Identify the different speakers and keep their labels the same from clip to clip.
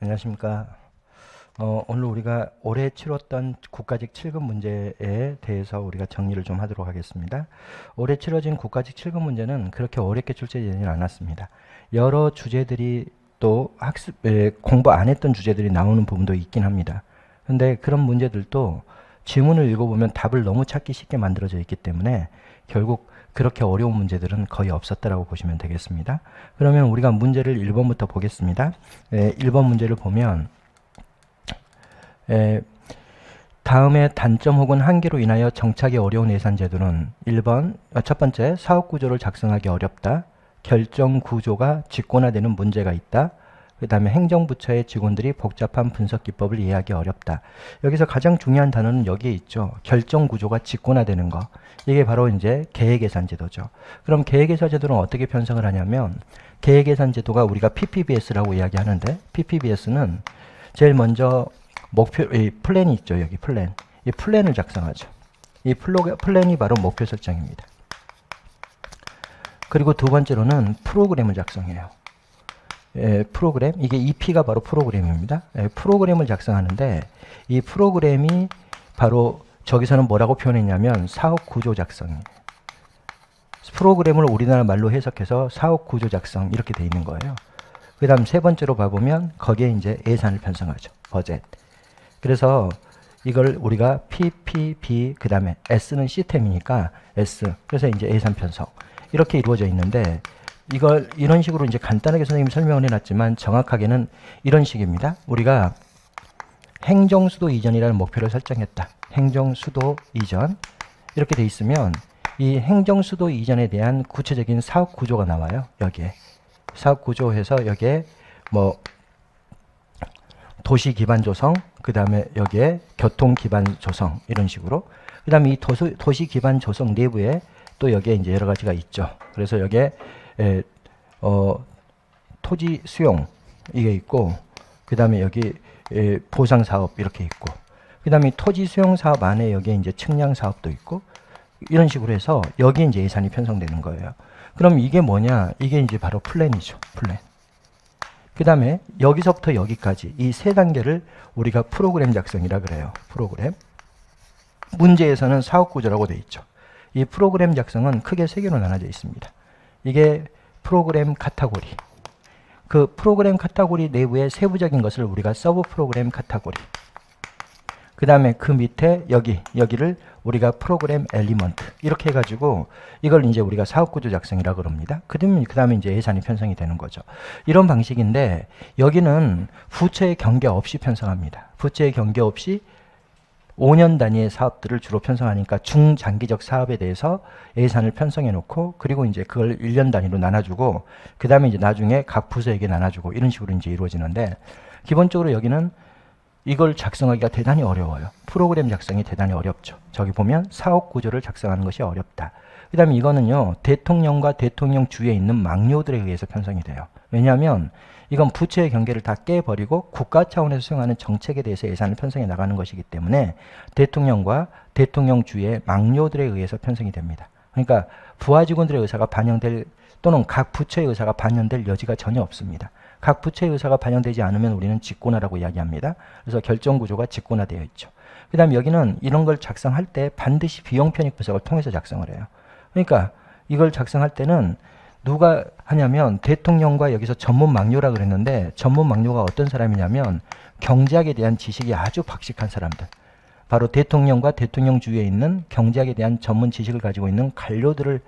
Speaker 1: 안녕하십니까. 오늘 우리가 올해 치렀던 국가직 7급 문제에 대해서 우리가 정리를 좀 하도록 하겠습니다. 올해 치러진 국가직 7급 문제는 그렇게 어렵게 출제되지는 않았습니다. 여러 주제들이 또 공부 안 했던 주제들이 나오는 부분도 있긴 합니다. 근데 그런 문제들도 지문을 읽어보면 답을 너무 찾기 쉽게 만들어져 있기 때문에 결국 그렇게 어려운 문제들은 거의 없었다라고 보시면 되겠습니다. 그러면 우리가 문제를 1번부터 보겠습니다. 1번 문제를 보면 다음에 단점 혹은 한계로 인하여 정착이 어려운 예산제도는 1번 첫 번째 사업구조를 작성하기 어렵다. 결정구조가 직권화되는 문제가 있다. 그 다음에 행정부처의 직원들이 복잡한 분석 기법을 이해하기 어렵다. 여기서 가장 중요한 단어는 여기에 있죠. 결정구조가 직권화되는 거. 이게 바로 이제 계획예산제도죠. 그럼 계획예산제도는 어떻게 편성을 하냐면 계획예산제도가 우리가 PPBS라고 이야기하는데 PPBS는 제일 먼저 이 플랜이 있죠. 여기 플랜. 이 플랜을 작성하죠. 이 플랜이 바로 목표 설정입니다. 그리고 두 번째로는 프로그램을 작성해요. 프로그램, 이게 EP가 바로 프로그램입니다. 프로그램을 작성하는데 이 프로그램이 바로 저기서는 뭐라고 표현했냐면 사업 구조 작성. 프로그램을 우리나라 말로 해석해서 사업 구조 작성 이렇게 돼 있는 거예요. 그 다음 세 번째로 봐보면 거기에 이제 예산을 편성하죠. 버젯. 그래서 이걸 우리가 PPB 그 다음에 S는 시스템이니까 S. 그래서 이제 예산 편성. 이렇게 이루어져 있는데 이걸 이런 식으로 이제 간단하게 선생님이 설명을 해놨지만 정확하게는 이런 식입니다. 우리가 행정수도 이전이라는 목표를 설정했다. 행정수도 이전 이렇게 돼 있으면 이 행정수도 이전에 대한 구체적인 사업 구조가 나와요. 여기에 사업 구조해서 여기에 뭐 도시 기반 조성, 그 다음에 여기에 교통 기반 조성 이런 식으로 그 다음에 이 도시 기반 조성 내부에 또 여기에 이제 여러 가지가 있죠. 그래서 여기에 토지 수용 이게 있고 그 다음에 여기 보상 사업 이렇게 있고 그 다음에 토지 수용 사업 안에 여기에 이제 측량 사업도 있고 이런 식으로 해서 여기에 이제 예산이 편성되는 거예요. 그럼 이게 뭐냐? 이게 이제 바로 플랜이죠. 플랜. 그 다음에 여기서부터 여기까지 이 세 단계를 우리가 프로그램 작성이라 그래요. 프로그램. 문제에서는 사업구조라고 되어 있죠. 이 프로그램 작성은 크게 세 개로 나눠져 있습니다. 이게 프로그램 카테고리. 그 프로그램 카테고리 내부의 세부적인 것을 우리가 서브 프로그램 카테고리. 그 다음에 그 밑에 여기를 우리가 프로그램 엘리먼트 이렇게 해가지고 이걸 이제 우리가 사업구조 작성이라고 그럽니다. 그 다음에 이제 예산이 편성이 되는 거죠. 이런 방식인데 여기는 부처의 경계 없이 편성합니다. 부처의 경계 없이 5년 단위의 사업들을 주로 편성하니까 중장기적 사업에 대해서 예산을 편성해 놓고 그리고 이제 그걸 1년 단위로 나눠주고 그 다음에 이제 나중에 각 부서에게 나눠주고 이런 식으로 이제 이루어지는데 기본적으로 여기는 이걸 작성하기가 대단히 어려워요. 프로그램 작성이 대단히 어렵죠. 저기 보면 사업 구조를 작성하는 것이 어렵다. 그 다음에 이거는요. 대통령과 대통령 주위에 있는 막료들에 의해서 편성이 돼요. 왜냐하면 이건 부처의 경계를 다 깨버리고 국가 차원에서 수행하는 정책에 대해서 예산을 편성해 나가는 것이기 때문에 대통령과 대통령 주위의 막료들에 의해서 편성이 됩니다. 그러니까 부하 직원들의 의사가 반영될 또는 각 부처의 의사가 반영될 여지가 전혀 없습니다. 각 부처의 의사가 반영되지 않으면 우리는 직권화라고 이야기합니다. 그래서 결정구조가 직권화되어 있죠. 그 다음에 여기는 이런 걸 작성할 때 반드시 비용 편익 분석을 통해서 작성을 해요. 그러니까 이걸 작성할 때는 누가 하냐면 대통령과 여기서 전문 막료라 그랬는데 전문 막료가 어떤 사람이냐면 경제학에 대한 지식이 아주 박식한 사람들. 바로 대통령과 대통령 주위에 있는 경제학에 대한 전문 지식을 가지고 있는 관료들을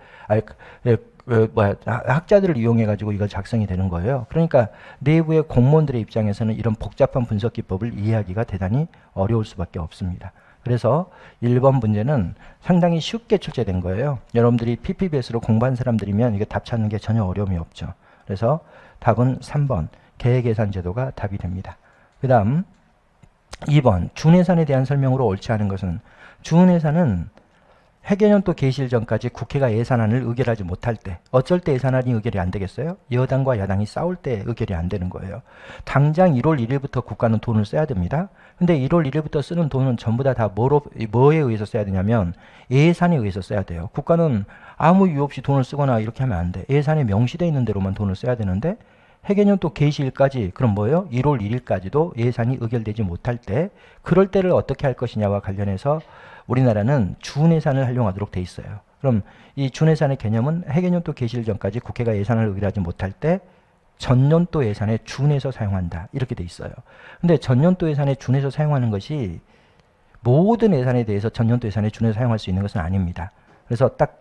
Speaker 1: 학자들을 이용해 가지고 이걸 작성이 되는 거예요. 그러니까 내부의 공무원들의 입장에서는 이런 복잡한 분석 기법을 이해하기가 대단히 어려울 수밖에 없습니다. 그래서 1번 문제는 상당히 쉽게 출제된 거예요. 여러분들이 PPBS로 공부한 사람들이면 이게 답 찾는 게 전혀 어려움이 없죠. 그래서 답은 3번 계획예산제도가 답이 됩니다. 그 다음 2번 준예산에 대한 설명으로 옳지 않은 것은 준예산은 해결연도 개시일 전까지 국회가 예산안을 의결하지 못할 때 어쩔 때 예산안이 의결이 안 되겠어요? 여당과 야당이 싸울 때 의결이 안 되는 거예요. 당장 1월 1일부터 국가는 돈을 써야 됩니다. 근데 1월 1일부터 쓰는 돈은 전부 다 뭐에 의해서 써야 되냐면 예산에 의해서 써야 돼요. 국가는 아무 이유 없이 돈을 쓰거나 이렇게 하면 안 돼. 예산에 명시되어 있는 대로만 돈을 써야 되는데 해계년도 개시일까지 그럼 뭐예요? 1월 1일까지도 예산이 의결되지 못할 때 그럴 때를 어떻게 할 것이냐와 관련해서 우리나라는 준예산을 활용하도록 돼 있어요. 그럼 이 준예산의 개념은 해계년도 개시일 전까지 국회가 예산을 의결하지 못할 때 전년도 예산에 준해서 사용한다. 이렇게 돼 있어요. 근데 전년도 예산에 준해서 사용하는 것이 모든 예산에 대해서 전년도 예산에 준해서 사용할 수 있는 것은 아닙니다. 그래서 딱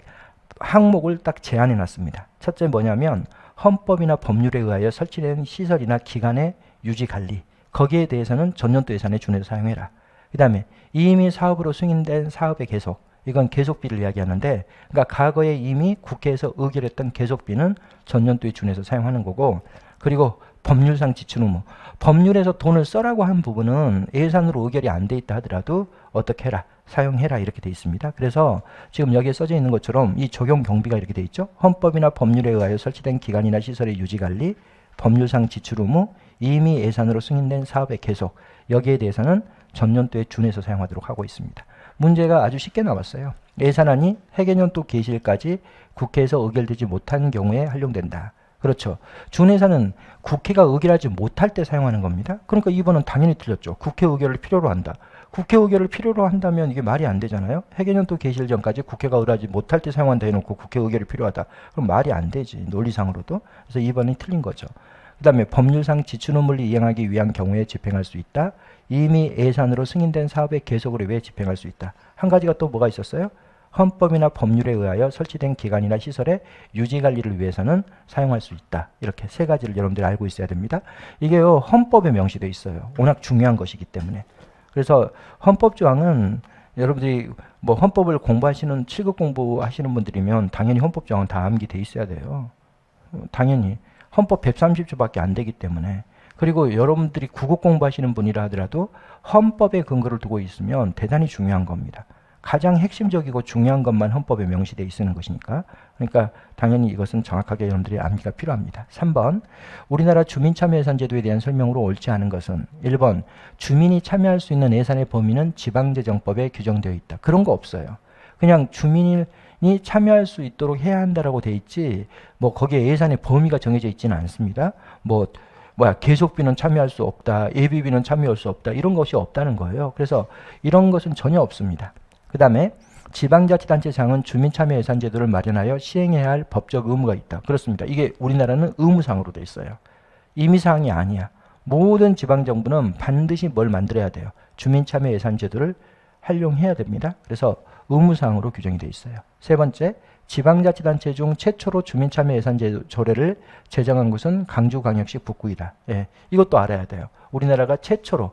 Speaker 1: 항목을 딱 제한해 놨습니다. 첫째 뭐냐면 헌법이나 법률에 의하여 설치된 시설이나 기관의 유지 관리 거기에 대해서는 전년도 예산에 준해서 사용해라. 그 다음에 이미 사업으로 승인된 사업의 계속 이건 계속비를 이야기하는데 그러니까 과거에 이미 국회에서 의결했던 계속비는 전년도에 준해서 사용하는 거고 그리고 법률상 지출 의무 법률에서 돈을 써라고 한 부분은 예산으로 의결이 안 돼 있다 하더라도 어떻게 해라 사용해라 이렇게 돼 있습니다. 그래서 지금 여기에 써져 있는 것처럼 이 적용 경비가 이렇게 돼 있죠. 헌법이나 법률에 의하여 설치된 기관이나 시설의 유지관리 법률상 지출 의무 이미 예산으로 승인된 사업의 계속 여기에 대해서는 전년도에 준해서 사용하도록 하고 있습니다. 문제가 아주 쉽게 나왔어요. 예산안이 해계년도 개시일까지 국회에서 의결되지 못한 경우에 활용된다. 그렇죠. 준예산은 국회가 의결하지 못할 때 사용하는 겁니다. 그러니까 2번은 당연히 틀렸죠. 국회 의결을 필요로 한다. 국회 의결을 필요로 한다면 이게 말이 안 되잖아요. 해계년도 개시일 전까지 국회가 의결하지 못할 때 사용한다 해놓고 국회 의결이 필요하다. 그럼 말이 안 되지. 논리상으로도. 그래서 2번이 틀린 거죠. 그 다음에 법률상 지출 의무를 이행하기 위한 경우에 집행할 수 있다. 이미 예산으로 승인된 사업의 계속으로 왜 집행할 수 있다. 한 가지가 또 뭐가 있었어요? 헌법이나 법률에 의하여 설치된 기관이나 시설의 유지관리를 위해서는 사용할 수 있다. 이렇게 세 가지를 여러분들이 알고 있어야 됩니다. 이게요 헌법에 명시되어 있어요. 워낙 중요한 것이기 때문에. 그래서 헌법조항은 여러분들이 뭐 헌법을 공부하시는 7급 공부하시는 분들이면 당연히 헌법조항은 다 암기돼 있어야 돼요. 당연히 헌법 130조밖에 안 되기 때문에. 그리고 여러분들이 9급 공부하시는 분이라 하더라도 헌법에 근거를 두고 있으면 대단히 중요한 겁니다. 가장 핵심적이고 중요한 것만 헌법에 명시되어 있는 것이니까. 그러니까 당연히 이것은 정확하게 여러분들이 암기가 필요합니다. 3번 우리나라 주민참여예산제도에 대한 설명으로 옳지 않은 것은 1번 주민이 참여할 수 있는 예산의 범위는 지방재정법에 규정되어 있다. 그런 거 없어요. 그냥 주민이 참여할 수 있도록 해야 한다라고 돼 있지 뭐 거기에 예산의 범위가 정해져 있지는 않습니다. 계속비는 참여할 수 없다. 예비비는 참여할 수 없다. 이런 것이 없다는 거예요. 그래서 이런 것은 전혀 없습니다. 그 다음에 지방자치단체장은 주민참여예산제도를 마련하여 시행해야 할 법적 의무가 있다. 그렇습니다. 이게 우리나라는 의무상으로 돼 있어요. 임의사항이 아니야. 모든 지방정부는 반드시 뭘 만들어야 돼요. 주민참여예산제도를 활용해야 됩니다. 그래서 의무사항으로 규정이 돼 있어요. 세 번째, 지방자치단체 중 최초로 주민참여예산제 조례를 제정한 곳은 강주광역시 북구이다. 예, 이것도 알아야 돼요. 우리나라가 최초로,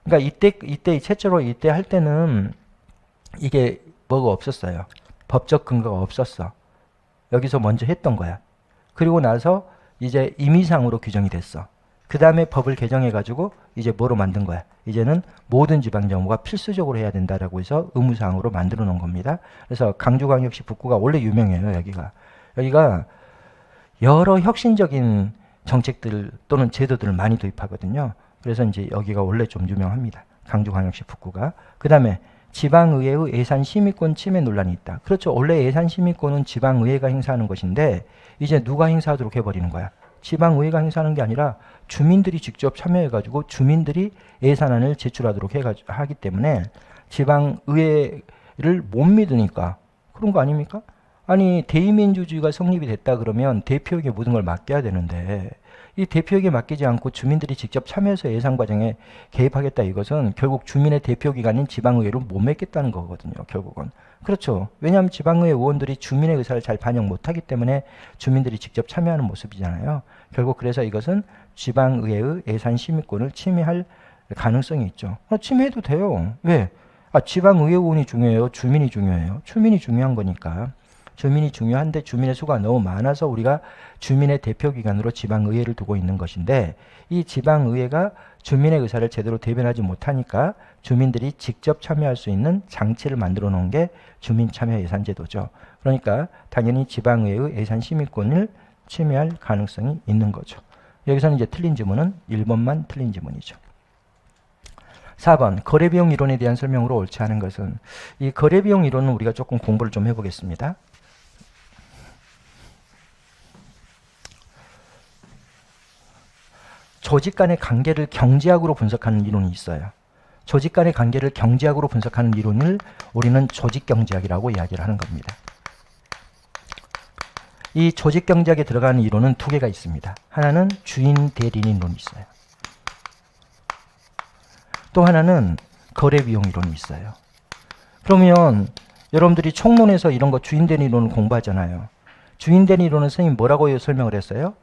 Speaker 1: 그러니까 이때 최초로 이때 할 때는 이게 뭐가 없었어요. 법적 근거가 없었어. 여기서 먼저 했던 거야. 그리고 나서 이제 임의상으로 규정이 됐어. 그 다음에 법을 개정해가지고 이제 뭐로 만든 거야. 이제는 모든 지방정부가 필수적으로 해야 된다라고 해서 의무사항으로 만들어 놓은 겁니다. 그래서 강주광역시 북구가 원래 유명해요. 여기가 여러 혁신적인 정책들 또는 제도들을 많이 도입하거든요. 그래서 이제 여기가 원래 좀 유명합니다. 강주광역시 북구가. 그 다음에 지방의회의 예산심의권 침해 논란이 있다. 그렇죠. 원래 예산심의권은 지방의회가 행사하는 것인데 이제 누가 행사하도록 해버리는 거야. 지방의회가 행사하는 게 아니라 주민들이 직접 참여해가지고 주민들이 예산안을 제출하도록 하기 때문에 지방의회를 못 믿으니까 그런 거 아닙니까? 아니 대의민주주의가 성립이 됐다 그러면 대표에게 모든 걸 맡겨야 되는데 이 대표에게 맡기지 않고 주민들이 직접 참여해서 예산 과정에 개입하겠다 이것은 결국 주민의 대표기관인 지방의회로 못 맺겠다는 거거든요. 결국은. 그렇죠. 왜냐하면 지방의회 의원들이 주민의 의사를 잘 반영 못하기 때문에 주민들이 직접 참여하는 모습이잖아요. 결국 그래서 이것은 지방의회의 예산심의권을 침해할 가능성이 있죠. 침해해도 돼요. 왜? 지방의회 의원이 중요해요? 주민이 중요해요? 주민이 중요한 거니까. 주민이 중요한데 주민의 수가 너무 많아서 우리가 주민의 대표기관으로 지방의회를 두고 있는 것인데 이 지방의회가 주민의 의사를 제대로 대변하지 못하니까 주민들이 직접 참여할 수 있는 장치를 만들어 놓은 게 주민참여예산제도죠. 그러니까 당연히 지방의회의 예산심의권을 침해할 가능성이 있는 거죠. 여기서는 이제 틀린 지문은 1번만 틀린 지문이죠. 4번 거래비용 이론에 대한 설명으로 옳지 않은 것은 이 거래비용 이론은 우리가 조금 공부를 좀 해보겠습니다. 조직 간의 관계를 경제학으로 분석하는 이론이 있어요. 조직 간의 관계를 경제학으로 분석하는 이론을 우리는 조직경제학이라고 이야기를 하는 겁니다. 이 조직경제학에 들어가는 이론은 두 개가 있습니다. 하나는 주인 대리인 이론이 있어요. 또 하나는 거래비용 이론이 있어요. 그러면 여러분들이 총론에서 이런 거 주인 대리인 이론을 공부하잖아요. 주인 대리인 이론은 선생님이 뭐라고 설명을 했어요?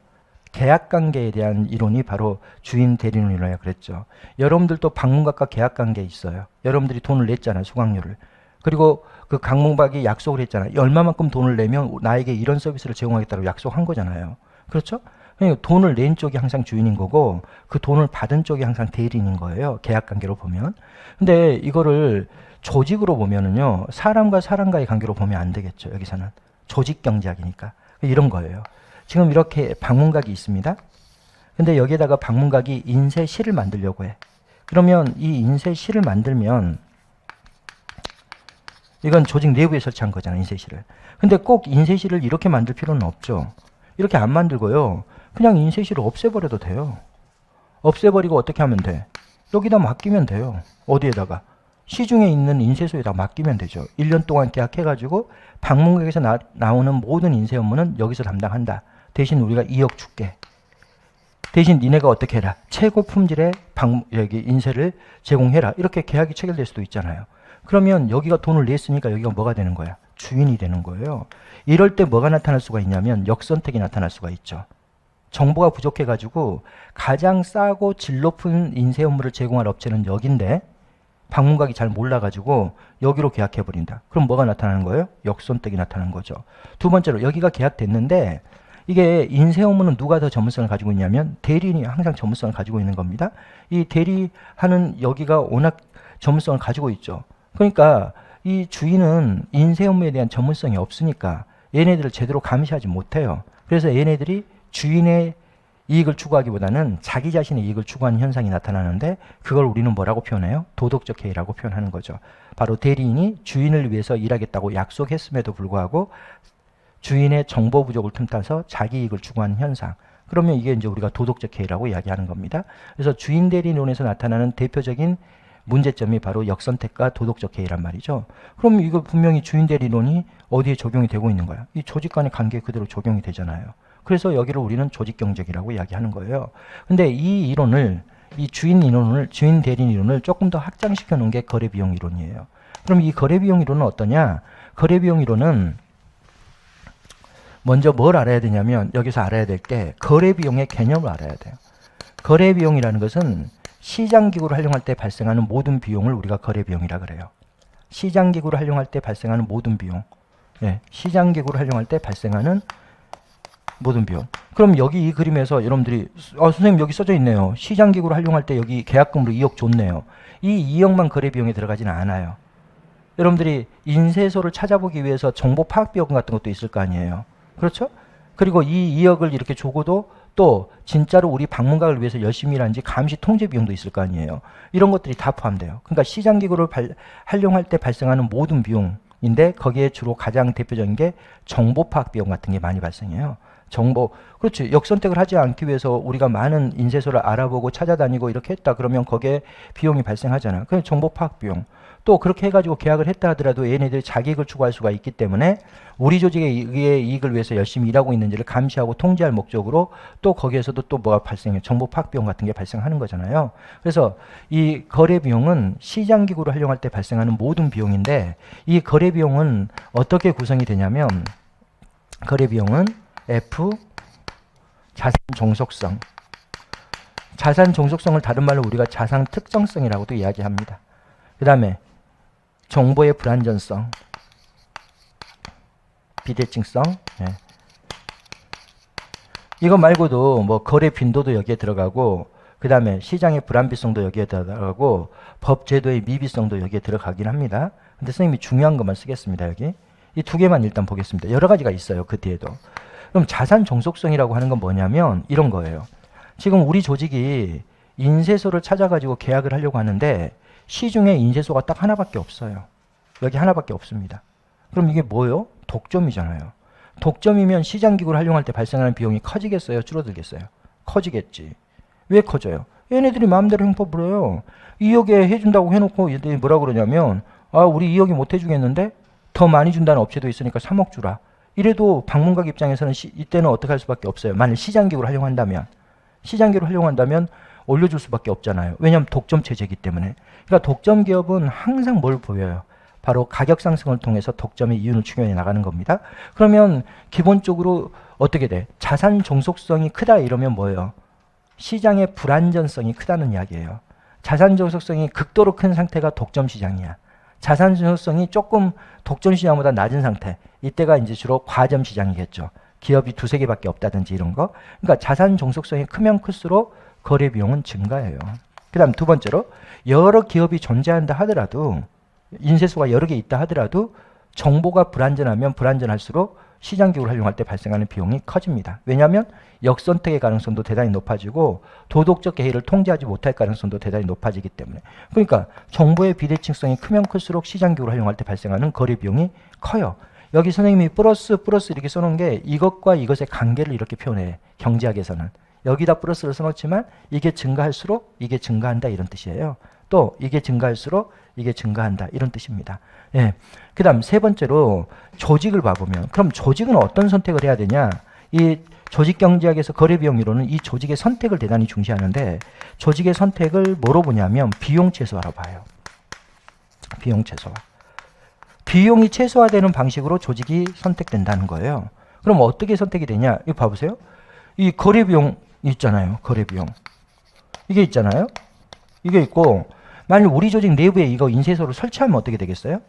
Speaker 1: 계약관계에 대한 이론이 바로 주인 대리인 이론이라고 그랬죠. 여러분들도 방문각과 계약관계에 있어요. 여러분들이 돈을 냈잖아요. 수강료를. 그리고 그 강문박이 약속을 했잖아요. 얼마만큼 돈을 내면 나에게 이런 서비스를 제공하겠다고 약속한 거잖아요. 그렇죠? 그러니까 돈을 낸 쪽이 항상 주인인 거고 그 돈을 받은 쪽이 항상 대리인인 거예요. 계약관계로 보면. 근데 이거를 조직으로 보면은요. 사람과 사람과의 관계로 보면 안 되겠죠. 여기서는. 조직경제학이니까. 이런 거예요. 지금 이렇게 방문각이 있습니다. 근데 여기에다가 방문각이 인쇄실을 만들려고 해. 그러면 이 인쇄실을 만들면 이건 조직 내부에 설치한 거잖아요. 인쇄실을. 근데 꼭 인쇄실을 이렇게 만들 필요는 없죠. 이렇게 안 만들고요. 그냥 인쇄실을 없애버려도 돼요. 없애버리고 어떻게 하면 돼? 여기다 맡기면 돼요. 어디에다가? 시중에 있는 인쇄소에다 맡기면 되죠. 1년 동안 계약해가지고 방문각에서 나오는 모든 인쇄 업무는 여기서 담당한다. 대신 우리가 2억 줄게. 대신 니네가 어떻게 해라. 최고 품질의 여기 인쇄를 제공해라. 이렇게 계약이 체결될 수도 있잖아요. 그러면 여기가 돈을 냈으니까 여기가 뭐가 되는 거야? 주인이 되는 거예요. 이럴 때 뭐가 나타날 수가 있냐면 역선택이 나타날 수가 있죠. 정보가 부족해가지고 가장 싸고 질 높은 인쇄 업무를 제공할 업체는 여긴데 방문각이 잘 몰라가지고 여기로 계약해버린다. 그럼 뭐가 나타나는 거예요? 역선택이 나타나는 거죠. 두 번째로 여기가 계약됐는데 이게 인쇄 업무는 누가 더 전문성을 가지고 있냐면 대리인이 항상 전문성을 가지고 있는 겁니다. 이 대리하는 여기가 워낙 전문성을 가지고 있죠. 그러니까 이 주인은 인쇄 업무에 대한 전문성이 없으니까 얘네들을 제대로 감시하지 못해요. 그래서 얘네들이 주인의 이익을 추구하기보다는 자기 자신의 이익을 추구하는 현상이 나타나는데 그걸 우리는 뭐라고 표현해요? 도덕적 해이라고 표현하는 거죠. 바로 대리인이 주인을 위해서 일하겠다고 약속했음에도 불구하고 주인의 정보 부족을 틈타서 자기 이익을 추구하는 현상. 그러면 이게 이제 우리가 도덕적 해이라고 이야기하는 겁니다. 그래서 주인 대리인론에서 나타나는 대표적인 문제점이 바로 역선택과 도덕적 해이란 말이죠. 그럼 이거 분명히 주인 대리론이 어디에 적용이 되고 있는 거야? 이 조직 간의 관계에 그대로 적용이 되잖아요. 그래서 여기를 우리는 조직경제학이라고 이야기하는 거예요. 근데 이 이론을, 이 주인 이론을, 주인 대리인 이론을 조금 더 확장시켜 놓은 게 거래비용 이론이에요. 그럼 이 거래비용 이론은 어떠냐? 거래비용 이론은 먼저 뭘 알아야 되냐면 여기서 알아야 될 게 거래비용의 개념을 알아야 돼요. 거래비용이라는 것은 시장기구를 활용할 때 발생하는 모든 비용을 우리가 거래비용이라 그래요. 시장기구를 활용할 때 발생하는 모든 비용. 네, 시장기구를 활용할 때 발생하는 모든 비용. 그럼 여기 이 그림에서 여러분들이 선생님 여기 써져 있네요. 시장기구를 활용할 때 여기 계약금으로 2억 줬네요. 이 2억만 거래비용에 들어가지는 않아요. 여러분들이 인쇄소를 찾아보기 위해서 정보 파악 비용 같은 것도 있을 거 아니에요. 그렇죠? 그리고 이 2억을 이렇게 주고도 또 진짜로 우리 방문각을 위해서 열심히 일하는지 감시 통제 비용도 있을 거 아니에요. 이런 것들이 다 포함돼요. 그러니까 시장기구를 활용할 때 발생하는 모든 비용인데 거기에 주로 가장 대표적인 게 정보 파악 비용 같은 게 많이 발생해요. 정보, 그렇지. 역선택을 하지 않기 위해서 우리가 많은 인쇄소를 알아보고 찾아다니고 이렇게 했다 그러면 거기에 비용이 발생하잖아. 그게 정보 파악 비용. 또 그렇게 해가지고 계약을 했다 하더라도 얘네들이 자기 이익을 추구할 수가 있기 때문에 우리 조직의 이익을 위해서 열심히 일하고 있는지를 감시하고 통제할 목적으로 또 거기에서도 또 뭐가 발생해요. 정보 파악 비용 같은 게 발생하는 거잖아요. 그래서 이 거래 비용은 시장 기구를 활용할 때 발생하는 모든 비용인데 이 거래 비용은 어떻게 구성이 되냐면 거래 비용은 F 자산 종속성. 자산 종속성을 다른 말로 우리가 자산 특정성이라고도 이야기합니다. 그 다음에 정보의 불완전성, 비대칭성. 네. 이거 말고도 뭐 거래 빈도도 여기에 들어가고 그 다음에 시장의 불안비성도 여기에 들어가고 법 제도의 미비성도 여기에 들어가긴 합니다. 근데 선생님이 중요한 것만 쓰겠습니다. 여기 이 두 개만 일단 보겠습니다. 여러 가지가 있어요. 그 뒤에도. 그럼 자산 종속성이라고 하는 건 뭐냐면 이런 거예요. 지금 우리 조직이 인쇄소를 찾아가지고 계약을 하려고 하는데 시중에 인쇄소가 딱 하나밖에 없어요. 여기 하나밖에 없습니다. 그럼 이게 뭐예요? 독점이잖아요. 독점이면 시장기구를 활용할 때 발생하는 비용이 커지겠어요? 줄어들겠어요? 커지겠지. 왜 커져요? 얘네들이 마음대로 형법을 해요. 2억에 해준다고 해놓고 얘들이 뭐라 그러냐면 우리 2억이 못 해주겠는데 더 많이 준다는 업체도 있으니까 3억 주라. 이래도 방문각 입장에서는 이때는 어떻게 할 수밖에 없어요. 만일 시장기구를 활용한다면 올려줄 수밖에 없잖아요. 왜냐하면 독점 체제이기 때문에. 그러니까 독점 기업은 항상 뭘 보여요? 바로 가격 상승을 통해서 독점의 이윤을 추구해 나가는 겁니다. 그러면 기본적으로 어떻게 돼? 자산 종속성이 크다 이러면 뭐예요? 시장의 불안전성이 크다는 이야기예요. 자산 종속성이 극도로 큰 상태가 독점 시장이야. 자산 종속성이 조금 독점 시장보다 낮은 상태. 이때가 이제 주로 과점 시장이겠죠. 기업이 두세 개밖에 없다든지 이런 거. 그러니까 자산 종속성이 크면 클수록 거래 비용은 증가해요. 그 다음 두 번째로 여러 기업이 존재한다 하더라도 인쇄소가 여러 개 있다 하더라도 정보가 불안전하면 불안전할수록 시장기구를 활용할 때 발생하는 비용이 커집니다. 왜냐하면 역선택의 가능성도 대단히 높아지고 도덕적 개의를 통제하지 못할 가능성도 대단히 높아지기 때문에. 그러니까 정보의 비대칭성이 크면 클수록 시장기구를 활용할 때 발생하는 거래 비용이 커요. 여기 선생님이 플러스 이렇게 써놓은 게 이것과 이것의 관계를 이렇게 표현해. 경제학에서는. 여기다 플러스를 써놓지만 이게 증가할수록 이게 증가한다 이런 뜻이에요. 또 이게 증가할수록 이게 증가한다 이런 뜻입니다. 예. 그 다음 세 번째로 조직을 봐보면 그럼 조직은 어떤 선택을 해야 되냐. 이 조직경제학에서 거래비용이론은 이 조직의 선택을 대단히 중시하는데 조직의 선택을 뭐로 보냐면 비용 최소화로 봐요. 비용 최소화. 비용이 최소화되는 방식으로 조직이 선택된다는 거예요. 그럼 어떻게 선택이 되냐. 이거 봐보세요. 이 거래비용 있잖아요. 거래비용. 이게 있잖아요. 이게 있고 만일 우리 조직 내부에 이거 인쇄소를 설치하면 어떻게 되겠어요?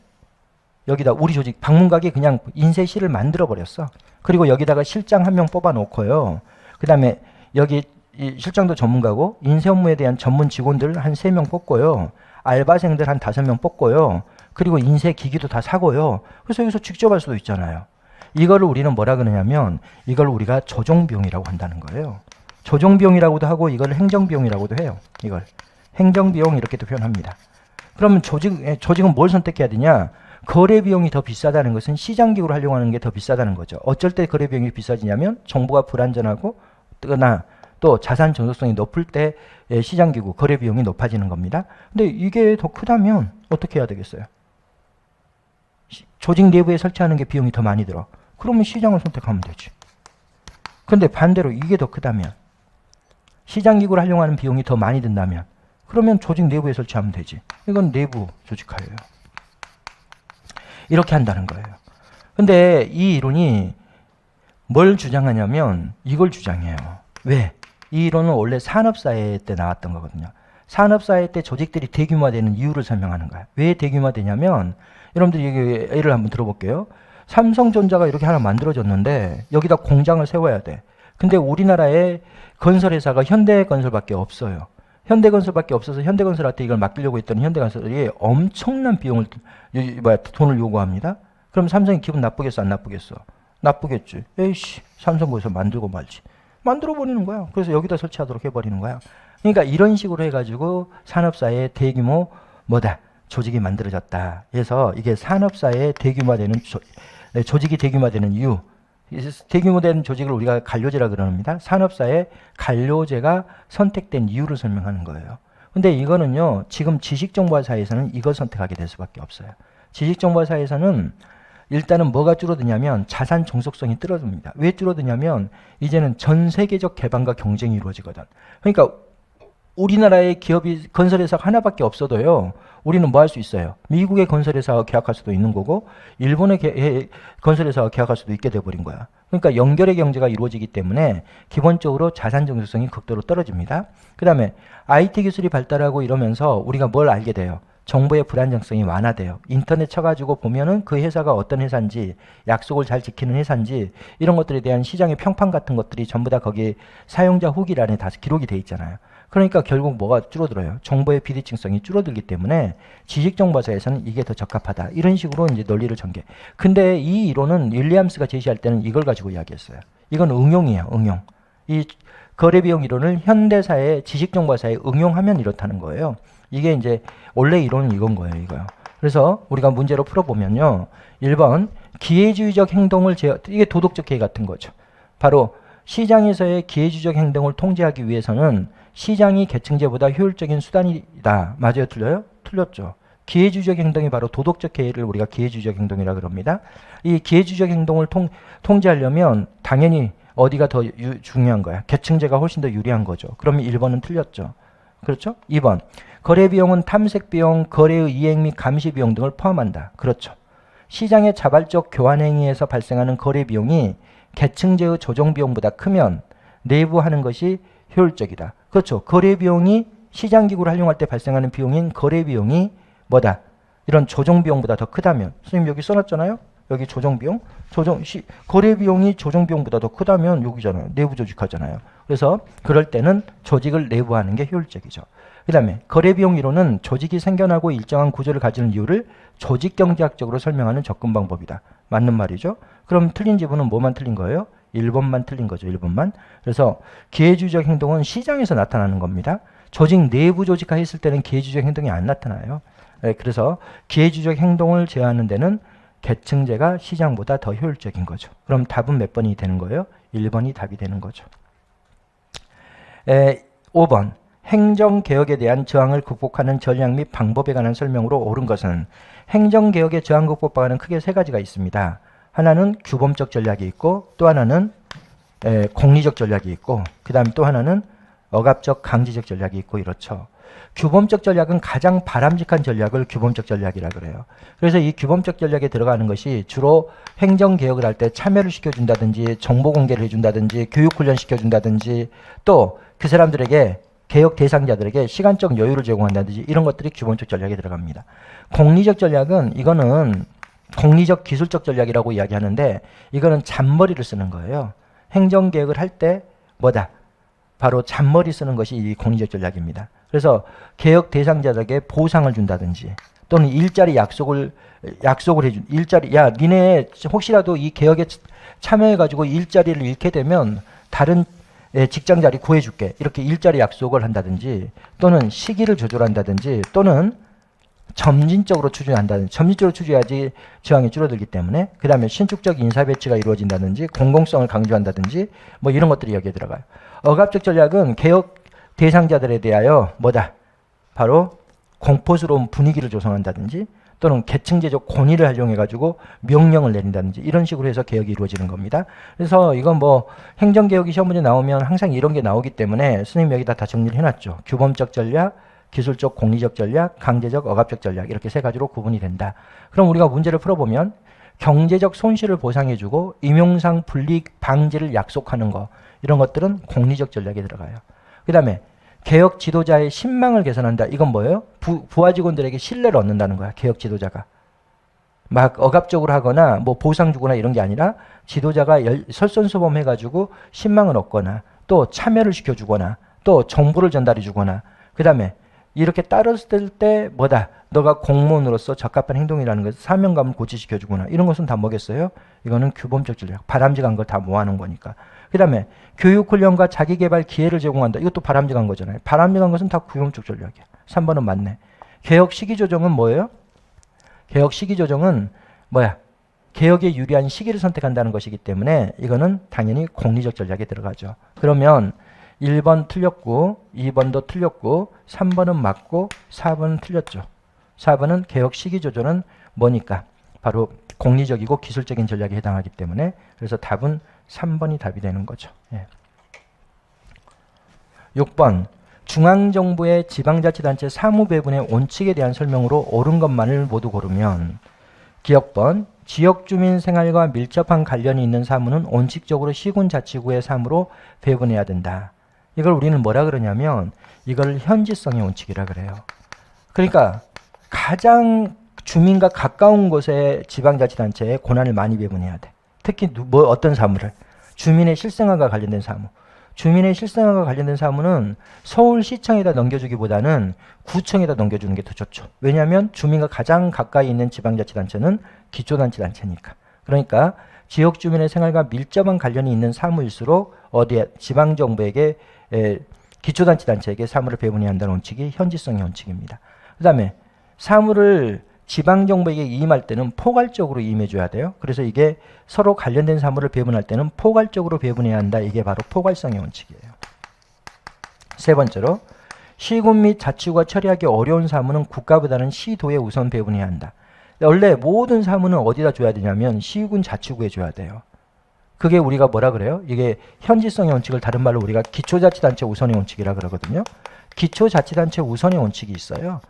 Speaker 1: 여기다 우리 조직 방문각에 그냥 인쇄실을 만들어 버렸어. 그리고 여기다가 실장 한 명 뽑아 놓고요. 그 다음에 여기 이 실장도 전문가고 인쇄 업무에 대한 전문 직원들 한 3명 뽑고요. 알바생들 한 5명 뽑고요. 그리고 인쇄 기기도 다 사고요. 그래서 여기서 직접 할 수도 있잖아요. 이거를 우리는 뭐라 그러냐면 이걸 우리가 조종비용이라고 한다는 거예요. 조종비용이라고도 하고 이걸 행정비용이라고도 해요. 이걸 행정비용 이렇게도 표현합니다. 그러면 조직은 뭘 선택해야 되냐? 거래비용이 더 비싸다는 것은 시장기구를 활용하는 게 더 비싸다는 거죠. 어쩔 때 거래비용이 비싸지냐면 정보가 불안전하고 또 자산 정속성이 높을 때 시장기구 거래비용이 높아지는 겁니다. 근데 이게 더 크다면 어떻게 해야 되겠어요? 조직 내부에 설치하는 게 비용이 더 많이 들어. 그러면 시장을 선택하면 되지. 근데 반대로 이게 더 크다면 시장기구를 활용하는 비용이 더 많이 든다면 그러면 조직 내부에 설치하면 되지. 이건 내부 조직화예요. 이렇게 한다는 거예요. 근데 이 이론이 뭘 주장하냐면 이걸 주장해요. 왜? 이 이론은 원래 산업사회 때 나왔던 거거든요. 산업사회 때 조직들이 대규모화되는 이유를 설명하는 거야. 왜 대규모화되냐면 여러분들이 예를 한번 들어볼게요. 삼성전자가 이렇게 하나 만들어졌는데 여기다 공장을 세워야 돼. 근데 우리나라에 건설회사가 현대건설밖에 없어요. 현대건설밖에 없어서 현대건설한테 이걸 맡기려고 했더니 현대건설이 엄청난 돈을 요구합니다. 그럼 삼성이 기분 나쁘겠어, 안 나쁘겠어? 나쁘겠지. 에이씨, 삼성 거기서 만들고 말지. 만들어버리는 거야. 그래서 여기다 설치하도록 해버리는 거야. 그러니까 이런 식으로 해가지고 산업사회의 대규모 조직이 만들어졌다. 그래서 이게 산업사회의 대규모화되는 조직이 대규모화되는 이유. 대규모된 조직을 우리가 관료제라 그럽니다. 산업사회 관료제가 선택된 이유를 설명하는 거예요. 근데 이거는요, 지금 지식정보화 사회에서는 이걸 선택하게 될 수밖에 없어요. 지식정보화 사회에서는 일단은 뭐가 줄어드냐면 자산 종속성이 줄어듭니다. 왜 줄어드냐면 이제는 전 세계적 개방과 경쟁이 이루어지거든. 그러니까 우리나라의 기업이 건설회사가 하나밖에 없어도요. 우리는 뭐 할 수 있어요? 미국의 건설회사와 계약할 수도 있는 거고 일본의 건설회사와 계약할 수도 있게 돼버린 거야. 그러니까 연결의 경제가 이루어지기 때문에 기본적으로 자산 정속성이 극도로 떨어집니다. 그 다음에 IT 기술이 발달하고 이러면서 우리가 뭘 알게 돼요? 정보의 불안정성이 완화돼요. 인터넷 쳐가지고 보면은 그 회사가 어떤 회사인지 약속을 잘 지키는 회사인지 이런 것들에 대한 시장의 평판 같은 것들이 전부 다 거기 사용자 후기란에 다 기록이 돼 있잖아요. 그러니까 결국 뭐가 줄어들어요? 정보의 비대칭성이 줄어들기 때문에 지식정보사에서는 이게 더 적합하다. 이런 식으로 이제 논리를 전개. 근데 이 이론은 윌리엄스가 제시할 때는 이걸 가지고 이야기했어요. 이건 응용이에요. 응용. 이 거래비용 이론을 현대사회, 지식정보사에 응용하면 이렇다는 거예요. 이게 이제 원래 이론은 이건 거예요. 이거요. 그래서 우리가 문제로 풀어보면요. 1번 기회주의적 행동을 이게 도덕적 개의 같은 거죠. 바로 시장에서의 기회주의적 행동을 통제하기 위해서는 시장이 계층제보다 효율적인 수단이다. 맞아요? 틀려요? 틀렸죠. 기회주의적 행동이 바로 도덕적 해이를 우리가 기회주의적 행동이라 그럽니다. 이 기회주의적 행동을 통제하려면 당연히 어디가 더 중요한 거야? 계층제가 훨씬 더 유리한 거죠. 그러면 1번은 틀렸죠. 그렇죠? 2번. 거래비용은 탐색비용, 거래의 이행 및 감시비용 등을 포함한다. 그렇죠. 시장의 자발적 교환행위에서 발생하는 거래비용이 계층제의 조정비용보다 크면 내부하는 것이 효율적이다. 그렇죠. 거래비용이 시장기구를 활용할 때 발생하는 비용인 거래비용이 뭐다? 이런 조정비용보다 더 크다면. 선생님 여기 써놨잖아요. 여기 조정비용. 거래비용이 조정비용보다 더 크다면 여기잖아요. 내부 조직하잖아요. 그래서 그럴 때는 조직을 내부하는 게 효율적이죠. 그 다음에 거래비용 이론은 조직이 생겨나고 일정한 구조를 가지는 이유를 조직경제학적으로 설명하는 접근 방법이다. 맞는 말이죠. 그럼 틀린 지분은 뭐만 틀린 거예요? 1번만 틀린 거죠. 1번만. 그래서 기회주의적 행동은 시장에서 나타나는 겁니다. 조직 내부 조직화 했을 때는 기회주의적 행동이 안 나타나요. 그래서 기회주의적 행동을 제어하는 데는 계층제가 시장보다 더 효율적인 거죠. 그럼 답은 몇 번이 되는 거예요? 1번이 답이 되는 거죠. 5번. 행정개혁에 대한 저항을 극복하는 전략 및 방법에 관한 설명으로 옳은 것은 행정개혁의 저항 극복 방안은 크게 세 가지가 있습니다. 하나는 규범적 전략이 있고 또 하나는 공리적 전략이 있고 그 다음에 또 하나는 억압적 강제적 전략이 있고 이렇죠. 규범적 전략은 가장 바람직한 전략을 규범적 전략이라 그래요. 그래서 이 규범적 전략에 들어가는 것이 주로 행정개혁을 할 때 참여를 시켜준다든지 정보 공개를 해준다든지 교육훈련 시켜준다든지 또 그 사람들에게 개혁 대상자들에게 시간적 여유를 제공한다든지 이런 것들이 규범적 전략에 들어갑니다. 공리적 전략은 이거는 공리적 기술적 전략이라고 이야기하는데 이거는 잔머리를 쓰는 거예요. 행정개혁을 할 때 뭐다? 바로 잔머리 쓰는 것이 이 공리적 전략입니다. 그래서 개혁 대상자들에게 보상을 준다든지 또는 일자리 약속을 해준 일자리 야 니네 혹시라도 이 개혁에 참여해가지고 일자리를 잃게 되면 다른 직장 자리 구해줄게 이렇게 일자리 약속을 한다든지 또는 시기를 조절한다든지 또는 점진적으로 추진한다든지 점진적으로 추진해야지 저항이 줄어들기 때문에 그 다음에 신축적 인사 배치가 이루어진다든지 공공성을 강조한다든지 뭐 이런 것들이 여기에 들어가요. 억압적 전략은 개혁 대상자들에 대하여 뭐다? 바로 공포스러운 분위기를 조성한다든지 또는 계층제적 권위를 활용해가지고 명령을 내린다든지 이런 식으로 해서 개혁이 이루어지는 겁니다. 그래서 이건 뭐 행정개혁이 시험 문제 나오면 항상 이런 게 나오기 때문에 선생님 여기다 다 정리를 해놨죠. 규범적 전략, 기술적 공리적 전략, 강제적 억압적 전략 이렇게 세 가지로 구분이 된다. 그럼 우리가 문제를 풀어보면 경제적 손실을 보상해주고 임용상 불이익 방지를 약속하는 거 이런 것들은 공리적 전략에 들어가요. 그 다음에 개혁 지도자의 신망을 개선한다. 이건 뭐예요? 부하 직원들에게 신뢰를 얻는다는 거야. 개혁 지도자가. 막 억압적으로 하거나 뭐 보상 주거나 이런 게 아니라 지도자가 설선수범해가지고 신망을 얻거나 또 참여를 시켜주거나 또 정보를 전달해 주거나 그 다음에 이렇게 따랐을 때 뭐다? 너가 공무원으로서 적합한 행동이라는 것을 사명감을 고취시켜주거나 이런 것은 다 뭐겠어요? 이거는 규범적 전략. 바람직한 걸 다 모아놓은 거니까. 그 다음에 교육훈련과 자기개발 기회를 제공한다. 이것도 바람직한 거잖아요. 바람직한 것은 다 규범적 전략이야. 3번은 맞네. 개혁 시기 조정은 뭐예요? 개혁 시기 조정은 뭐야? 개혁에 유리한 시기를 선택한다는 것이기 때문에 이거는 당연히 공리적 전략에 들어가죠. 그러면 1번 틀렸고 2번도 틀렸고 3번은 맞고 4번은 틀렸죠. 4번은 개혁 시기 조정은 뭐니까? 바로 공리적이고 기술적인 전략에 해당하기 때문에 그래서 답은 3번이 답이 되는 거죠. 예. 6번 중앙정부의 지방자치단체 사무배분의 원칙에 대한 설명으로 옳은 것만을 모두 고르면 기억번 지역주민 생활과 밀접한 관련이 있는 사무는 원칙적으로 시군자치구의 사무로 배분해야 된다. 이걸 우리는 뭐라 그러냐면 이걸 현지성의 원칙이라 그래요. 그러니까 가장 주민과 가까운 곳에 지방자치단체에 권한을 많이 배분해야 돼. 특히 어떤 사무를? 주민의 실생활과 관련된 사무. 주민의 실생활과 관련된 사무는 서울시청에다 넘겨주기보다는 구청에다 넘겨주는 게 더 좋죠. 왜냐하면 주민과 가장 가까이 있는 지방자치단체는 기초단체단체니까. 그러니까 지역 주민의 생활과 밀접한 관련이 있는 사무일수록 어디에 지방정부에게 기초단체단체에게 사무를 배분해야 한다는 원칙이 현지성의 원칙입니다. 그 다음에 사무를 지방정부에게 이임할 때는 포괄적으로 이임해줘야 돼요. 그래서 이게 서로 관련된 사무를 배분할 때는 포괄적으로 배분해야 한다. 이게 바로 포괄성의 원칙이에요. 세 번째로 시군 및 자치구가 처리하기 어려운 사무는 국가보다는 시도에 우선 배분해야 한다. 원래 모든 사무는 어디다 줘야 되냐면 시군 자치구에 줘야 돼요. 그게 우리가 뭐라 그래요? 이게 현지성의 원칙을 다른 말로 우리가 기초자치단체 우선의 원칙이라 그러거든요. 기초자치단체 우선의 원칙이 있어요.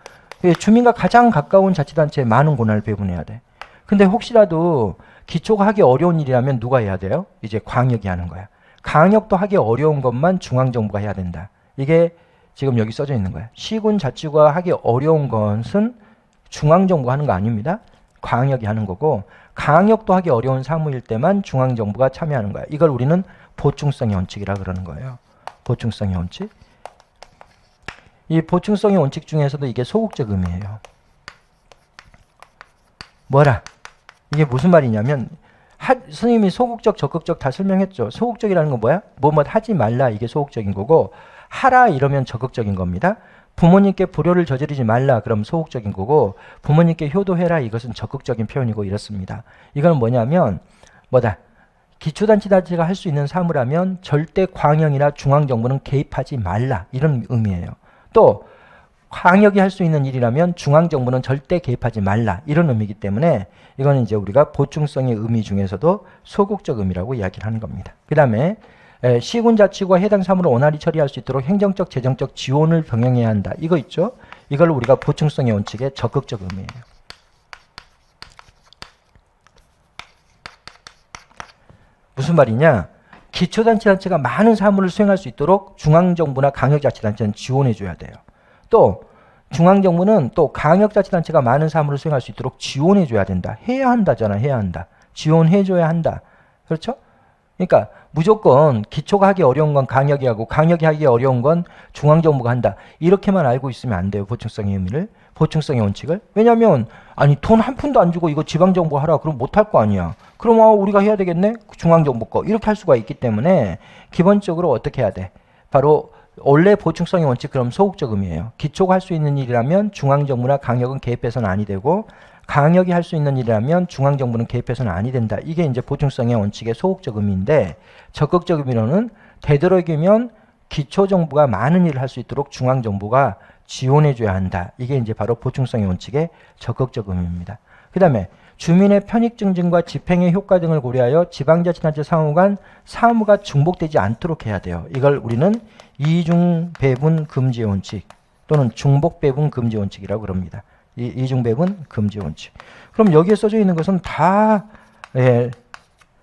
Speaker 1: 주민과 가장 가까운 자치단체에 많은 권한을 배분해야 돼. 근데 혹시라도 기초가 하기 어려운 일이라면 누가 해야 돼요? 이제 광역이 하는 거야. 광역도 하기 어려운 것만 중앙정부가 해야 된다. 이게 지금 여기 써져 있는 거야. 시군 자치구가 하기 어려운 것은 중앙정부가 하는 거 아닙니다. 광역이 하는 거고 광역도 하기 어려운 사무일 때만 중앙정부가 참여하는 거야. 이걸 우리는 보충성의 원칙이라 그러는 거예요. 보충성의 원칙. 이 보충성의 원칙 중에서도 이게 소극적 의미예요. 뭐라? 이게 무슨 말이냐면 선생님이 소극적, 적극적 다 설명했죠. 소극적이라는 건 뭐야? 뭐뭐 하지 말라 이게 소극적인 거고 하라 이러면 적극적인 겁니다. 부모님께 불효를 저지르지 말라 그럼 소극적인 거고 부모님께 효도해라 이것은 적극적인 표현이고 이렇습니다. 이건 뭐냐면 뭐다? 기초단체가 할 수 있는 사무라면 절대 광역이나 중앙정부는 개입하지 말라 이런 의미예요. 또 광역이 할 수 있는 일이라면 중앙정부는 절대 개입하지 말라 이런 의미이기 때문에 이거는 이제 우리가 보충성의 의미 중에서도 소극적 의미라고 이야기를 하는 겁니다. 그 다음에 시군 자치구가 해당 사무를 원활히 처리할 수 있도록 행정적, 재정적 지원을 병행해야 한다. 이거 있죠? 이걸 우리가 보충성의 원칙의 적극적 의미예요. 무슨 말이냐? 기초자치단체가 많은 사무를 수행할 수 있도록 중앙정부나 강역자치단체는 지원해줘야 돼요. 또 중앙정부는 또 강역자치단체가 많은 사무를 수행할 수 있도록 지원해줘야 된다. 해야 한다잖아. 해야 한다. 지원해줘야 한다. 그렇죠? 그러니까 무조건 기초가 하기 어려운 건 강역이 하고 강역이 하기 어려운 건 중앙정부가 한다. 이렇게만 알고 있으면 안 돼요. 보충성의 의미를. 보충성의 원칙을. 왜냐하면 아니 돈 한 푼도 안 주고 이거 지방정부 하라. 그럼 못할 거 아니야. 그럼 우리가 해야 되겠네. 중앙정부 거. 이렇게 할 수가 있기 때문에 기본적으로 어떻게 해야 돼? 바로 원래 보충성의 원칙 그럼 소극적 의미예요. 기초가 할 수 있는 일이라면 중앙정부나 강역은 개입해서는 아니 되고 강역이 할 수 있는 일이라면 중앙정부는 개입해서는 아니 된다. 이게 이제 보충성의 원칙의 소극적 의미인데 적극적 의미로는 되도록이면 기초정부가 많은 일을 할 수 있도록 중앙정부가 지원해줘야 한다. 이게 이제 바로 보충성의 원칙의 적극적 의미입니다. 그 다음에 주민의 편익 증진과 집행의 효과 등을 고려하여 지방자치단체 사무 간 사무가 중복되지 않도록 해야 돼요. 이걸 우리는 이중배분 금지 원칙 또는 중복배분 금지 원칙이라고 그럽니다. 이중배분 금지 원칙. 그럼 여기에 써져 있는 것은 다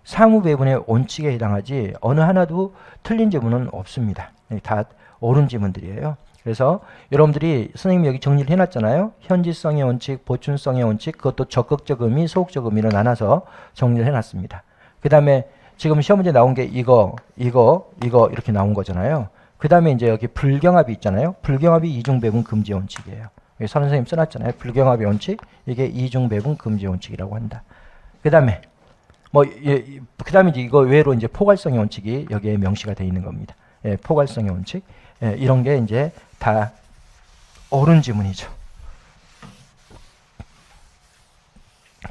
Speaker 1: 사무배분의 원칙에 해당하지 어느 하나도 틀린 지문은 없습니다. 다 옳은 지문들이에요. 그래서 여러분들이 선생님이 여기 정리를 해놨잖아요. 현지성의 원칙, 보충성의 원칙, 그것도 적극적 의미, 소극적 의미로 나눠서 정리를 해놨습니다. 그 다음에 지금 시험 문제 나온 게 이거 이렇게 나온 거잖아요. 그 다음에 이제 여기 불경합이 있잖아요. 불경합이 이중배분 금지 원칙이에요. 선생님 써놨잖아요. 불경합의 원칙, 이게 이중배분 금지 원칙이라고 한다. 그 다음에 그 다음에 이제 이거 외로 이제 포괄성의 원칙이 여기에 명시가 되어 있는 겁니다. 포괄성의 원칙. 이런 게 이제 다 옳은 지문이죠.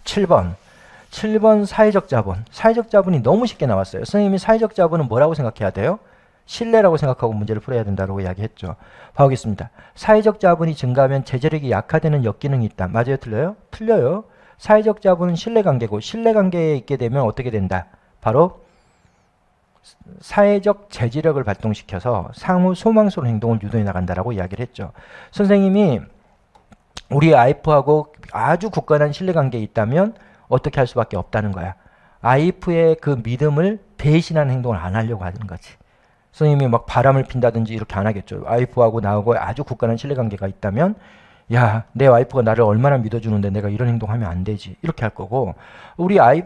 Speaker 1: 7번 사회적 자본. 사회적 자본이 너무 쉽게 나왔어요. 선생님이 사회적 자본은 뭐라고 생각해야 돼요? 신뢰라고 생각하고 문제를 풀어야 된다고 이야기했죠. 봐보겠습니다. 사회적 자본이 증가하면 제재력이 약화되는 역기능이 있다. 맞아요? 틀려요? 틀려요. 사회적 자본은 신뢰관계고 신뢰관계에 있게 되면 어떻게 된다? 바로 사회적 제지력을 발동시켜서 상호 소망스러운 행동을 유도해 나간다라고 이야기를 했죠. 선생님이 우리 와이프하고 아주 굳건한 신뢰관계에 있다면 어떻게 할 수밖에 없다는 거야. 와이프의 그 믿음을 배신하는 행동을 안 하려고 하는 거지. 선생님이 막 바람을 핀다든지 이렇게 안 하겠죠. 와이프하고 나하고 아주 굳건한 신뢰관계가 있다면 야, 내 와이프가 나를 얼마나 믿어주는데 내가 이런 행동하면 안 되지. 이렇게 할 거고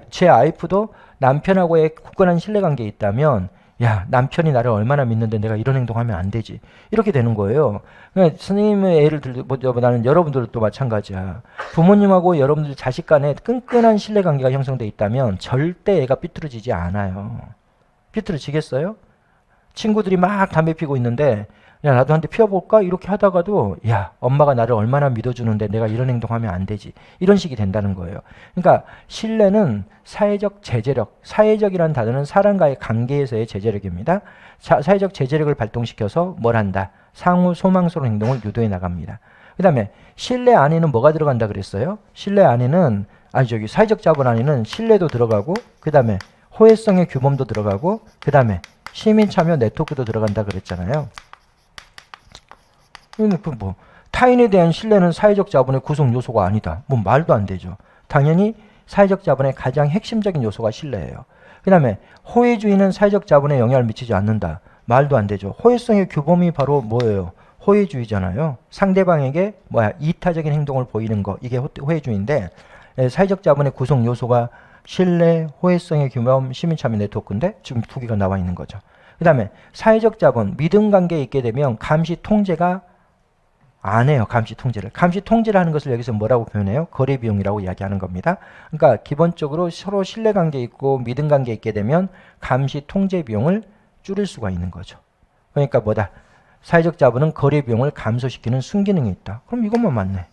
Speaker 1: 제 와이프도 남편하고의 굳건한 신뢰관계에 있다면 야, 남편이 나를 얼마나 믿는데 내가 이런 행동하면 안 되지. 이렇게 되는 거예요. 그러니까 선생님의 예를 들보다는 여러분들도 마찬가지야. 부모님하고 여러분들 자식 간에 끈끈한 신뢰관계가 형성돼 있다면 절대 애가 삐뚤어지지 않아요. 삐뚤어지겠어요? 친구들이 막 담배 피고 있는데 야, 나도 한 대 피워볼까? 이렇게 하다가도 야, 엄마가 나를 얼마나 믿어주는데 내가 이런 행동하면 안 되지. 이런 식이 된다는 거예요. 그러니까 신뢰는 사회적 제재력, 사회적이라는 단어는 사람과의 관계에서의 제재력입니다. 사회적 제재력을 발동시켜서 뭘 한다? 상호 소망스러운 행동을 유도해 나갑니다. 그 다음에 신뢰 안에는 뭐가 들어간다 그랬어요? 신뢰 안에는 사회적 자본 안에는 신뢰도 들어가고 그 다음에 호혜성의 규범도 들어가고 그 다음에 시민 참여 네트워크도 들어간다 그랬잖아요. 뭐 타인에 대한 신뢰는 사회적 자본의 구성 요소가 아니다. 뭐 말도 안 되죠. 당연히 사회적 자본의 가장 핵심적인 요소가 신뢰예요. 그 다음에 호혜주의는 사회적 자본에 영향을 미치지 않는다. 말도 안 되죠. 호혜성의 규범이 바로 뭐예요? 호혜주의잖아요. 상대방에게 이타적인 행동을 보이는 거, 이게 호혜주의인데 사회적 자본의 구성 요소가 신뢰, 호혜성의 규범, 시민참여 네트워크인데 지금 두 개가 나와 있는 거죠. 그 다음에 사회적 자본, 믿음 관계에 있게 되면 감시 통제가 안 해요. 감시 통제를. 감시 통제를 하는 것을 여기서 뭐라고 표현해요? 거래 비용이라고 이야기하는 겁니다. 그러니까 기본적으로 서로 신뢰 관계 있고 믿음 관계 있게 되면 감시 통제 비용을 줄일 수가 있는 거죠. 그러니까 뭐다? 사회적 자본은 거래 비용을 감소시키는 순기능이 있다. 그럼 이것만 맞네.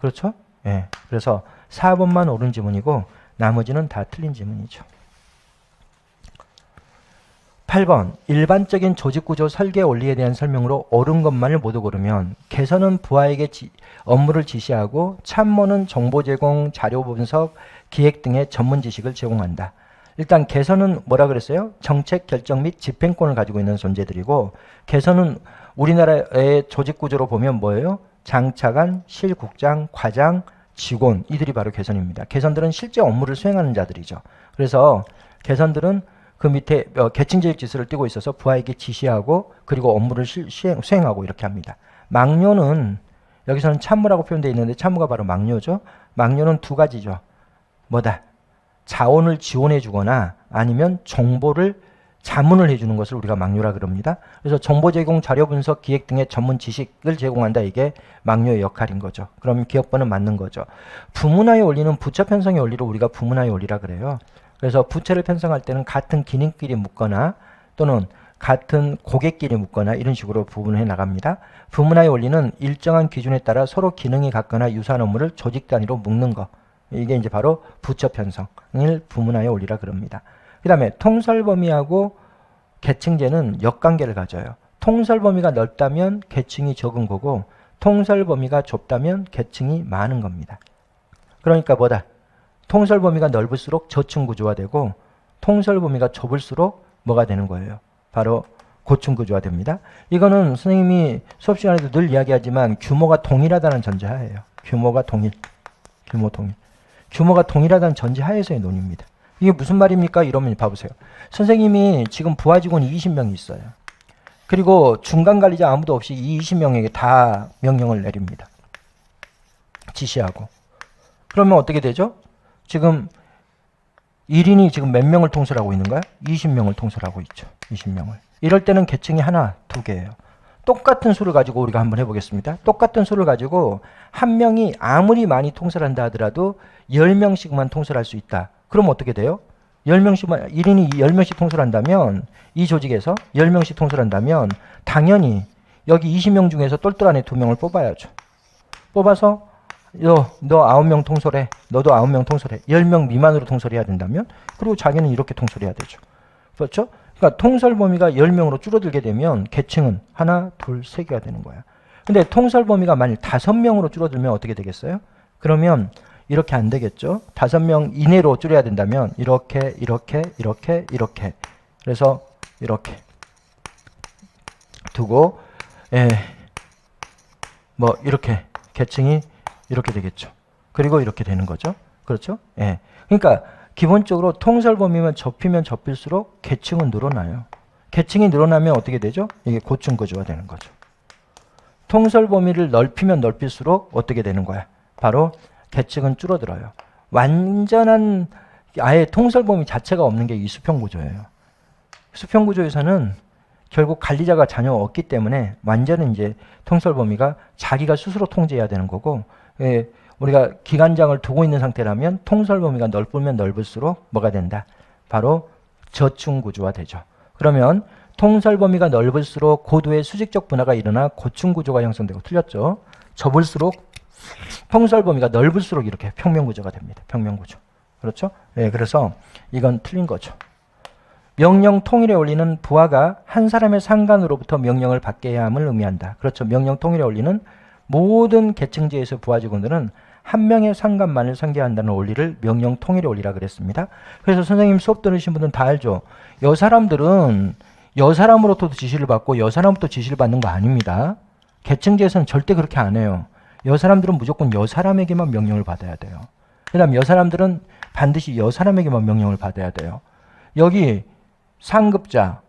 Speaker 1: 그렇죠? 예. 그래서 4번만 옳은 지문이고 나머지는 다 틀린 지문이죠. 8번 일반적인 조직구조 설계 원리에 대한 설명으로 옳은 것만을 모두 고르면 개선은 부하에게 업무를 지시하고 참모는 정보 제공, 자료 분석, 기획 등의 전문 지식을 제공한다. 일단 개선은 뭐라 그랬어요? 정책 결정 및 집행권을 가지고 있는 존재들이고 개선은 우리나라의 조직구조로 보면 뭐예요? 장차관, 실국장, 과장, 직원 이들이 바로 개선입니다. 개선들은 실제 업무를 수행하는 자들이죠. 그래서 개선들은 그 밑에 계층제익 지수를 띄고 있어서 부하에게 지시하고 그리고 업무를 수행하고 이렇게 합니다. 막료는 여기서는 참모라고 표현되어 있는데 참모가 바로 막료죠. 막료는 두 가지죠. 뭐다? 자원을 지원해 주거나 아니면 정보를 자문을 해주는 것을 우리가 막료라 그럽니다. 그래서 정보 제공, 자료 분석, 기획 등의 전문 지식을 제공한다. 이게 막료의 역할인 거죠. 그럼 기업번은 맞는 거죠. 부문화의 원리는 부처 편성의 원리로 우리가 부문화의 원리라 그래요. 그래서 부처를 편성할 때는 같은 기능끼리 묶거나 또는 같은 고객끼리 묶거나 이런 식으로 부분해 나갑니다. 부문화의 원리는 일정한 기준에 따라 서로 기능이 같거나 유사한 업무를 조직 단위로 묶는 거. 이게 이제 바로 부처 편성을 부문화의 원리라 그럽니다. 그 다음에 통설 범위하고 계층제는 역관계를 가져요. 통설 범위가 넓다면 계층이 적은 거고 통설 범위가 좁다면 계층이 많은 겁니다. 그러니까 뭐다? 통설 범위가 넓을수록 저층 구조화 되고 통설 범위가 좁을수록 뭐가 되는 거예요? 바로 고층 구조화 됩니다. 이거는 선생님이 수업 시간에도 늘 이야기하지만 규모가 동일하다는 전제하에요. 규모가 동일. 규모가 동일하다는 전제하에서의 논의입니다. 이게 무슨 말입니까? 이러면 봐보세요. 선생님이 지금 부하 직원이 20명이 있어요. 그리고 중간 관리자 아무도 없이 이 20명에게 다 명령을 내립니다. 지시하고. 그러면 어떻게 되죠? 지금 1인이 지금 몇 명을 통솔하고 있는 거야? 20명을 통솔하고 있죠. 20명을. 이럴 때는 계층이 하나, 두 개예요. 똑같은 수를 가지고 우리가 한번 해보겠습니다. 똑같은 수를 가지고 한 명이 아무리 많이 통솔한다 하더라도 10명씩만 통솔할 수 있다. 그럼 어떻게 돼요? 10명씩만, 1인이 10명씩 통솔한다면 이 조직에서 10명씩 통솔한다면 당연히 여기 20명 중에서 똘똘한 애 2명을 뽑아야죠. 뽑아서 너 9명 통솔해. 너도 9명 통솔해. 10명 미만으로 통솔해야 된다면 그리고 자기는 이렇게 통솔해야 되죠. 그렇죠? 그러니까 통솔 범위가 10명으로 줄어들게 되면 계층은 하나, 둘, 세 개가 되는 거야. 근데 통솔 범위가 만약 5명으로 줄어들면 어떻게 되겠어요? 그러면 이렇게 안 되겠죠. 5명 이내로 줄여야 된다면 이렇게. 그래서 이렇게 두고 뭐 이렇게 계층이 이렇게 되겠죠. 그리고 이렇게 되는 거죠. 그렇죠? 예. 그러니까 기본적으로 통솔 범위만 좁히면 좁힐수록 계층은 늘어나요. 계층이 늘어나면 어떻게 되죠? 이게 고층 구조가 되는 거죠. 통솔 범위를 넓히면 넓힐수록 어떻게 되는 거야? 바로 계층은 줄어들어요. 완전한 아예 통솔 범위 자체가 없는 게 이 수평 구조예요. 수평 구조에서는 결국 관리자가 전혀 없기 때문에 완전히 이제 통솔 범위가 자기가 스스로 통제해야 되는 거고, 우리가 기관장을 두고 있는 상태라면 통솔 범위가 넓으면 넓을수록 뭐가 된다? 바로 저층 구조화 되죠. 그러면 통설 범위가 넓을수록 고도의 수직적 분화가 일어나 고층 구조가 형성되고 틀렸죠. 좁을수록 통설 범위가 넓을수록 이렇게 평면 구조가 됩니다. 평면 구조. 그렇죠? 네, 그래서 이건 틀린 거죠. 명령 통일의 원리는 부하가 한 사람의 상관으로부터 명령을 받게 해야 함을 의미한다. 그렇죠. 명령 통일의 원리는 모든 계층지에서 부하 직원들은 한 명의 상관만을 상대한다는 원리를 명령 통일의 원리라 그랬습니다. 그래서 선생님 수업 들으신 분들은 다 알죠. 여 사람들은 여 사람으로부터 지시를 받고 여 사람부터 지시를 받는 거 아닙니다. 계층지에서는 절대 그렇게 안 해요. 여 사람들은 무조건 여 사람에게만 명령을 받아야 돼요. 그 다음 여 사람들은 반드시 여 사람에게만 명령을 받아야 돼요. 여기 상급자,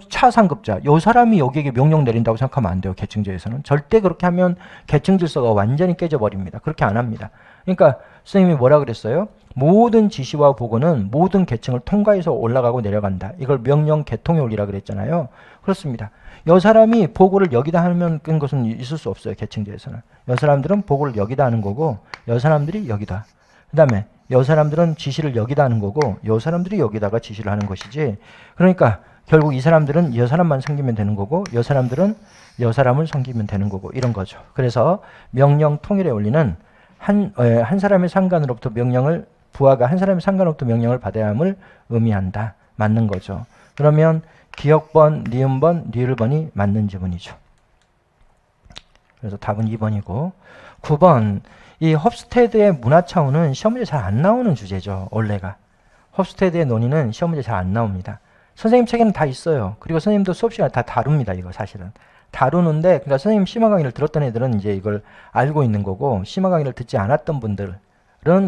Speaker 1: 차상급자, 요 사람이 여기에게 명령 내린다고 생각하면 안 돼요. 계층제에서는. 절대 그렇게 하면 계층 질서가 완전히 깨져버립니다. 그렇게 안 합니다. 그러니까 선생님이 뭐라 그랬어요? 모든 지시와 보고는 모든 계층을 통과해서 올라가고 내려간다. 이걸 명령 계통의 원리라 그랬잖아요. 그렇습니다. 여 사람이 보고를 여기다 하면 끈 것은 있을 수 없어요. 계층제에서는. 여 사람들은 보고를 여기다 하는 거고 여 사람들이 여기다. 그 다음에 여 사람들은 지시를 여기다 하는 거고 여 사람들이 여기다가 지시를 하는 것이지. 그러니까 결국 이 사람들은 여 사람만 섬기면 되는 거고 여 사람들은 여 사람을 섬기면 되는 거고 이런 거죠. 그래서 명령 통일의 원리는 한 사람의 상관으로부터 명령을 부하가 한 사람의 상관으로부터 명령을 받아야 함을 의미한다. 맞는 거죠. 그러면 기역번, 니은번, 리을번이 맞는 지문이죠. 그래서 답은 2번이고 9번 이 홉스테드의 문화 차원은 시험 문제 잘 안 나오는 주제죠. 원래가. 홉스테드의 논의는 시험 문제 잘 안 나옵니다. 선생님 책에는 다 있어요. 그리고 선생님도 수업 시간에 다 다룹니다. 이거 사실은. 다루는데 그러니까 선생님 심화 강의를 들었던 애들은 이제 이걸 알고 있는 거고 심화 강의를 듣지 않았던 분들은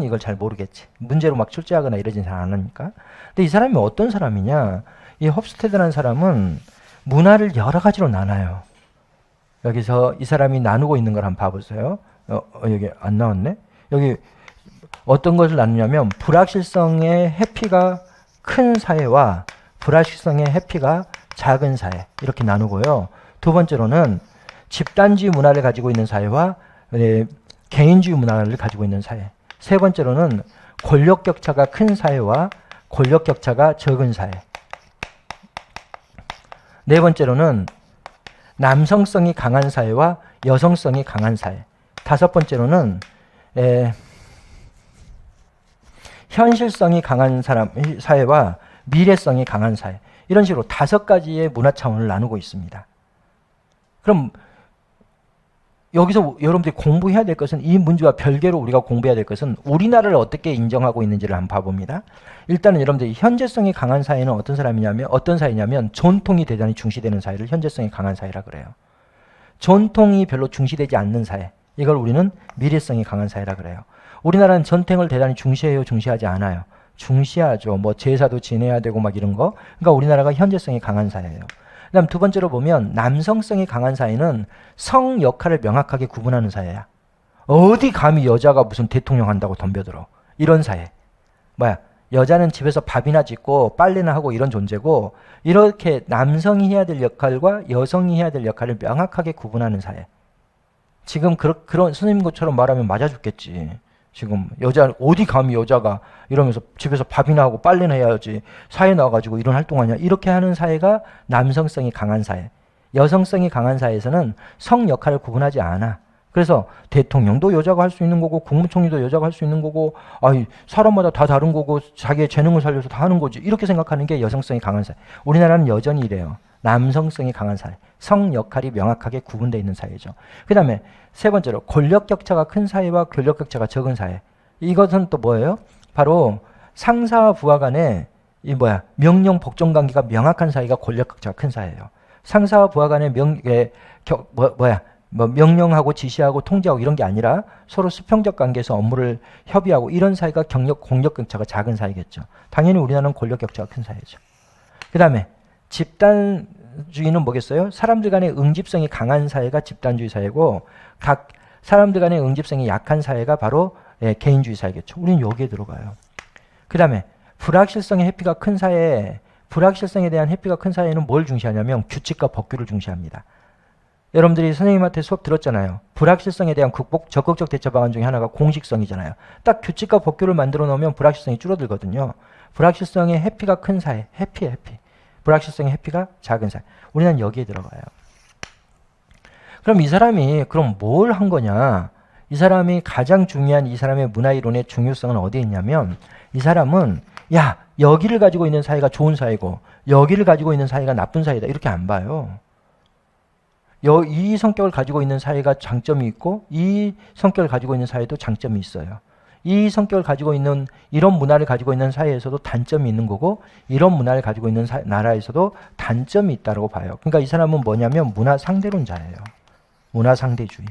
Speaker 1: 이걸 잘 모르겠지. 문제로 막 출제하거나 이러진 잘 안 하니까. 근데 이 사람이 어떤 사람이냐. 이 홉스테드라는 사람은 문화를 여러 가지로 나눠요. 여기서 이 사람이 나누고 있는 걸 한번 봐보세요. 여기 안 나왔네. 여기 어떤 것을 나누냐면 불확실성의 해피가 큰 사회와 불확실성의 해피가 작은 사회 이렇게 나누고요. 두 번째로는 집단주의 문화를 가지고 있는 사회와 개인주의 문화를 가지고 있는 사회. 세 번째로는 권력 격차가 큰 사회와 권력 격차가 적은 사회. 네 번째로는 남성성이 강한 사회와 여성성이 강한 사회. 다섯 번째로는 현실성이 강한 사회와 미래성이 강한 사회. 이런 식으로 5가지의 문화 차원을 나누고 있습니다. 그럼 여기서 여러분들이 공부해야 될 것은 이 문제와 별개로 우리가 공부해야 될 것은 우리나라를 어떻게 인정하고 있는지를 한번 봐봅니다. 일단은 여러분들이 현재성이 강한 사회는 어떤 사회냐면 전통이 대단히 중시되는 사회를 현재성이 강한 사회라 그래요. 전통이 별로 중시되지 않는 사회. 이걸 우리는 미래성이 강한 사회라 그래요. 우리나라는 전통을 대단히 중시해요, 중시하지 않아요? 중시하죠. 뭐 제사도 지내야 되고 막 이런 거. 그러니까 우리나라가 현재성이 강한 사회예요. 그다음 두 번째로 보면 남성성이 강한 사회는 성 역할을 명확하게 구분하는 사회야. 어디 감히 여자가 무슨 대통령 한다고 덤벼들어. 이런 사회. 여자는 집에서 밥이나 짓고 빨래나 하고 이런 존재고 이렇게 남성이 해야 될 역할과 여성이 해야 될 역할을 명확하게 구분하는 사회. 지금 그런 선생님 것처럼 말하면 맞아 죽겠지. 지금 여자 어디 감히 여자가 이러면서 집에서 밥이나 하고 빨래나 해야지 사회 나와가지고 이런 활동하냐. 이렇게 하는 사회가 남성성이 강한 사회. 여성성이 강한 사회에서는 성 역할을 구분하지 않아. 그래서 대통령도 여자가 할 수 있는 거고 국무총리도 여자가 할 수 있는 거고 사람마다 다 다른 거고 자기의 재능을 살려서 다 하는 거지. 이렇게 생각하는 게 여성성이 강한 사회. 우리나라는 여전히 이래요. 남성성이 강한 사회. 성 역할이 명확하게 구분되어 있는 사회죠. 그 다음에 세 번째로 권력 격차가 큰 사회와 권력 격차가 적은 사회. 이것은 또 뭐예요? 바로 상사와 부하 간에 명령 복종 관계가 명확한 사회가 권력 격차가 큰 사회예요. 상사와 부하 간에 명령하고 지시하고 통제하고 이런 게 아니라 서로 수평적 관계에서 업무를 협의하고 이런 사회가 권력 격차가 작은 사회겠죠. 당연히 우리나라는 권력 격차가 큰 사회죠. 그 다음에 집단주의는 뭐겠어요? 사람들 간의 응집성이 강한 사회가 집단주의 사회고 각 사람들 간의 응집성이 약한 사회가 바로 개인주의 사회겠죠. 우리는 여기에 들어가요. 그 다음에 불확실성의 회피가 큰 사회, 불확실성에 대한 회피가 큰 사회는 뭘 중시하냐면 규칙과 법규를 중시합니다. 여러분들이 선생님한테 수업 들었잖아요. 불확실성에 대한 적극적 대처 방안 중에 하나가 공식성이잖아요. 딱 규칙과 법규를 만들어 놓으면 불확실성이 줄어들거든요. 불확실성의 회피가 큰 사회, 회피. 불확실성의 해피가 작은 사회. 우리는 여기에 들어가요. 그럼 이 사람이 그럼 뭘 한 거냐? 이 사람이 가장 중요한 이 사람의 문화이론의 중요성은 어디에 있냐면 이 사람은 야 여기를 가지고 있는 사회가 좋은 사회고 여기를 가지고 있는 사회가 나쁜 사회다 이렇게 안 봐요. 이 성격을 가지고 있는 사회가 장점이 있고 이 성격을 가지고 있는 사회도 장점이 있어요. 이 성격을 가지고 있는 이런 문화를 가지고 있는 사회에서도 단점이 있는 거고 이런 문화를 가지고 있는 나라에서도 단점이 있다고 봐요. 그러니까 이 사람은 뭐냐면 문화 상대론자예요. 문화 상대주의.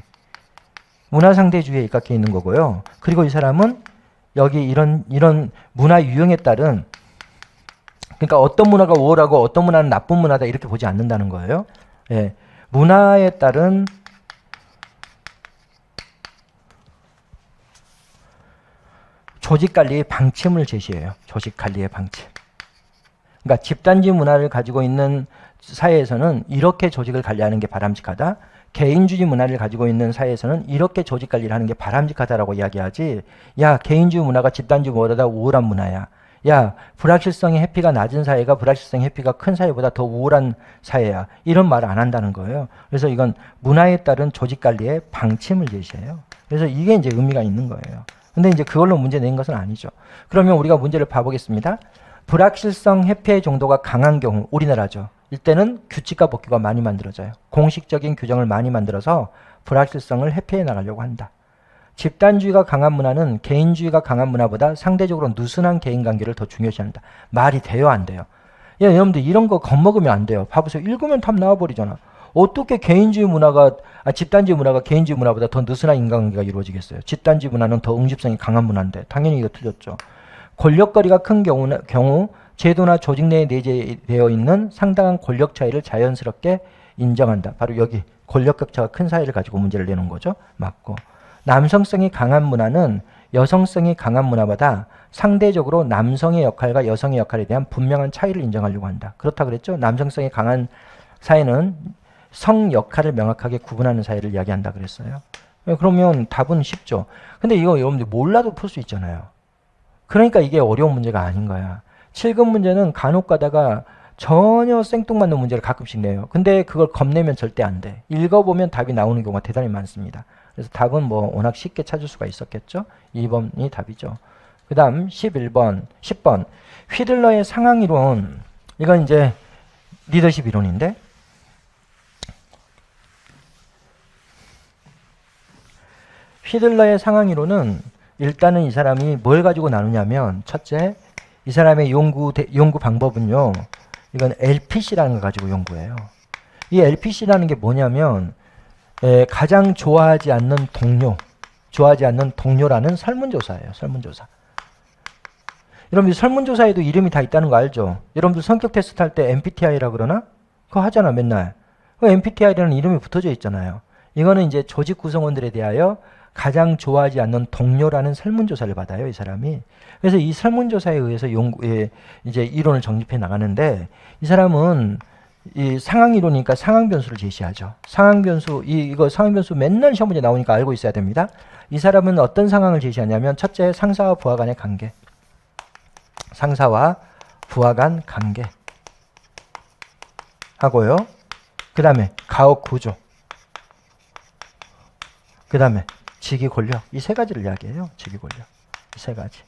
Speaker 1: 문화 상대주의에 입각해 있는 거고요. 그리고 이 사람은 여기 이런 문화 유형에 따른 그러니까 어떤 문화가 우월하고 어떤 문화는 나쁜 문화다 이렇게 보지 않는다는 거예요. 예. 문화에 따른 조직관리의 방침을 제시해요. 조직관리의 방침. 그러니까 집단지 문화를 가지고 있는 사회에서는 이렇게 조직을 관리하는 게 바람직하다. 개인주의 문화를 가지고 있는 사회에서는 이렇게 조직 관리를 하는 게 바람직하다라고 이야기하지. 야 개인주의 문화가 집단주의 문화보다 우월한 문화야. 야 불확실성의 해피가 낮은 사회가 불확실성의 해피가 큰 사회보다 더 우월한 사회야. 이런 말을 안 한다는 거예요. 그래서 이건 문화에 따른 조직 관리의 방침을 제시해요. 그래서 이게 이제 의미가 있는 거예요. 근데 이제 그걸로 문제 낸 것은 아니죠. 그러면 우리가 문제를 봐보겠습니다. 불확실성 해피의 정도가 강한 경우 우리나라죠. 이때는 규칙과 법규가 많이 만들어져요. 공식적인 규정을 많이 만들어서 불확실성을 회피해 나가려고 한다. 집단주의가 강한 문화는 개인주의가 강한 문화보다 상대적으로 느슨한 개인관계를 더 중요시한다. 말이 돼요? 안 돼요? 야, 여러분들 이런 거 겁먹으면 안 돼요. 봐보세요. 읽으면 답 나와버리잖아. 어떻게 개인주의 문화가 집단주의 문화가 개인주의 문화보다 더 느슨한 인간관계가 이루어지겠어요? 집단주의 문화는 더 응집성이 강한 문화인데 당연히 이거 틀렸죠. 권력거리가 큰 경우 제도나 조직 내에 내재되어 있는 상당한 권력 차이를 자연스럽게 인정한다. 바로 여기 권력 격차가 큰 사회를 가지고 문제를 내는 거죠. 맞고. 남성성이 강한 문화는 여성성이 강한 문화보다 상대적으로 남성의 역할과 여성의 역할에 대한 분명한 차이를 인정하려고 한다. 그렇다 그랬죠. 남성성이 강한 사회는 성 역할을 명확하게 구분하는 사회를 이야기한다 그랬어요. 그러면 답은 쉽죠. 근데 이거 여러분들 몰라도 풀 수 있잖아요. 그러니까 이게 어려운 문제가 아닌 거야. 7급 문제는 간혹 가다가 전혀 생뚱맞는 문제를 가끔씩 내요. 근데 그걸 겁내면 절대 안 돼. 읽어보면 답이 나오는 경우가 대단히 많습니다. 그래서 답은 뭐 워낙 쉽게 찾을 수가 있었겠죠. 2번이 답이죠. 그 다음 11번, 10번. 휘들러의 상황이론. 이건 이제 리더십 이론인데 휘들러의 상황이론은 일단은 이 사람이 뭘 가지고 나누냐면 첫째, 이 사람의 연구 방법은요. 이건 LPC라는 걸 가지고 연구해요. 이 LPC라는 게 뭐냐면 가장 좋아하지 않는 동료라는 설문조사예요. 설문조사. 여러분들 설문조사에도 이름이 다 있다는 거 알죠? 여러분들 성격 테스트 할 때 MBTI라 그러나? 그거 하잖아 맨날. 그 MBTI라는 이름이 붙어져 있잖아요. 이거는 이제 조직 구성원들에 대하여 가장 좋아하지 않는 동료라는 설문조사를 받아요, 이 사람이. 그래서 이 설문조사에 의해서 이제 이론을 정립해 나가는데, 이 사람은 이 상황이론이니까 상황변수를 제시하죠. 상황변수, 이거 상황변수 맨날 시험 문제 나오니까 알고 있어야 됩니다. 이 사람은 어떤 상황을 제시하냐면, 첫째, 상사와 부하 간의 관계. 상사와 부하 간 관계. 하고요. 그 다음에 가업 구조. 그 다음에 직위 권력. 이 세 가지를 이야기해요. 직위 권력. 이 세 가지.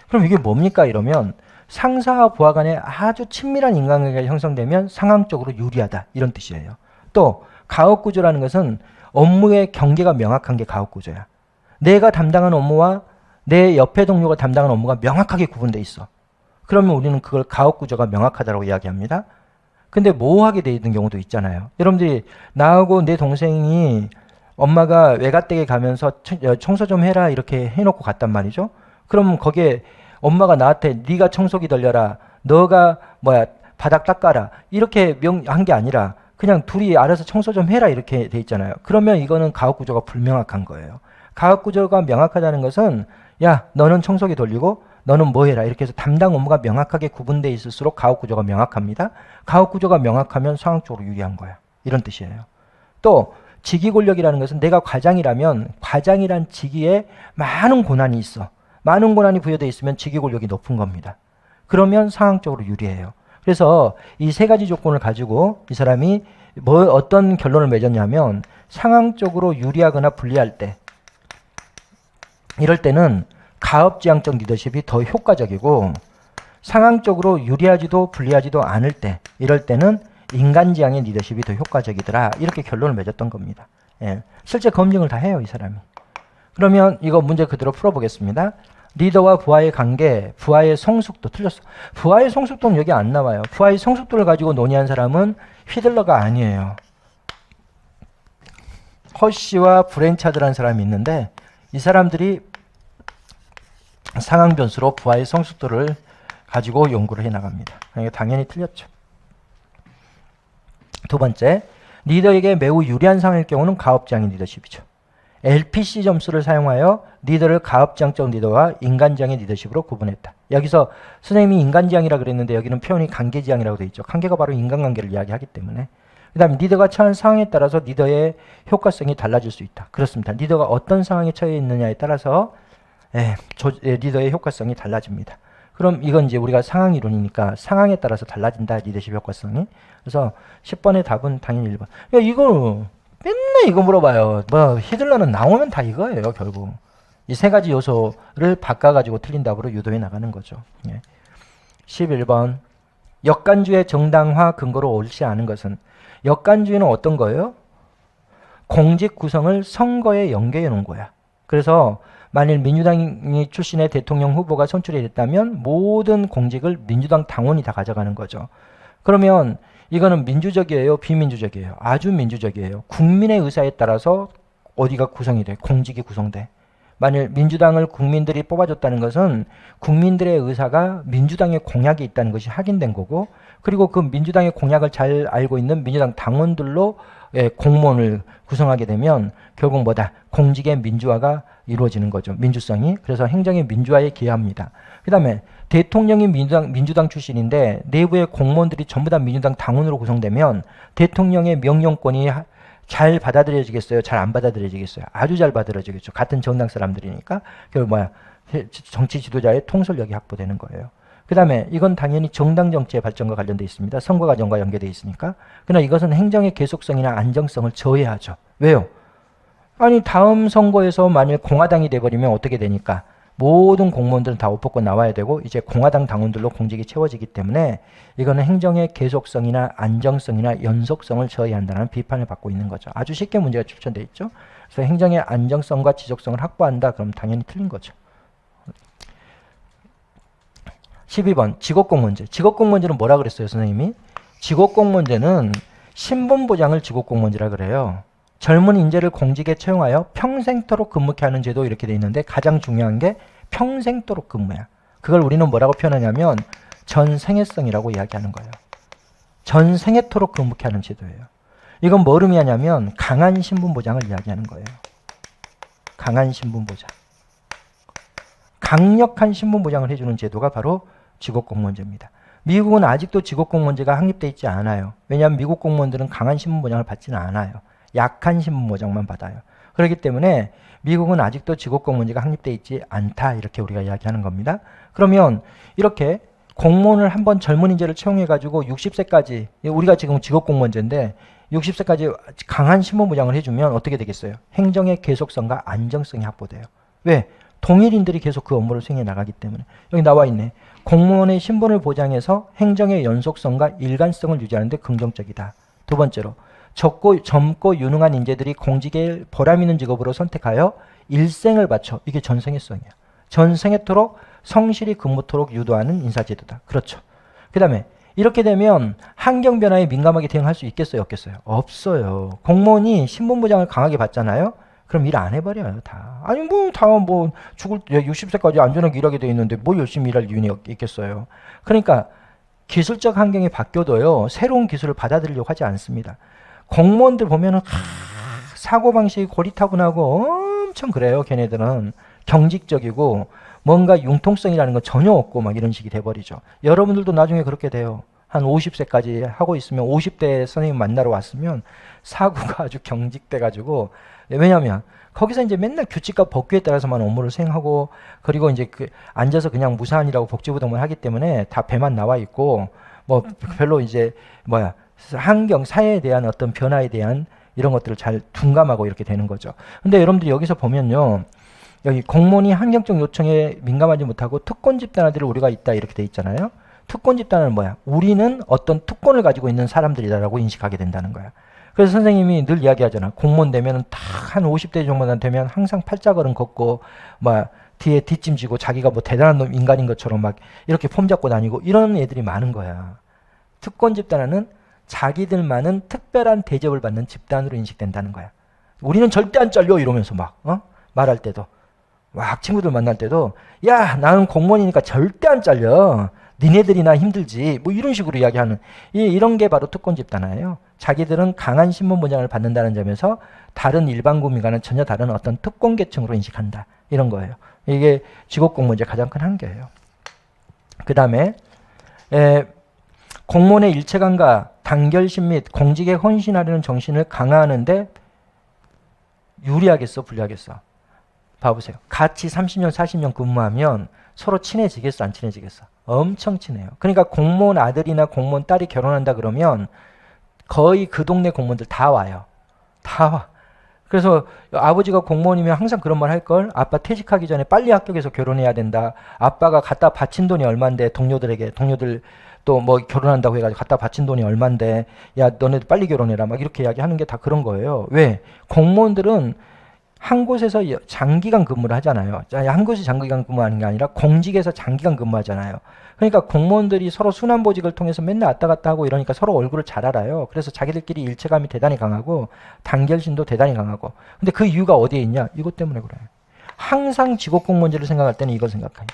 Speaker 1: 그럼 이게 뭡니까? 이러면 상사와 부하 간에 아주 친밀한 인간관계가 형성되면 상황적으로 유리하다. 이런 뜻이에요. 또 가업구조라는 것은 업무의 경계가 명확한 게 가업구조야. 내가 담당한 업무와 내 옆에 동료가 담당한 업무가 명확하게 구분돼 있어. 그러면 우리는 그걸 가업구조가 명확하다고 이야기합니다. 근데 모호하게 돼 있는 경우도 있잖아요. 여러분들이 나하고 내 동생이 엄마가 외가댁에 가면서 청소 좀 해라 이렇게 해놓고 갔단 말이죠. 그럼 거기에 엄마가 나한테 네가 청소기 돌려라, 너가 바닥 닦아라 이렇게 한 게 아니라 그냥 둘이 알아서 청소 좀 해라 이렇게 돼 있잖아요. 그러면 이거는 가업구조가 불명확한 거예요. 가업구조가 명확하다는 것은 야 너는 청소기 돌리고 너는 뭐 해라 이렇게 해서 담당 업무가 명확하게 구분되어 있을수록 가업구조가 명확합니다. 가업구조가 명확하면 상황적으로 유리한 거야. 이런 뜻이에요. 또 직위권력이라는 것은 내가 과장이라면 과장이란 직위에 많은 권한이 있어. 많은 권한이 부여되어 있으면 직위권력이 높은 겁니다. 그러면 상황적으로 유리해요. 그래서 이 세 가지 조건을 가지고 이 사람이 어떤 결론을 맺었냐면 상황적으로 유리하거나 불리할 때 이럴 때는 가업지향적 리더십이 더 효과적이고 상황적으로 유리하지도 불리하지도 않을 때 이럴 때는 인간지향의 리더십이 더 효과적이더라. 이렇게 결론을 맺었던 겁니다. 예. 실제 검증을 다 해요, 이 사람이. 그러면 이거 문제 그대로 풀어보겠습니다. 리더와 부하의 관계, 부하의 성숙도 틀렸어. 부하의 성숙도는 여기 안 나와요. 부하의 성숙도를 가지고 논의한 사람은 휘들러가 아니에요. 허쉬와 브랜차드라는 사람이 있는데 이 사람들이 상황 변수로 부하의 성숙도를 가지고 연구를 해나갑니다. 그러니까 당연히 틀렸죠. 두 번째, 리더에게 매우 유리한 상황일 경우는 가업지향의 리더십이죠. LPC 점수를 사용하여 리더를 가업지향적 리더와 인간지향의 리더십으로 구분했다. 여기서 선생님이 인간지향이라 그랬는데 여기는 표현이 관계지향이라고 되어 있죠. 관계가 바로 인간관계를 이야기하기 때문에. 그 다음에 리더가 처한 상황에 따라서 리더의 효과성이 달라질 수 있다. 그렇습니다. 리더가 어떤 상황에 처해 있느냐에 따라서 리더의 효과성이 달라집니다. 그럼 이건 이제 우리가 상황 이론이니까 상황에 따라서 달라진다. 리더십 효과성이. 그래서 10번의 답은 당연히 1번. 야, 이거 맨날 이거 물어봐요. 뭐 히틀러는 나오면 다 이거예요. 결국. 이 세 가지 요소를 바꿔가지고 틀린 답으로 유도해 나가는 거죠. 예. 11번. 역간주의 정당화 근거로 옳지 않은 것은 역간주의는 어떤 거예요? 공직 구성을 선거에 연계해 놓은 거야. 그래서 만일 민주당이 출신의 대통령 후보가 선출이 됐다면 모든 공직을 민주당 당원이 다 가져가는 거죠. 그러면 이거는 민주적이에요? 비민주적이에요? 아주 민주적이에요. 국민의 의사에 따라서 어디가 구성이 돼? 공직이 구성돼. 만일 민주당을 국민들이 뽑아줬다는 것은 국민들의 의사가 민주당의 공약에 있다는 것이 확인된 거고 그리고 그 민주당의 공약을 잘 알고 있는 민주당 당원들로 공무원을 구성하게 되면 결국 뭐다? 공직의 민주화가 이루어지는 거죠. 민주성이. 그래서 행정의 민주화에 기여합니다. 그 다음에 대통령이 민주당 출신인데 내부의 공무원들이 전부 다 민주당 당원으로 구성되면 대통령의 명령권이 잘 받아들여지겠어요? 잘 안 받아들여지겠어요? 아주 잘 받아들여지겠죠. 같은 정당 사람들이니까. 결국 정치 지도자의 통솔력이 확보되는 거예요. 그 다음에 이건 당연히 정당 정치의 발전과 관련되어 있습니다. 선거 과정과 연계되어 있으니까. 그러나 이것은 행정의 계속성이나 안정성을 저해하죠. 왜요? 아니 다음 선거에서 만일 공화당이 돼버리면 어떻게 되니까? 모든 공무원들은 다 옷 벗고 나와야 되고 이제 공화당 당원들로 공직이 채워지기 때문에 이거는 행정의 계속성이나 안정성이나 연속성을 저해한다는 비판을 받고 있는 거죠. 아주 쉽게 문제가 출제되어 있죠. 그래서 행정의 안정성과 지속성을 확보한다. 그럼 당연히 틀린 거죠. 12번 직업공무원제. 직업공무원제는 뭐라 그랬어요, 선생님이? 직업공무원제는 신분보장을 직업공무원제라 그래요. 젊은 인재를 공직에 채용하여 평생토록 근무케 하는 제도 이렇게 돼 있는데 가장 중요한 게 평생토록 근무야. 그걸 우리는 뭐라고 표현하냐면 전생애성이라고 이야기하는 거예요. 전생애토록 근무케 하는 제도예요. 이건 뭘 의미하냐면 강한 신분보장을 이야기하는 거예요. 강한 신분보장. 강력한 신분보장을 해주는 제도가 바로 직업공무원제입니다. 미국은 아직도 직업공무원제가 확립되어 있지 않아요. 왜냐하면 미국 공무원들은 강한 신분보장을 받지는 않아요. 약한 신분보장만 받아요. 그렇기 때문에 미국은 아직도 직업공무원제가 확립되어 있지 않다. 이렇게 우리가 이야기하는 겁니다. 그러면 이렇게 공무원을 한번 젊은 인재를 채용해가지고 60세까지 우리가 지금 직업공무원제인데 60세까지 강한 신분보장을 해주면 어떻게 되겠어요? 행정의 계속성과 안정성이 확보돼요. 왜? 동일인들이 계속 그 업무를 수행해 나가기 때문에. 여기 나와 있네. 공무원의 신분을 보장해서 행정의 연속성과 일관성을 유지하는 데 긍정적이다. 두 번째로 젊고 유능한 인재들이 공직에 보람있는 직업으로 선택하여 일생을 바쳐. 이게 전생애성이야. 전생애토록 성실히 근무토록 유도하는 인사제도다. 그렇죠. 그 다음에 이렇게 되면 환경 변화에 민감하게 대응할 수 있겠어요? 없겠어요? 없어요. 공무원이 신분보장을 강하게 받잖아요. 그럼 일 안 해버려요. 다. 아니 다 죽을 60세까지 안전하게 일하게 돼 있는데 뭐 열심히 일할 이유는 있겠어요. 그러니까 기술적 환경이 바뀌어도요. 새로운 기술을 받아들이려고 하지 않습니다. 공무원들 보면은 사고방식이 고리타분하고 엄청 그래요. 걔네들은 경직적이고 뭔가 융통성이라는 건 전혀 없고 막 이런 식이 돼버리죠. 여러분들도 나중에 그렇게 돼요. 한 50세까지 하고 있으면 50대 선생님 만나러 왔으면 사고가 아주 경직돼가지고 왜냐하면 거기서 이제 맨날 규칙과 법규에 따라서만 업무를 수행하고 그리고 이제 앉아서 그냥 무사한이라고 복지부동을 하기 때문에 다 배만 나와 있고 뭐 별로 이제 환경, 사회에 대한 어떤 변화에 대한 이런 것들을 잘 둔감하고 이렇게 되는 거죠. 근데 여러분들이 여기서 보면요. 여기 공무원이 환경적 요청에 민감하지 못하고 특권 집단화들을 우리가 있다 이렇게 돼 있잖아요. 특권 집단은 뭐야? 우리는 어떤 특권을 가지고 있는 사람들이다라고 인식하게 된다는 거야. 그래서 선생님이 늘 이야기하잖아. 공무원 되면 다 한 50대 정도만 되면 항상 팔자걸음 걷고 뒤에 뒷짐지고 자기가 뭐 대단한 놈 인간인 것처럼 막 이렇게 폼 잡고 다니고 이런 애들이 많은 거야. 특권 집단화는 자기들만은 특별한 대접을 받는 집단으로 인식된다는 거야. 우리는 절대 안 잘려 이러면서 말할 때도 막 친구들 만날 때도 야 나는 공무원이니까 절대 안 잘려. 니네들이나 힘들지. 뭐 이런 식으로 이야기하는 이런 게 바로 특권 집단화예요. 자기들은 강한 신분 보장을 받는다는 점에서 다른 일반 국민과는 전혀 다른 어떤 특권 계층으로 인식한다. 이런 거예요. 이게 직업공무원의 가장 큰 한계예요. 그 다음에 공무원의 일체감과 단결심 및 공직에 헌신하려는 정신을 강화하는데 유리하겠어? 불리하겠어? 봐보세요. 같이 30년, 40년 근무하면 서로 친해지겠어? 안 친해지겠어? 엄청 친해요. 그러니까 공무원 아들이나 공무원 딸이 결혼한다 그러면 거의 그 동네 공무원들 다 와요. 다 와. 그래서 아버지가 공무원이면 항상 그런 말 할걸. 아빠 퇴직하기 전에 빨리 합격해서 결혼해야 된다. 아빠가 갖다 바친 돈이 얼만데 동료들 또 뭐 결혼한다고 해가지고 갖다 바친 돈이 얼만데 야 너네들 빨리 결혼해라 막 이렇게 이야기하는 게 다 그런 거예요. 왜? 공무원들은 한 곳에서 장기간 근무를 하잖아요. 한 곳이 장기간 근무하는 게 아니라 공직에서 장기간 근무하잖아요. 그러니까 공무원들이 서로 순환보직을 통해서 맨날 왔다 갔다 하고 이러니까 서로 얼굴을 잘 알아요. 그래서 자기들끼리 일체감이 대단히 강하고 단결심도 대단히 강하고. 근데 그 이유가 어디에 있냐? 이것 때문에 그래요. 항상 직업공무원제를 생각할 때는 이걸 생각해요.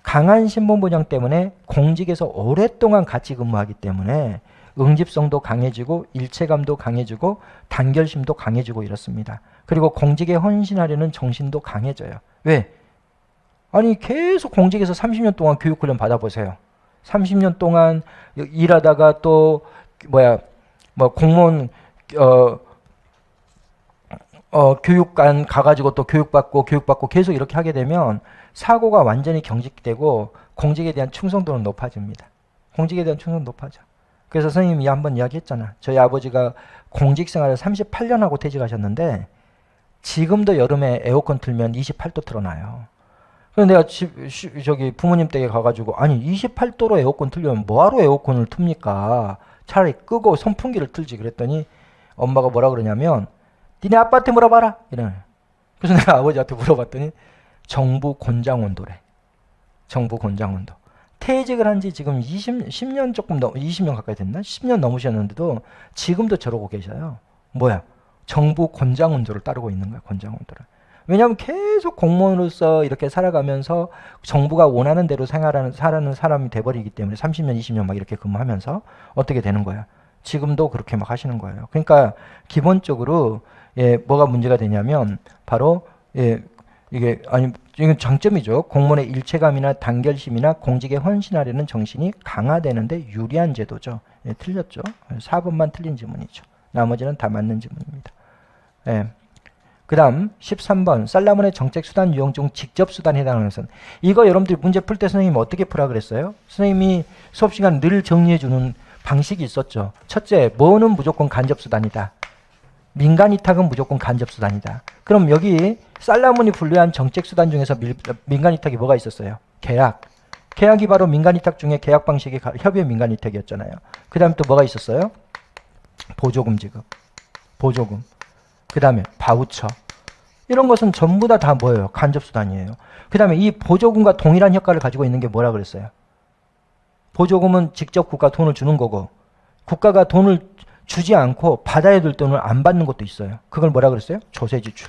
Speaker 1: 강한 신분보장 때문에 공직에서 오랫동안 같이 근무하기 때문에 응집성도 강해지고 일체감도 강해지고 단결심도 강해지고 이렇습니다. 그리고 공직에 헌신하려는 정신도 강해져요. 왜? 아니 계속 공직에서 30년 동안 교육훈련 받아보세요. 30년 동안 일하다가 또 공무원 교육관 가가지고 또 교육받고 계속 이렇게 하게 되면 사고가 완전히 경직되고 공직에 대한 충성도는 높아집니다. 공직에 대한 충성도 높아져. 그래서 선생님이 한번 이야기했잖아. 저희 아버지가 공직 생활을 38년 하고 퇴직하셨는데 지금도 여름에 에어컨 틀면 28도 틀어놔요. 그래서 내가 저기 부모님 댁에 가가지고 아니 28도로 에어컨 틀려면 뭐하러 에어컨을 틉니까? 차라리 끄고 선풍기를 틀지. 그랬더니 엄마가 뭐라 그러냐면 니네 아빠한테 물어봐라 이러네. 그래서 내가 아버지한테 물어봤더니 정부 권장 온도래. 정부 권장 온도. 퇴직을 한 지 지금 10년 조금 20년 가까이 됐나? 10년 넘으셨는데도 지금도 저러고 계셔요. 뭐야? 정부 권장 온도를 따르고 있는 거야. 권장 온도를. 왜냐하면 계속 공무원으로서 이렇게 살아가면서 정부가 원하는 대로 살아가는 사람이 돼버리기 때문에 30년, 20년 막 이렇게 근무하면서 어떻게 되는 거야? 지금도 그렇게 막 하시는 거예요. 그러니까 기본적으로 뭐가 문제가 되냐면 바로 이건 장점이죠. 공무원의 일체감이나 단결심이나 공직에 헌신하려는 정신이 강화되는데 유리한 제도죠. 틀렸죠. 4번만 틀린 지문이죠. 나머지는 다 맞는 지문입니다. 그 다음 13번 살라몬의 정책수단 유형 중 직접수단에 해당하는 것은 이거 여러분들이 문제 풀 때 선생님이 어떻게 풀라 그랬어요? 선생님이 수업시간 늘 정리해주는 방식이 있었죠. 첫째, 뭐는 무조건 간접수단이다. 민간위탁은 무조건 간접수단이다. 그럼 여기 살라몬이 분류한 정책수단 중에서 민간위탁이 뭐가 있었어요? 계약. 계약이 바로 민간위탁 중에 계약 방식이 협의의 민간위탁이었잖아요. 그 다음에 또 뭐가 있었어요? 보조금 지급. 보조금. 그 다음에 바우처. 이런 것은 전부 다 뭐예요? 간접수단이에요. 그 다음에 이 보조금과 동일한 효과를 가지고 있는 게 뭐라 그랬어요? 보조금은 직접 국가 돈을 주는 거고 국가가 돈을 주지 않고 받아야 될 돈을 안 받는 것도 있어요. 그걸 뭐라 그랬어요? 조세지출.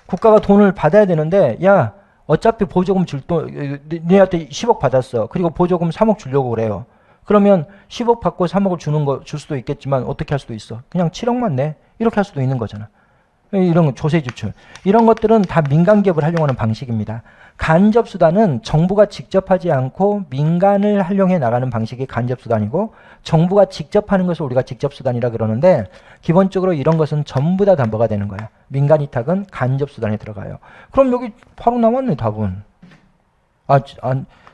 Speaker 1: 국가가 돈을 받아야 되는데 야 어차피 보조금 줄 돈 너한테 10억 받았어. 그리고 보조금 3억 주려고 그래요. 그러면 10억 받고 3억을 줄 수도 있겠지만 어떻게 할 수도 있어? 그냥 7억만 내. 이렇게 할 수도 있는 거잖아. 이런 거 조세지출. 이런 것들은 다 민간기업을 활용하는 방식입니다. 간접수단은 정부가 직접 하지 않고 민간을 활용해 나가는 방식이 간접수단이고 정부가 직접 하는 것을 우리가 직접수단이라 그러는데 기본적으로 이런 것은 전부 다 뭐가 되는 거야. 민간위탁은 간접수단에 들어가요. 그럼 여기 바로 나왔네 답은.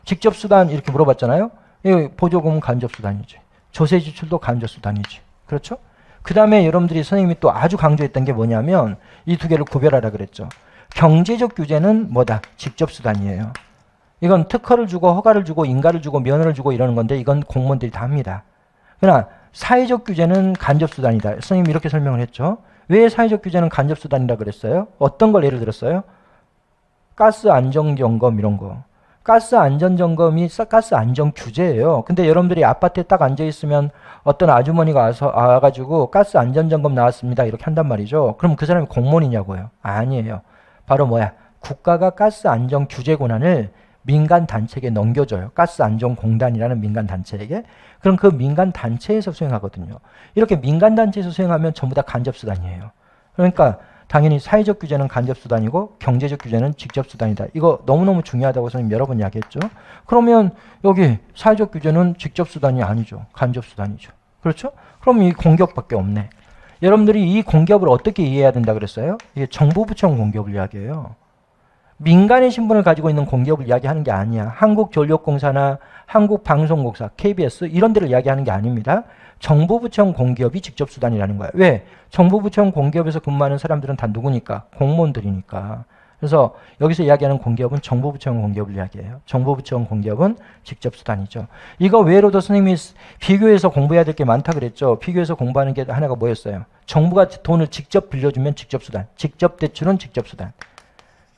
Speaker 1: 직접수단 이렇게 물어봤잖아요. 이 보조금은 간접수단이지. 조세지출도 간접수단이지. 그렇죠? 그 다음에 여러분들이 선생님이 또 아주 강조했던 게 뭐냐면 이 두 개를 구별하라 그랬죠. 경제적 규제는 뭐다? 직접수단이에요. 이건 특허를 주고 허가를 주고 인가를 주고 면허를 주고 이러는 건데 이건 공무원들이 다 합니다. 그러나 사회적 규제는 간접수단이다. 선생님이 이렇게 설명을 했죠. 왜 사회적 규제는 간접수단이라 그랬어요? 어떤 걸 예를 들었어요? 가스 안전점검 이런 거. 가스 안전점검이 가스 안전 규제예요. 근데 여러분들이 아파트에 딱 앉아있으면 어떤 아주머니가 와가지고 가스 안전점검 나왔습니다. 이렇게 한단 말이죠. 그럼 그 사람이 공무원이냐고요? 아니에요. 바로 뭐야? 국가가 가스 안전 규제 권한을 민간 단체에게 넘겨줘요. 가스 안전공단이라는 민간 단체에게. 그럼 그 민간 단체에서 수행하거든요. 이렇게 민간 단체에서 수행하면 전부 다 간접수단이에요. 그러니까 당연히 사회적 규제는 간접수단이고 경제적 규제는 직접수단이다. 이거 너무너무 중요하다고 선생님 여러 번 이야기했죠. 그러면 여기 사회적 규제는 직접수단이 아니죠. 간접수단이죠. 그렇죠? 그럼 이 공기업밖에 없네. 여러분들이 이 공기업을 어떻게 이해해야 된다 그랬어요? 이게 정부 부처형 공기업을 이야기해요. 민간의 신분을 가지고 있는 공기업을 이야기하는 게 아니야. 한국전력공사나 한국방송국사, KBS 이런 데를 이야기하는 게 아닙니다. 정부 부처형 공기업이 직접수단이라는 거야. 왜? 정부 부처형 공기업에서 근무하는 사람들은 다 누구니까? 공무원들이니까. 그래서 여기서 이야기하는 공기업은 정부 부처형 공기업을 이야기해요. 정부 부처형 공기업은 직접수단이죠. 이거 외로도 선생님이 비교해서 공부해야 될 게 많다 그랬죠. 비교해서 공부하는 게 하나가 뭐였어요? 정부가 돈을 직접 빌려주면 직접수단. 직접 대출은 직접수단.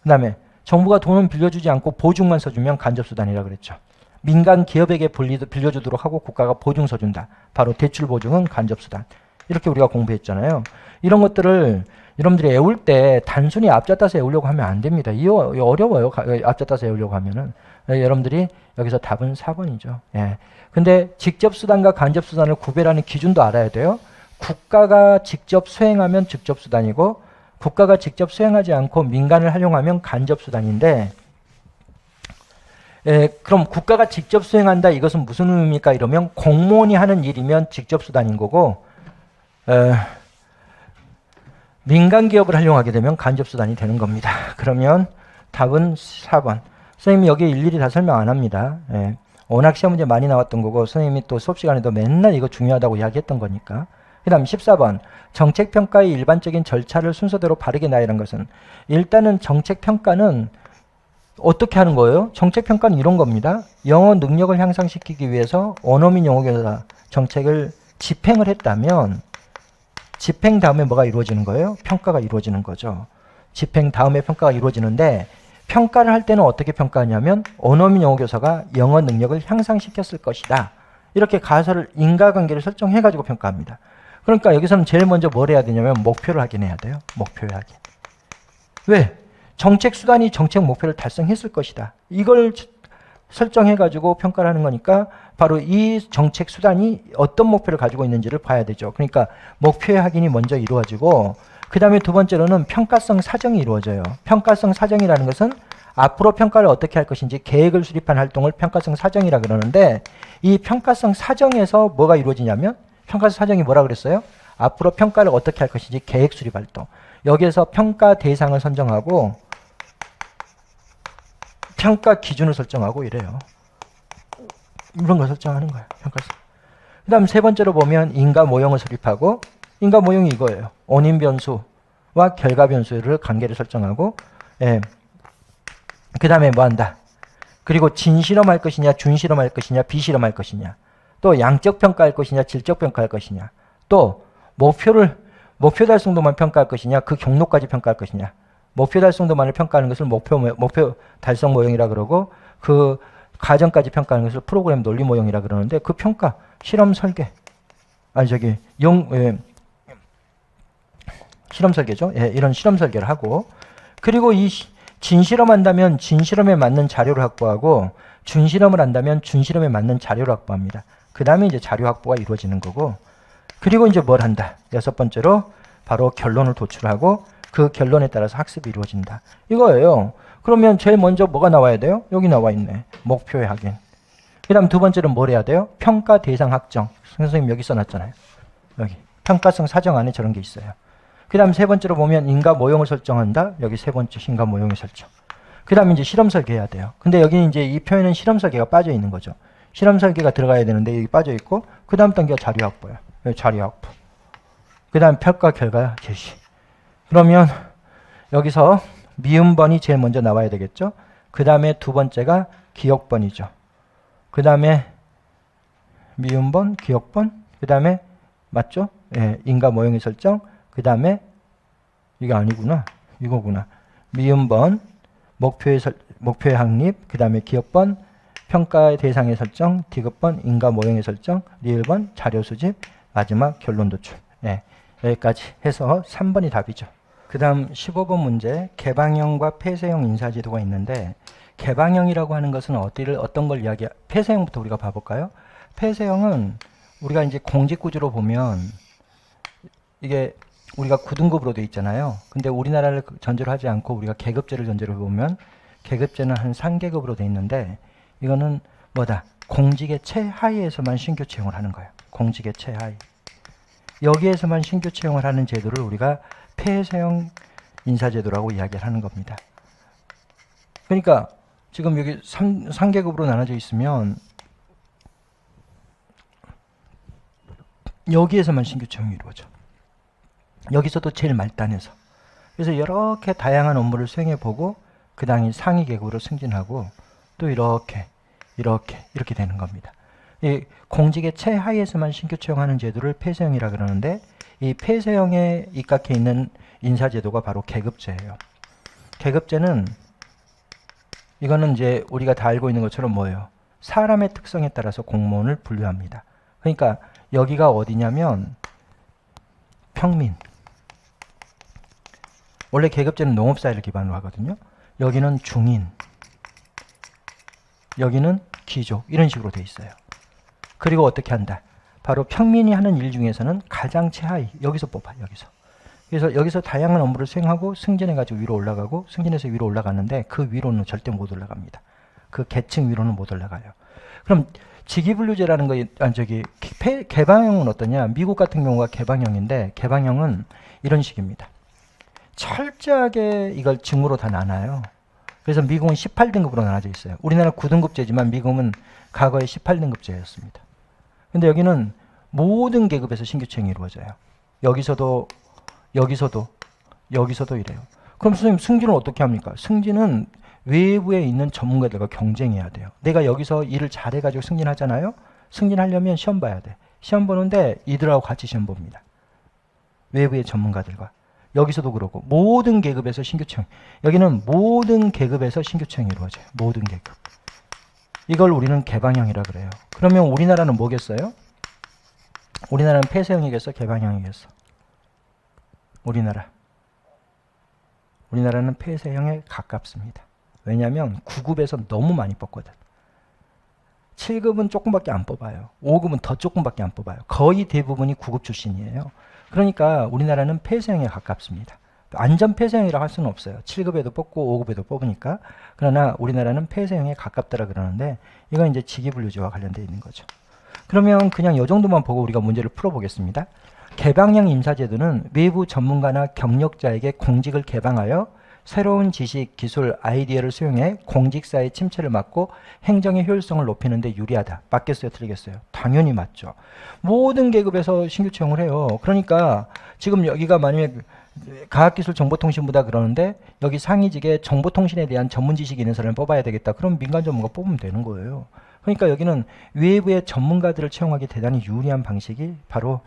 Speaker 1: 그 다음에 정부가 돈은 빌려주지 않고 보증만 써주면 간접수단이라고 그랬죠. 민간 기업에게 빌려주도록 하고 국가가 보증 써준다. 바로 대출 보증은 간접수단. 이렇게 우리가 공부했잖아요. 이런 것들을 여러분들이 외울 때 단순히 앞잡다서 외우려고 하면 안 됩니다. 이거 어려워요. 앞잡다서 외우려고 하면은. 여러분들이 여기서 답은 4번이죠. 예. 근데 직접수단과 간접수단을 구별하는 기준도 알아야 돼요. 국가가 직접 수행하면 직접수단이고 국가가 직접 수행하지 않고 민간을 활용하면 간접수단인데 그럼 국가가 직접 수행한다 이것은 무슨 의미입니까? 이러면 공무원이 하는 일이면 직접수단인 거고 민간 기업을 활용하게 되면 간접수단이 되는 겁니다. 그러면 답은 4번. 선생님이 여기 일일이 다 설명 안 합니다. 워낙 시험 문제 많이 나왔던 거고 선생님이 또 수업 시간에도 맨날 이거 중요하다고 이야기했던 거니까. 그 다음 14번. 정책평가의 일반적인 절차를 순서대로 바르게 나열한 것은 일단은 정책평가는 어떻게 하는 거예요? 정책평가는 이런 겁니다. 영어 능력을 향상시키기 위해서 원어민 영어교사 정책을 집행을 했다면 집행 다음에 뭐가 이루어지는 거예요? 평가가 이루어지는 거죠. 집행 다음에 평가가 이루어지는데 평가를 할 때는 어떻게 평가하냐면 원어민 영어교사가 영어 능력을 향상시켰을 것이다. 이렇게 가설을 인과관계를 설정해가지고 평가합니다. 그러니까 여기서는 제일 먼저 뭘 해야 되냐면 목표를 확인해야 돼요. 목표를 확인. 왜? 정책 수단이 정책 목표를 달성했을 것이다. 이걸 설정해가지고 평가를 하는 거니까 바로 이 정책 수단이 어떤 목표를 가지고 있는지를 봐야 되죠. 그러니까 목표의 확인이 먼저 이루어지고 그 다음에 두 번째로는 평가성 사정이 이루어져요. 평가성 사정이라는 것은 앞으로 평가를 어떻게 할 것인지 계획을 수립한 활동을 평가성 사정이라 그러는데 이 평가성 사정에서 뭐가 이루어지냐면 평가성 사정이 뭐라 그랬어요? 앞으로 평가를 어떻게 할 것인지 계획 수립 활동. 여기에서 평가 대상을 선정하고 평가 기준을 설정하고 이래요. 이런 걸 설정하는 거예요. 평가성. 그 다음 세 번째로 보면 인과 모형을 수립하고 인과 모형이 이거예요. 원인 변수와 결과 변수를 관계를 설정하고 그 다음에 뭐 한다. 그리고 진실험할 것이냐 준실험할 것이냐 비실험할 것이냐 또 양적 평가할 것이냐 질적 평가할 것이냐 또 목표 달성도만 평가할 것이냐 그 경로까지 평가할 것이냐 목표 달성도만을 평가하는 것을 목표 달성 모형이라 그러고 그 과정까지 평가하는 것을 프로그램 논리 모형이라 그러는데 그 평가 실험 설계 실험 설계죠. 이런 실험 설계를 하고 그리고 이 진실험한다면 진실험에 맞는 자료를 확보하고 준실험을 한다면 준실험에 맞는 자료를 확보합니다. 그 다음에 이제 자료 확보가 이루어지는 거고 그리고 이제 뭘 한다. 여섯 번째로 바로 결론을 도출하고 그 결론에 따라서 학습이 이루어진다. 이거예요. 그러면 제일 먼저 뭐가 나와야 돼요? 여기 나와 있네. 목표의 확인. 그 다음 두 번째는 뭘 해야 돼요? 평가 대상 확정. 선생님 여기 써놨잖아요. 여기 평가성 사정 안에 저런 게 있어요. 그 다음 세 번째로 보면 인과 모형을 설정한다. 여기 세 번째 인과 모형의 설정. 그 다음에 이제 실험 설계해야 돼요. 근데 여기는 이제 이 표현은 실험 설계가 빠져 있는 거죠. 실험 설계가 들어가야 되는데 여기 빠져 있고 그 다음 단계가 자료 확보야. 자료 확보. 그 다음 평가 결과 제시. 그러면 여기서 미음번이 제일 먼저 나와야 되겠죠. 그 다음에 두 번째가 기억번이죠. 그 다음에 미음번, 기억번, 그 다음에 맞죠? 예, 인가 모형의 설정, 그 다음에 이게 아니구나. 이거구나. 미음번, 목표의 확립, 그 다음에 기억번, 평가의 대상의 설정, 디귿번, 인가 모형의 설정, 리을번, 자료 수집, 마지막 결론 도출. 예, 여기까지 해서 3번이 답이죠. 그 다음 15번 문제, 개방형과 폐쇄형 인사제도가 있는데 개방형이라고 하는 것은 어떤 걸 폐쇄형부터 우리가 봐볼까요? 폐쇄형은 우리가 이제 공직구조로 보면 이게 우리가 9등급으로 되어 있잖아요. 근데 우리나라를 전제로 하지 않고 우리가 계급제를 전제로 보면 계급제는 한 3계급으로 되어 있는데 이거는 뭐다? 공직의 최하위에서만 신규 채용을 하는 거예요. 공직의 최하위. 여기에서만 신규 채용을 하는 제도를 우리가 폐쇄형 인사제도라고 이야기를 하는 겁니다. 그러니까 지금 여기 3계급으로 나눠져 있으면 여기에서만 신규 채용이 이루어져. 여기서도 제일 말단에서. 그래서 이렇게 다양한 업무를 수행해보고 그 다음에 상위 계급으로 승진하고 또 이렇게 되는 겁니다. 이 공직의 최하위에서만 신규 채용하는 제도를 폐쇄형이라 그러는데 이 폐쇄형에 입각해 있는 인사제도가 바로 계급제예요. 계급제는 이거는 이제 우리가 다 알고 있는 것처럼 뭐예요? 사람의 특성에 따라서 공무원을 분류합니다. 그러니까 여기가 어디냐면 평민. 원래 계급제는 농업사회를 기반으로 하거든요. 여기는 중인, 여기는 귀족 이런 식으로 돼 있어요. 그리고 어떻게 한다? 바로 평민이 하는 일 중에서는 가장 최하위 여기서 뽑아. 그래서 여기서 다양한 업무를 수행하고 승진해가지고 위로 올라가고 승진해서 위로 올라가는데 그 위로는 절대 못 올라갑니다. 그 계층 위로는 못 올라가요. 그럼 직위분류제라는 거, 개방형은 어떠냐? 미국 같은 경우가 개방형인데 개방형은 이런 식입니다. 철저하게 이걸 층으로 다 나눠요. 그래서 미국은 18등급으로 나눠져 있어요. 우리나라 9등급제지만 미국은 과거에 18등급제였습니다. 근데 여기는 모든 계급에서 신규 채용이 이루어져요. 여기서도 이래요. 그럼 선생님 승진은 어떻게 합니까? 승진은 외부에 있는 전문가들과 경쟁해야 돼요. 내가 여기서 일을 잘해가지고 승진하잖아요. 승진하려면 시험 봐야 돼. 시험 보는데 이들하고 같이 시험 봅니다. 외부의 전문가들과. 여기서도 그러고 모든 계급에서 신규 채용. 여기는 모든 계급에서 신규 채용이 이루어져요. 모든 계급. 이걸 우리는 개방형이라 그래요. 그러면 우리나라는 뭐겠어요? 우리나라는 폐쇄형이겠어? 개방형이겠어? 우리나라는 폐쇄형에 가깝습니다. 왜냐하면 9급에서 너무 많이 뽑거든. 7급은 조금밖에 안 뽑아요. 5급은 더 조금밖에 안 뽑아요. 거의 대부분이 9급 출신이에요. 그러니까 우리나라는 폐쇄형에 가깝습니다. 완전 폐쇄형이라고 할 수는 없어요. 7급에도 뽑고 5급에도 뽑으니까. 그러나 우리나라는 폐쇄형에 가깝다라 그러는데 이건 이제 직위분류제와 관련되어 있는 거죠. 그러면 그냥 이 정도만 보고 우리가 문제를 풀어보겠습니다. 개방형 인사제도는 외부 전문가나 경력자에게 공직을 개방하여 새로운 지식, 기술, 아이디어를 수용해 공직사의 침체를 막고 행정의 효율성을 높이는 데 유리하다. 맞겠어요? 틀리겠어요? 당연히 맞죠. 모든 계급에서 신규 채용을 해요. 그러니까 지금 여기가 만약에 과학기술정보통신부다 그러는데 여기 상위직에 정보통신에 대한 전문 지식이 있는 사람을 뽑아야 되겠다. 그럼 민간 전문가 뽑으면 되는 거예요. 그러니까 여기는 외부의 전문가들을 채용하기 대단히 유리한 방식이 바로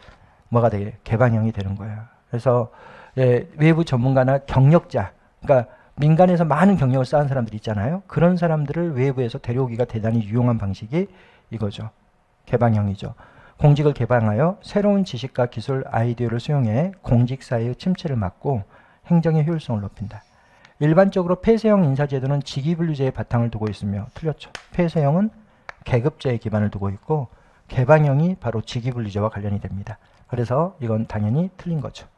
Speaker 1: 뭐가 되게 개방형이 되는 거예요. 그래서 외부 전문가나 경력자, 그러니까 민간에서 많은 경력을 쌓은 사람들이 있잖아요. 그런 사람들을 외부에서 데려오기가 대단히 유용한 방식이 이거죠. 개방형이죠. 공직을 개방하여 새로운 지식과 기술, 아이디어를 수용해 공직사회의 침체를 막고 행정의 효율성을 높인다. 일반적으로 폐쇄형 인사제도는 직위분류제의 바탕을 두고 있으며 틀렸죠. 폐쇄형은 계급제의 기반을 두고 있고 개방형이 바로 직위분류제와 관련이 됩니다. 그래서 이건 당연히 틀린 거죠.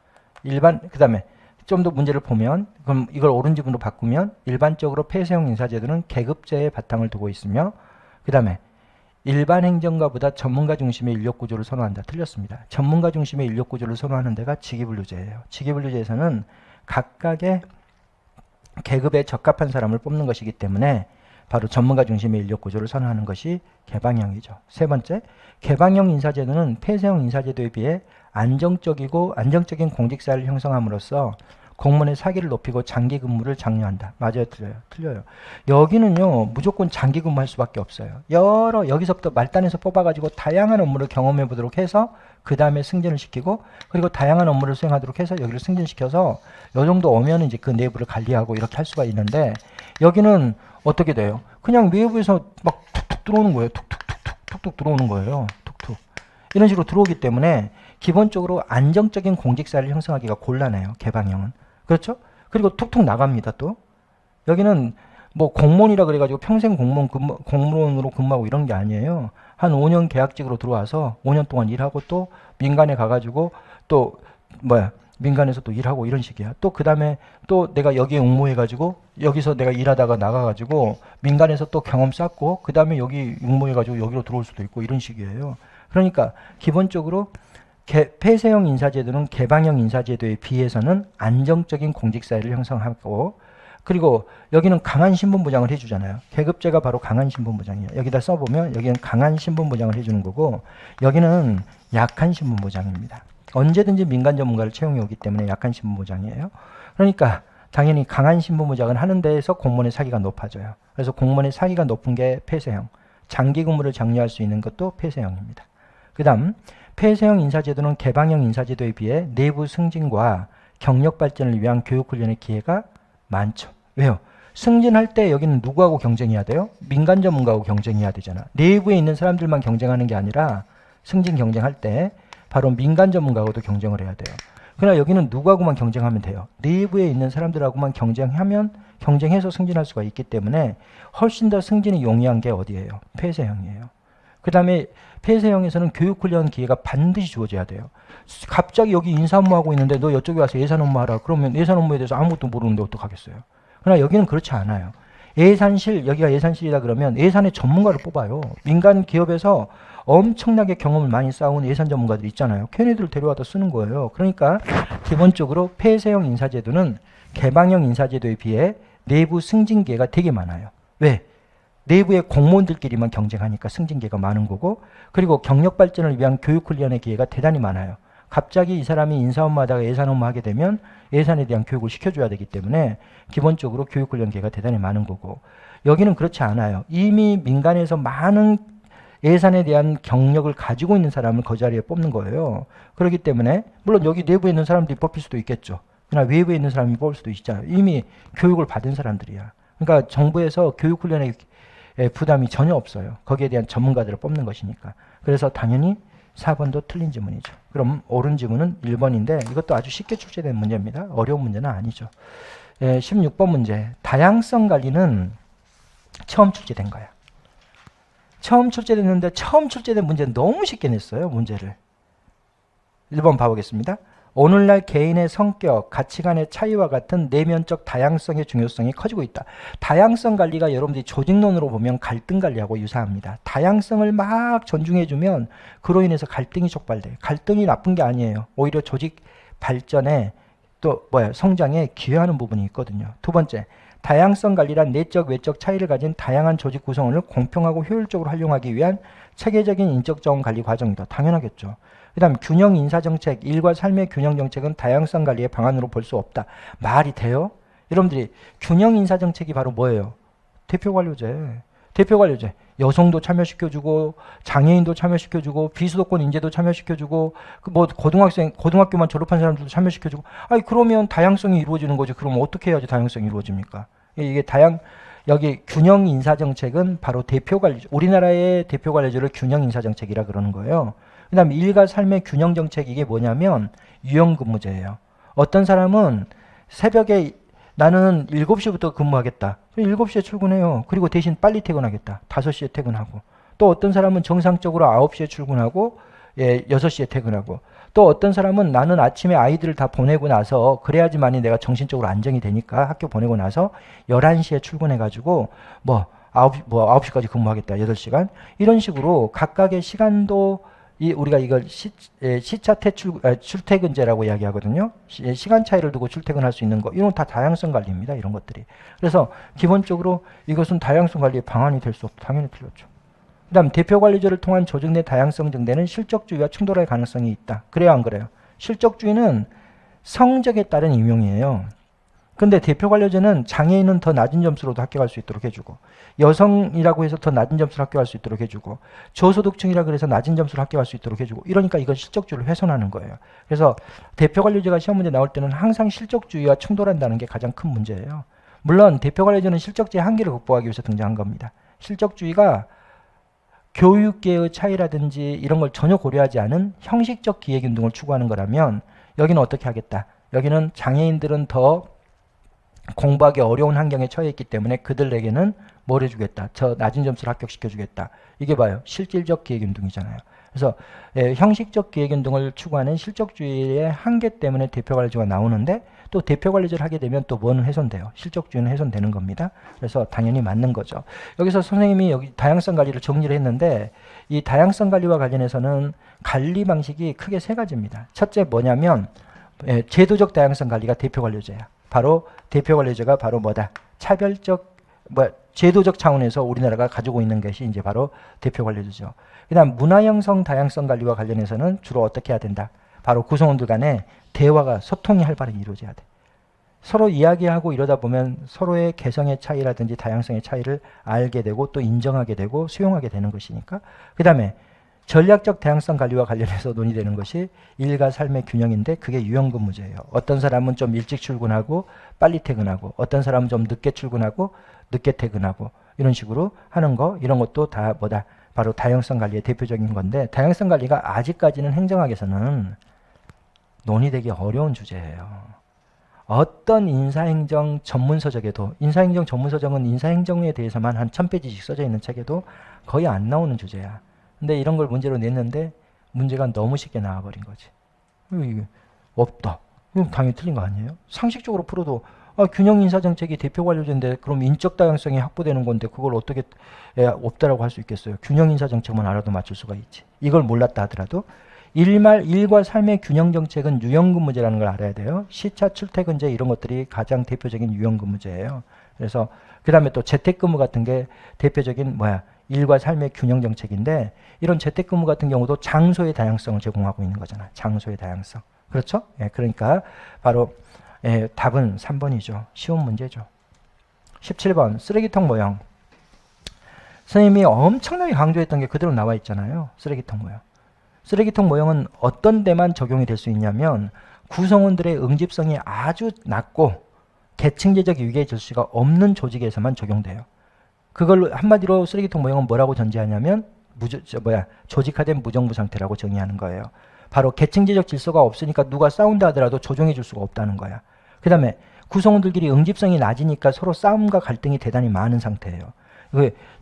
Speaker 1: 그 다음에 좀 더 문제를 보면 그럼 이걸 옳은 지분으로 바꾸면 일반적으로 폐쇄형 인사제도는 계급제의 바탕을 두고 있으며 그 다음에 일반 행정가보다 전문가 중심의 인력구조를 선호한다. 틀렸습니다. 전문가 중심의 인력구조를 선호하는 데가 직위분류제예요. 직위분류제에서는 각각의 계급에 적합한 사람을 뽑는 것이기 때문에 바로 전문가 중심의 인력 구조를 선언하는 것이 개방형이죠. 세 번째, 개방형 인사제도는 폐쇄형 인사제도에 비해 안정적인 공직사회를 형성함으로써 공무원의 사기를 높이고 장기 근무를 장려한다. 맞아요, 틀려요? 틀려요. 여기는요, 무조건 장기 근무할 수밖에 없어요. 여기서부터 말단에서 뽑아가지고 다양한 업무를 경험해 보도록 해서 그 다음에 승진을 시키고, 그리고 다양한 업무를 수행하도록 해서 여기를 승진시켜서 요 정도 오면 이제 그 내부를 관리하고 이렇게 할 수가 있는데, 여기는 어떻게 돼요? 그냥 외부에서 막 툭툭 들어오는 거예요. 툭툭 들어오는 거예요. 툭툭. 이런 식으로 들어오기 때문에 기본적으로 안정적인 공직사회를 형성하기가 곤란해요. 개방형은. 그렇죠? 그리고 툭툭 나갑니다. 또 여기는 뭐 공무원이라 그래가지고 평생 공무원으로 근무하고 이런 게 아니에요. 한 5년 계약직으로 들어와서 5년 동안 일하고 또 민간에 가가지고 또 민간에서 또 일하고 이런 식이야. 또 그 다음에 또 내가 여기에 응모해가지고 여기서 내가 일하다가 나가가지고 민간에서 또 경험 쌓고 그 다음에 여기 응모해가지고 여기로 들어올 수도 있고 이런 식이에요. 그러니까 기본적으로 폐쇄형 인사제도는 개방형 인사제도에 비해서는 안정적인 공직사회를 형성하고, 그리고 여기는 강한 신분보장을 해주잖아요. 계급제가 바로 강한 신분보장이에요. 여기다 써보면 여기는 강한 신분보장을 해주는 거고, 여기는 약한 신분보장입니다. 언제든지 민간 전문가를 채용해 오기 때문에 약한 신분보장이에요. 그러니까 당연히 강한 신분보장을 하는 데에서 공무원의 사기가 높아져요. 그래서 공무원의 사기가 높은 게 폐쇄형, 장기 근무를 장려할 수 있는 것도 폐쇄형입니다. 그 다음 폐쇄형 인사제도는 개방형 인사제도에 비해 내부 승진과 경력 발전을 위한 교육훈련의 기회가 많죠. 왜요? 승진할 때 여기는 누구하고 경쟁해야 돼요? 민간 전문가하고 경쟁해야 되잖아. 내부에 있는 사람들만 경쟁하는 게 아니라 승진 경쟁할 때 바로 민간 전문가하고도 경쟁을 해야 돼요. 그러나 여기는 누구하고만 경쟁하면 돼요? 내부에 있는 사람들하고만 경쟁해서 승진할 수가 있기 때문에 훨씬 더 승진이 용이한 게 어디예요? 폐쇄형이에요. 그 다음에 폐쇄형에서는 교육훈련 기회가 반드시 주어져야 돼요. 갑자기 여기 인사 업무하고 있는데 너 이쪽에 와서 예산 업무하라. 그러면 예산 업무에 대해서 아무것도 모르는데 어떡하겠어요. 그러나 여기는 그렇지 않아요. 예산실, 여기가 예산실이다 그러면 예산의 전문가를 뽑아요. 민간 기업에서 엄청나게 경험을 많이 쌓아온 예산 전문가들 있잖아요. 걔네들을 데려와서 쓰는 거예요. 그러니까 기본적으로 폐쇄형 인사제도는 개방형 인사제도에 비해 내부 승진 기회가 되게 많아요. 왜? 내부의 공무원들끼리만 경쟁하니까 승진 기회가 많은 거고, 그리고 경력 발전을 위한 교육 훈련의 기회가 대단히 많아요. 갑자기 이 사람이 인사 업무하다가 예산 업무 하게 되면 예산에 대한 교육을 시켜줘야 되기 때문에 기본적으로 교육 훈련 기회가 대단히 많은 거고, 여기는 그렇지 않아요. 이미 민간에서 많은 예산에 대한 경력을 가지고 있는 사람을 그 자리에 뽑는 거예요. 그렇기 때문에 물론 여기 내부에 있는 사람들이 뽑힐 수도 있겠죠. 그러나 외부에 있는 사람이 뽑을 수도 있잖아요. 이미 교육을 받은 사람들이야. 그러니까 정부에서 교육 훈련에 부담이 전혀 없어요. 거기에 대한 전문가들을 뽑는 것이니까. 그래서 당연히 4번도 틀린 지문이죠. 그럼 옳은 지문은 1번인데 이것도 아주 쉽게 출제된 문제입니다. 어려운 문제는 아니죠. 16번 문제. 다양성 관리는 처음 출제된 거야. 처음 출제됐는데 처음 출제된 문제는 너무 쉽게 냈어요. 문제를. 1번 봐보겠습니다. 오늘날 개인의 성격, 가치관의 차이와 같은 내면적 다양성의 중요성이 커지고 있다. 다양성 관리가 여러분들이 조직론으로 보면 갈등 관리하고 유사합니다. 다양성을 막 존중해주면 그로 인해서 갈등이 촉발돼요. 갈등이 나쁜 게 아니에요. 오히려 조직 발전에 또 성장에 기여하는 부분이 있거든요. 두 번째, 다양성 관리란 내적, 외적 차이를 가진 다양한 조직 구성원을 공평하고 효율적으로 활용하기 위한 체계적인 인적 자원 관리 과정이다. 당연하겠죠. 그 다음 균형 인사정책, 일과 삶의 균형 정책은 다양성 관리의 방안으로 볼 수 없다. 말이 돼요? 여러분들이 균형 인사정책이 바로 뭐예요? 대표관료제. 대표관료제. 여성도 참여시켜주고 장애인도 참여시켜주고 비수도권 인재도 참여시켜주고 고등학교만 졸업한 사람들도 참여시켜주고. 아니 그러면 다양성이 이루어지는 거죠. 그럼 어떻게 해야지 다양성이 이루어집니까? 이게 여기 균형 인사정책은 바로 대표관료제. 우리나라의 대표관료제를 균형 인사정책이라 그러는 거예요. 그 다음에 일과 삶의 균형 정책, 이게 뭐냐면 유연근무제예요. 어떤 사람은 새벽에 나는 7시부터 근무하겠다. 7시에 출근해요. 그리고 대신 빨리 퇴근하겠다. 5시에 퇴근하고. 또 어떤 사람은 정상적으로 9시에 출근하고 6시에 퇴근하고. 또 어떤 사람은 나는 아침에 아이들을 다 보내고 나서 그래야지만이 내가 정신적으로 안정이 되니까 학교 보내고 나서 11시에 출근해가지고 9시까지 근무하겠다. 8시간. 이런 식으로 각각의 시간도 우리가 이걸 시차 출퇴근제라고 이야기하거든요. 시간 차이를 두고 출퇴근할 수 있는 거. 이건 다 다양성 관리입니다. 이런 것들이. 그래서 기본적으로 이것은 다양성 관리의 방안이 될 수 없다. 당연히 틀렸죠. 그 다음 대표 관리제를 통한 조직 내 다양성 증대는 실적주의와 충돌할 가능성이 있다. 그래요, 안 그래요? 실적주의는 성적에 따른 임용이에요. 근데 대표 관리제는 장애인은 더 낮은 점수로도 합격할 수 있도록 해주고, 여성이라고 해서 더 낮은 점수로 합격할 수 있도록 해주고, 저소득층이라 그래서 낮은 점수로 합격할 수 있도록 해주고, 이러니까 이건 실적주의를 훼손하는 거예요. 그래서 대표 관리제가 시험 문제 나올 때는 항상 실적주의와 충돌한다는 게 가장 큰 문제예요. 물론 대표 관리제는 실적주의 한계를 극복하기 위해서 등장한 겁니다. 실적주의가 교육계의 차이라든지 이런 걸 전혀 고려하지 않은 형식적 기획운동을 추구하는 거라면 여기는 어떻게 하겠다. 여기는 장애인들은 더 공부하기 어려운 환경에 처해 있기 때문에 그들에게는 뭘 해주겠다. 저 낮은 점수를 합격시켜주겠다. 이게 봐요. 실질적 기획운동이잖아요. 그래서 형식적 기획운동을 추구하는 실적주의의 한계 때문에 대표관리제가 나오는데 또 대표관리제를 하게 되면 또 뭐는 훼손돼요. 실적주의는 훼손되는 겁니다. 그래서 당연히 맞는 거죠. 여기서 선생님이 여기 다양성 관리를 정리를 했는데 이 다양성 관리와 관련해서는 관리 방식이 크게 세 가지입니다. 첫째 뭐냐면 제도적 다양성 관리가 대표관리제야. 바로 대표관리제가 바로 뭐다? 차별적 제도적 차원에서 우리나라가 가지고 있는 것이 이제 바로 대표관리제죠. 그다음 문화형성 다양성 관리와 관련해서는 주로 어떻게 해야 된다? 바로 구성원들 간에 대화가 소통이 활발하게 이루어져야 돼. 서로 이야기하고 이러다 보면 서로의 개성의 차이라든지 다양성의 차이를 알게 되고 또 인정하게 되고 수용하게 되는 것이니까. 그다음에 전략적 다양성 관리와 관련해서 논의되는 것이 일과 삶의 균형인데 그게 유연근무제예요. 어떤 사람은 좀 일찍 출근하고 빨리 퇴근하고 어떤 사람은 좀 늦게 출근하고 늦게 퇴근하고 이런 식으로 하는 거 이런 것도 다 뭐다? 바로 다양성 관리의 대표적인 건데 다양성 관리가 아직까지는 행정학에서는 논의되기 어려운 주제예요. 어떤 인사행정 전문서적에도 인사행정 전문서적은 인사행정에 대해서만 한 1000페이지씩 써져 있는 책에도 거의 안 나오는 주제야. 근데 이런 걸 문제로 냈는데 문제가 너무 쉽게 나와버린 거지. 이게 없다. 이건 당연히 틀린 거 아니에요? 상식적으로 풀어도 균형 인사 정책이 대표 관료제인데 그럼 인적 다양성이 확보되는 건데 그걸 어떻게 없다라고 할 수 있겠어요? 균형 인사 정책만 알아도 맞출 수가 있지. 이걸 몰랐다 하더라도 일과 삶의 균형 정책은 유연근무제라는 걸 알아야 돼요. 시차 출퇴근제 이런 것들이 가장 대표적인 유연근무제예요. 그래서 그 다음에 또 재택근무 같은 게 대표적인 일과 삶의 균형 정책인데 이런 재택근무 같은 경우도 장소의 다양성을 제공하고 있는 거잖아. 장소의 다양성. 그렇죠? 그러니까 바로 답은 3번이죠. 쉬운 문제죠. 17번 쓰레기통 모형. 선생님이 엄청나게 강조했던 게 그대로 나와 있잖아요. 쓰레기통 모형. 쓰레기통 모형은 어떤 데만 적용이 될 수 있냐면 구성원들의 응집성이 아주 낮고 계층제적 위계 질서가 없는 조직에서만 적용돼요. 그걸 한마디로 쓰레기통 모형은 뭐라고 전제하냐면 조직화된 무정부 상태라고 정의하는 거예요. 바로 계층제적 질서가 없으니까 누가 싸운다 하더라도 조정해 줄 수가 없다는 거야. 그 다음에 구성원들끼리 응집성이 낮으니까 서로 싸움과 갈등이 대단히 많은 상태예요.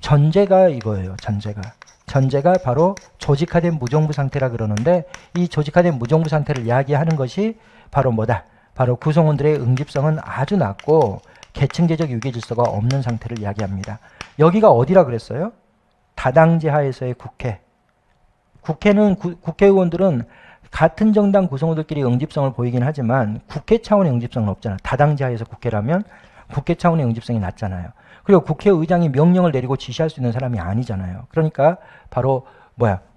Speaker 1: 전제가 이거예요. 전제가 바로 조직화된 무정부 상태라 그러는데 이 조직화된 무정부 상태를 이야기하는 것이 바로 뭐다? 바로 구성원들의 응집성은 아주 낮고 계층제적 유계 질서가 없는 상태를 이야기합니다. 여기가 어디라 그랬어요? 다당제 하에서의 국회. 국회는 국회의원들은 같은 정당 구성원들끼리 응집성을 보이긴 하지만 국회 차원의 응집성은 없잖아. 다당제 하에서 국회라면 국회 차원의 응집성이 낮잖아요. 그리고 국회의장이 명령을 내리고 지시할 수 있는 사람이 아니잖아요. 그러니까 바로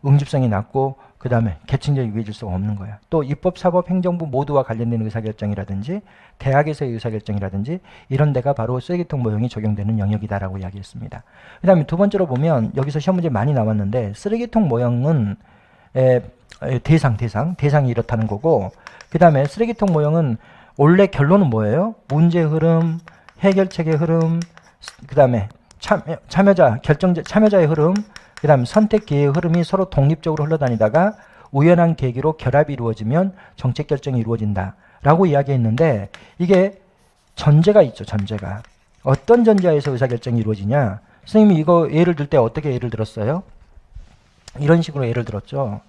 Speaker 1: 응집성이 낮고 그 다음에 계층적 유계 질서가 없는 거야. 또 입법, 사법, 행정부 모두와 관련된 의사결정이라든지 대학에서의 의사결정이라든지 이런 데가 바로 쓰레기통 모형이 적용되는 영역이다라고 이야기했습니다. 그 다음에 두 번째로 보면 여기서 시험 문제 많이 나왔는데 쓰레기통 모형은 대상이 이렇다는 거고 그 다음에 쓰레기통 모형은 원래 결론은 뭐예요? 문제 흐름, 해결책의 흐름, 그 다음에 참여자의 흐름, 그 다음 선택 기회의 흐름이 서로 독립적으로 흘러다니다가 우연한 계기로 결합이 이루어지면 정책 결정이 이루어진다 라고 이야기했는데 이게 전제가 있죠. 전제가. 어떤 전제하에서 의사결정이 이루어지냐. 선생님이 이거 예를 들 때 어떻게 예를 들었어요? 이런 식으로 예를 들었죠.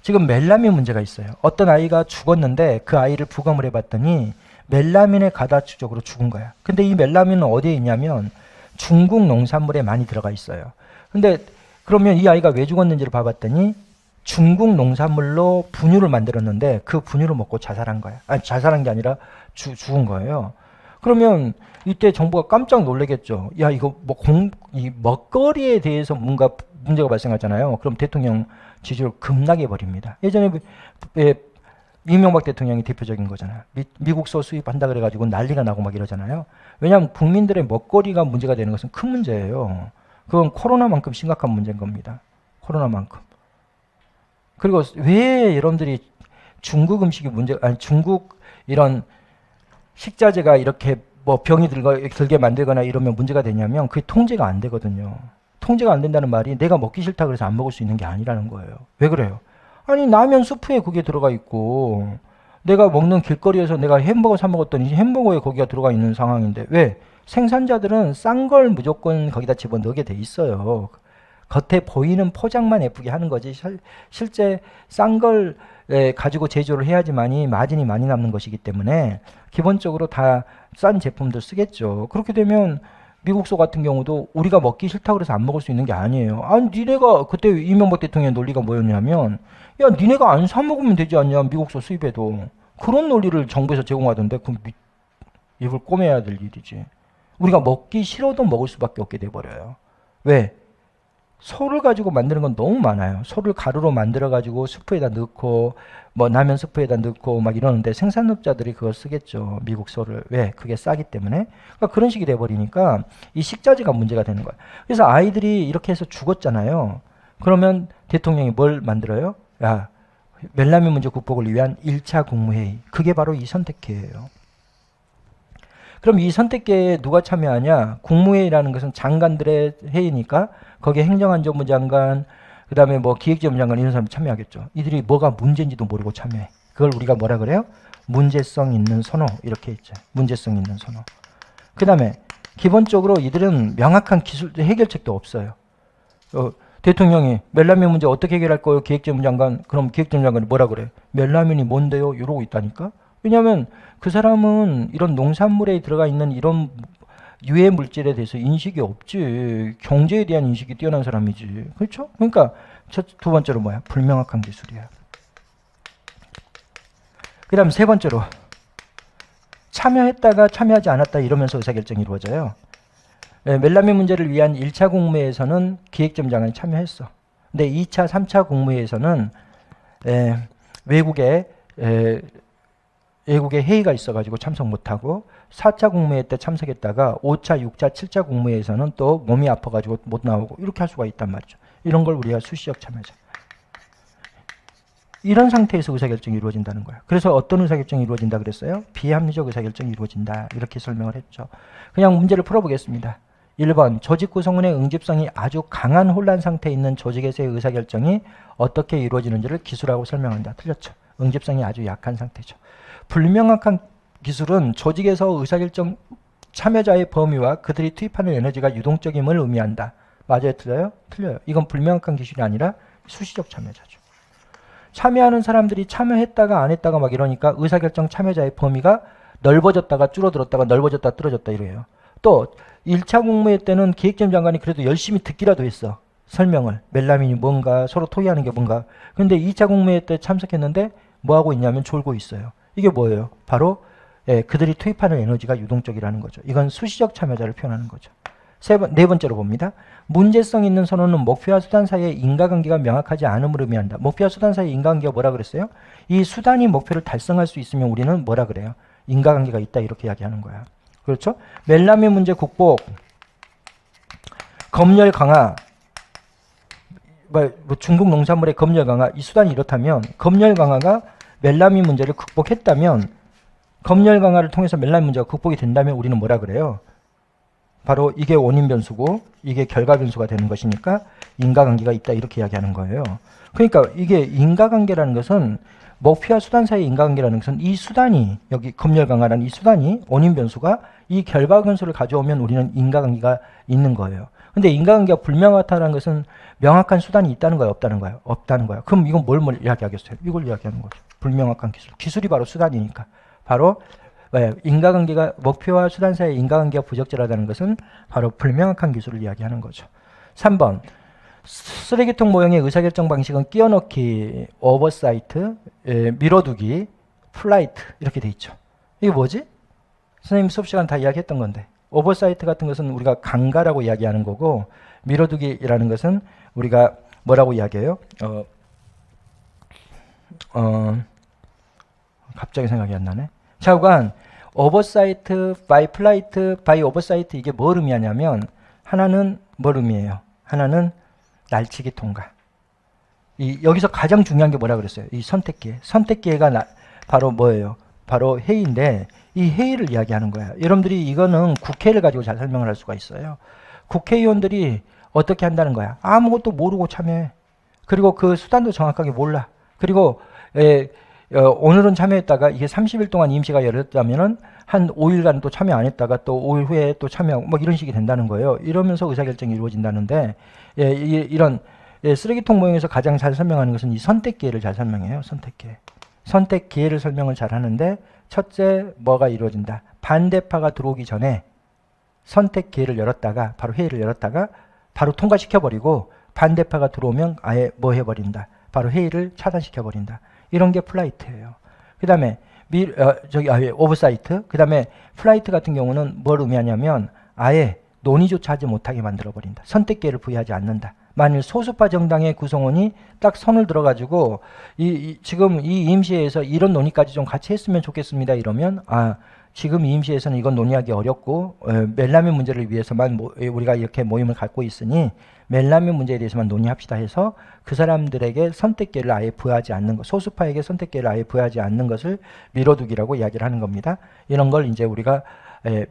Speaker 1: 지금 멜라민 문제가 있어요. 어떤 아이가 죽었는데 그 아이를 부검을 해봤더니 멜라민에 가다축적으로 죽은 거야. 근데 이 멜라민은 어디에 있냐면 중국 농산물에 많이 들어가 있어요. 근데 그러면 이 아이가 왜 죽었는지를 봐봤더니 중국 농산물로 분유를 만들었는데 그 분유를 먹고 자살한 거야. 아니, 자살한 게 아니라 죽은 거예요. 그러면 이때 정부가 깜짝 놀라겠죠. 야, 이거 뭐 이 먹거리에 대해서 뭔가 문제가 발생하잖아요. 그럼 대통령 지지율 급락해 버립니다. 예전에 이명박 대통령이 대표적인 거잖아요. 미국서 수입한다 그래가지고 난리가 나고 막 이러잖아요. 왜냐하면 국민들의 먹거리가 문제가 되는 것은 큰 문제예요. 그건 코로나만큼 심각한 문제인 겁니다. 코로나만큼. 그리고 왜 여러분들이 중국 음식이 아니 중국 이런 식자재가 이렇게 뭐 병이 들게 만들거나 이러면 문제가 되냐면 그게 통제가 안 되거든요. 통제가 안 된다는 말이 내가 먹기 싫다 그래서 안 먹을 수 있는 게 아니라는 거예요. 왜 그래요? 아니 라면 스프에 그게 들어가 있고 내가 먹는 길거리에서 내가 햄버거 사 먹었더니 햄버거에 거기가 들어가 있는 상황인데 왜? 생산자들은 싼 걸 무조건 거기다 집어넣게 돼 있어요. 겉에 보이는 포장만 예쁘게 하는 거지 실제 싼 걸 가지고 제조를 해야지만이 마진이 많이 남는 것이기 때문에 기본적으로 다 싼 제품들 쓰겠죠. 그렇게 되면 미국소 같은 경우도 우리가 먹기 싫다고 그래서 안 먹을 수 있는 게 아니에요. 아니 니네가 그때 이명박 대통령의 논리가 뭐였냐면 야 니네가 안 사 먹으면 되지 않냐 미국소 수입해도 그런 논리를 정부에서 제공하던데 그럼 입을 꼬매야 될 일이지. 우리가 먹기 싫어도 먹을 수밖에 없게 돼버려요. 왜? 소를 가지고 만드는 건 너무 많아요. 소를 가루로 만들어 가지고 스프에다 넣고 뭐 라면 스프에다 넣고 막 이러는데 생산업자들이 그걸 쓰겠죠. 미국 소를. 왜? 그게 싸기 때문에. 그러니까 그런 식이 돼버리니까 이 식자재가 문제가 되는 거예요. 그래서 아이들이 이렇게 해서 죽었잖아요. 그러면 대통령이 뭘 만들어요? 야, 멜라민 문제 극복을 위한 1차 국무회의. 그게 바로 이 선택회예요. 그럼 이 선택회에 누가 참여하냐? 국무회의라는 것은 장관들의 회의니까 거기에 행정안전부 장관, 그 다음에 뭐 기획재무 장관 이런 사람이 참여하겠죠. 이들이 뭐가 문제인지도 모르고 참여해. 그걸 우리가 뭐라 그래요? 문제성 있는 선호 이렇게 있죠. 문제성 있는 선호. 그 다음에 기본적으로 이들은 명확한 기술 해결책도 없어요. 대통령이 멜라민 문제 어떻게 해결할 거예요? 기획재무 장관. 그럼 기획재무 장관이 뭐라 그래? 멜라민이 뭔데요? 이러고 있다니까. 왜냐하면 그 사람은 이런 농산물에 들어가 있는 이런 유해 물질에 대해서 인식이 없지. 경제에 대한 인식이 뛰어난 사람이지. 그렇죠? 그러니까 두 번째로 뭐야? 불명확한 기술이야. 그 다음 세 번째로 참여했다가 참여하지 않았다 이러면서 의사결정이 이루어져요. 멜라민 문제를 위한 1차 국무회에서는 기획재무 장관이 참여했어. 근데 2차, 3차 국무회에서는 외국의 회의가 있어가지고 참석 못하고 4차 국무회의 때 참석했다가 5차, 6차, 7차 국무회에서는 또 몸이 아파가지고 못 나오고 이렇게 할 수가 있단 말이죠. 이런 걸 우리가 수시적 참여자. 이런 상태에서 의사결정이 이루어진다는 거야. 그래서 어떤 의사결정이 이루어진다 그랬어요? 비합리적 의사결정이 이루어진다. 이렇게 설명을 했죠. 그냥 문제를 풀어보겠습니다. 1번 조직 구성원의 응집성이 아주 강한 혼란 상태에 있는 조직에서의 의사결정이 어떻게 이루어지는지를 기술하고 설명한다. 틀렸죠. 응집성이 아주 약한 상태죠. 불명확한 기술은 조직에서 의사결정 참여자의 범위와 그들이 투입하는 에너지가 유동적임을 의미한다. 맞아요? 틀려요? 틀려요. 이건 불명확한 기술이 아니라 수시적 참여자죠. 참여하는 사람들이 참여했다가 안 했다가 막 이러니까 의사결정 참여자의 범위가 넓어졌다가 줄어들었다가 넓어졌다 줄어졌다 이래요. 또 1차 국무회 때는 기획재무 장관이 그래도 열심히 듣기라도 했어. 설명을. 멜라민이 뭔가 서로 토의하는 게 뭔가. 근데 2차 국무회 때 참석했는데 뭐하고 있냐면 졸고 있어요. 이게 뭐예요? 바로 그들이 투입하는 에너지가 유동적이라는 거죠. 이건 수시적 참여자를 표현하는 거죠. 네 번째로 봅니다. 문제성 있는 선언은 목표와 수단 사이의 인과관계가 명확하지 않음을 의미한다. 목표와 수단 사이의 인과관계가 뭐라 그랬어요? 이 수단이 목표를 달성할 수 있으면 우리는 뭐라 그래요? 인과관계가 있다 이렇게 이야기하는 거야. 그렇죠? 멜라민 문제 극복, 검열 강화, 뭐 중국 농산물의 검열 강화, 이 수단이 이렇다면 검열 강화가 멜라민 문제를 극복했다면 검열 강화를 통해서 멜라민 문제가 극복이 된다면 우리는 뭐라 그래요? 바로 이게 원인 변수고 이게 결과 변수가 되는 것이니까 인과관계가 있다 이렇게 이야기하는 거예요. 그러니까 이게 인과관계라는 것은 목표와 수단 사이의 인과관계라는 것은 이 수단이 여기 검열 강화라는 이 수단이 원인 변수가 이 결과 변수를 가져오면 우리는 인과관계가 있는 거예요. 근데 인과관계가 불명확하다는 것은 명확한 수단이 있다는 거예요? 없다는 거예요? 없다는 거예요. 그럼 이건 뭘 이야기하겠어요? 이걸 이야기하는 거죠. 불명확한 기술. 기술이 바로 수단이니까. 바로 인과관계가 목표와 수단 사이의 인과관계가 부적절하다는 것은 바로 불명확한 기술을 이야기하는 거죠. 3번 쓰레기통 모형의 의사결정 방식은 끼워넣기, 오버사이트, 밀어두기, 플라이트 이렇게 돼 있죠. 이게 뭐지? 선생님 수업 시간 다 이야기했던 건데, 오버사이트 같은 것은 우리가 강가라고 이야기하는 거고, 밀어두기라는 것은 우리가 뭐라고 이야기해요? 갑자기 생각이 안 나네. 자우간 오버사이트, 바이 플라이트, 바이 오버사이트 이게 뭘 의미하냐면 하나는 뭘 의미해요? 하나는 날치기 통과. 여기서 가장 중요한 게 뭐라 그랬어요? 이 선택기회. 선택기회가 바로 뭐예요? 바로 회의인데 이 회의를 이야기하는 거야. 여러분들이 이거는 국회를 가지고 잘 설명을 할 수가 있어요. 국회의원들이 어떻게 한다는 거야? 아무것도 모르고 참여해. 그리고 그 수단도 정확하게 몰라. 그리고 오늘은 참여했다가 이게 30일 동안 임시가 열렸다면은 한 5일간 또 참여 안 했다가 또 5일 후에 또 참여하고 뭐 이런 식이 된다는 거예요. 이러면서 의사결정이 이루어진다는데 이런 쓰레기통 모형에서 가장 잘 설명하는 것은 이 선택기회를 잘 설명해요. 선택기회. 선택기회를 설명을 잘 하는데 첫째 뭐가 이루어진다. 반대파가 들어오기 전에 선택기회를 열었다가 바로 회의를 열었다가 바로 통과시켜버리고 반대파가 들어오면 아예 뭐 해버린다. 바로 회의를 차단시켜버린다. 이런 게 플라이트예요. 그 다음에 오버사이트. 그 다음에 플라이트 같은 경우는 뭘 의미하냐면 아예 논의조차 하지 못하게 만들어버린다. 선택기회를 부여하지 않는다. 만일 소수파 정당의 구성원이 딱 선을 들어가지고 지금 이 임시회에서 이런 논의까지 좀 같이 했으면 좋겠습니다. 이러면 지금 이 임시회에서는 이건 논의하기 어렵고 멜라민 문제를 위해서만 우리가 이렇게 모임을 갖고 있으니 멜라민 문제에 대해서만 논의합시다 해서 그 사람들에게 선택기회를 아예 부여하지 않는 것, 소수파에게 선택기회를 아예 부여하지 않는 것을 밀어두기라고 이야기를 하는 겁니다. 이런 걸 이제 우리가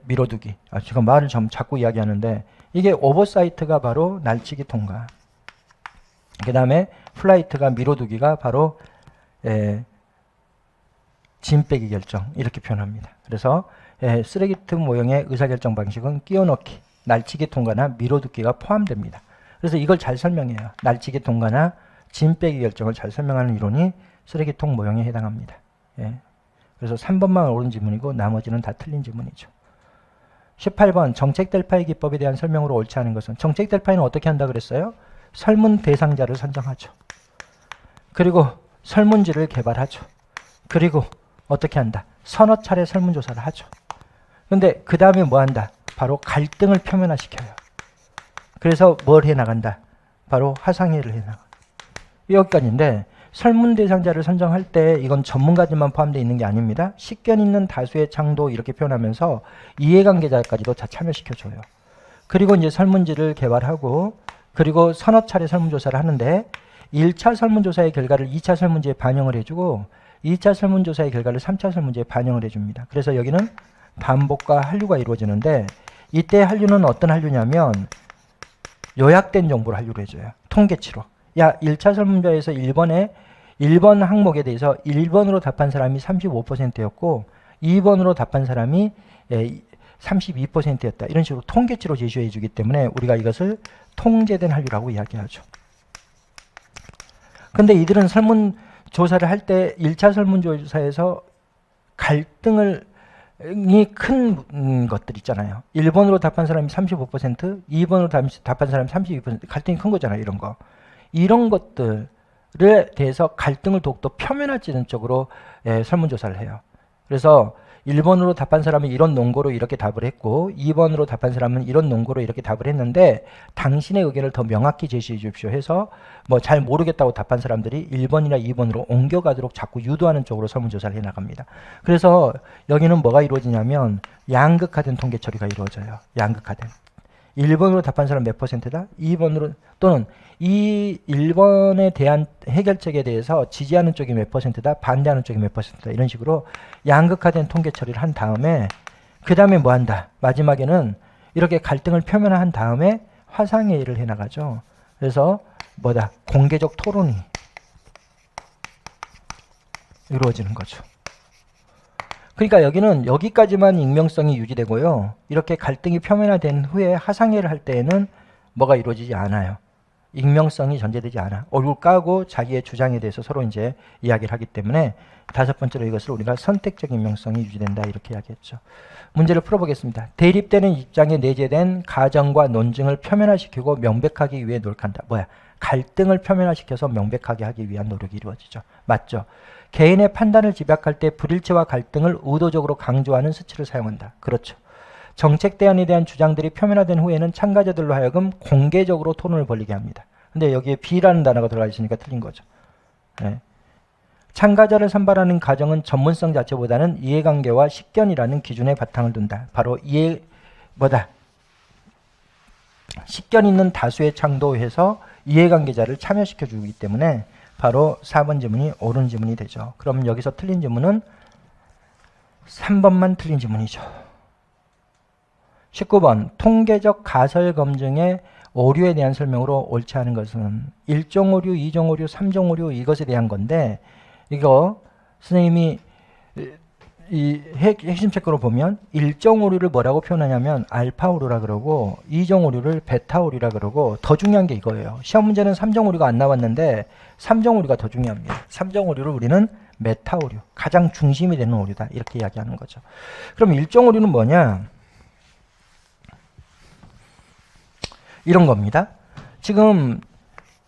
Speaker 1: 밀어두기. 지금 말을 좀 자꾸 이야기하는데 이게 오버사이트가 바로 날치기 통과. 그 다음에 플라이트가 밀어두기가 바로 짐 빼기 결정 이렇게 표현합니다. 그래서 쓰레기통 모형의 의사결정 방식은 끼워넣기, 날치기 통과나 밀어두기가 포함됩니다. 그래서 이걸 잘 설명해요. 날치기 통과나 짐 빼기 결정을 잘 설명하는 이론이 쓰레기통 모형에 해당합니다. 그래서 3번만 옳은 지문이고 나머지는 다 틀린 지문이죠. 18번 정책 델파이 기법에 대한 설명으로 옳지 않은 것은 정책 델파이는 어떻게 한다 그랬어요? 설문 대상자를 선정하죠. 그리고 설문지를 개발하죠. 그리고 어떻게 한다? 서너 차례 설문조사를 하죠. 근데 그 다음에 뭐 한다? 바로 갈등을 표면화시켜요. 그래서 뭘 해나간다? 바로 화상회의를 해나가. 여기까지인데 설문 대상자를 선정할 때 이건 전문가들만 포함되어 있는 게 아닙니다. 식견 있는 다수의 창도 이렇게 표현하면서 이해관계자까지도 다 참여시켜줘요. 그리고 이제 설문지를 개발하고 그리고 서너 차례 설문조사를 하는데 1차 설문조사의 결과를 2차 설문지에 반영을 해주고 2차 설문조사의 결과를 3차 설문지에 반영을 해줍니다. 그래서 여기는 반복과 한류가 이루어지는데 이때 한류는 어떤 한류냐면 요약된 정보를 한류로 해줘요. 통계치로. 1차 설문조사에서 1번 항목에 대해서 1번으로 답한 사람이 35%였고 2번으로 답한 사람이 32%였다. 이런 식으로 통계치로 제시해 주기 때문에 우리가 이것을 통제된 한류라고 이야기하죠. 근데 이들은 설문조사를 할 때 1차 설문조사에서 갈등이 큰 것들 있잖아요. 1번으로 답한 사람이 35%, 2번으로 답한 사람이 32% 갈등이 큰 거잖아요. 이런 거. 이런 것들에 대해서 갈등을 더욱더 표면화시키는 쪽으로 설문조사를 해요. 그래서 1번으로 답한 사람은 이런 논거로 이렇게 답을 했고 2번으로 답한 사람은 이런 논거로 이렇게 답을 했는데 당신의 의견을 더 명확히 제시해 주십시오 해서 뭐 잘 모르겠다고 답한 사람들이 1번이나 2번으로 옮겨가도록 자꾸 유도하는 쪽으로 설문조사를 해나갑니다. 그래서 여기는 뭐가 이루어지냐면 양극화된 통계 처리가 이루어져요. 양극화된. 1번으로 답한 사람 몇 %다? 2번으로 또는 이 1번에 대한 해결책에 대해서 지지하는 쪽이 몇 %다? 반대하는 쪽이 몇 %다? 이런 식으로 양극화된 통계 처리를 한 다음에 그 다음에 뭐 한다? 마지막에는 이렇게 갈등을 표면화한 다음에 화상회의를 해나가죠. 그래서 뭐다? 공개적 토론이 이루어지는 거죠. 그러니까 여기는 여기까지만 익명성이 유지되고요. 이렇게 갈등이 표면화된 후에 화상회의를 할 때에는 뭐가 이루어지지 않아요. 익명성이 전제되지 않아. 얼굴 까고 자기의 주장에 대해서 서로 이제 이야기를 하기 때문에 다섯 번째로 이것을 우리가 선택적 익명성이 유지된다 이렇게 이야기했죠. 문제를 풀어보겠습니다. 대립되는 입장에 내재된 가정과 논증을 표면화시키고 명백하기 위해 노력한다. 뭐야? 갈등을 표면화시켜서 명백하게 하기 위한 노력이 이루어지죠. 맞죠? 개인의 판단을 집약할 때 불일치와 갈등을 의도적으로 강조하는 수치를 사용한다. 그렇죠. 정책 대안에 대한 주장들이 표면화된 후에는 참가자들로 하여금 공개적으로 토론을 벌이게 합니다. 근데 여기에 B라는 단어가 들어가 있으니까 틀린 거죠. 네. 참가자를 선발하는 과정은 전문성 자체보다는 이해관계와 식견이라는 기준에 바탕을 둔다. 바로 식견 있는 다수의 창도해서 이해관계자를 참여시켜 주기 때문에 바로 4번 지문이 옳은 지문이 되죠. 그럼 여기서 틀린 지문은 3번만 틀린 지문이죠. 19번 통계적 가설 검증의 오류에 대한 설명으로 옳지 않은 것은 1종 오류, 2종 오류, 3종 오류 이것에 대한 건데 이거 선생님이 이 핵심 체크로 보면 1종 오류를 뭐라고 표현하냐면 알파 오류라 그러고 2종 오류를 베타 오류라 그러고 더 중요한 게 이거예요. 시험 문제는 3종 오류가 안 나왔는데 3종 오류가 더 중요합니다. 3종 오류를 우리는 메타 오류, 가장 중심이 되는 오류다 이렇게 이야기하는 거죠. 그럼 1종 오류는 뭐냐? 이런 겁니다. 지금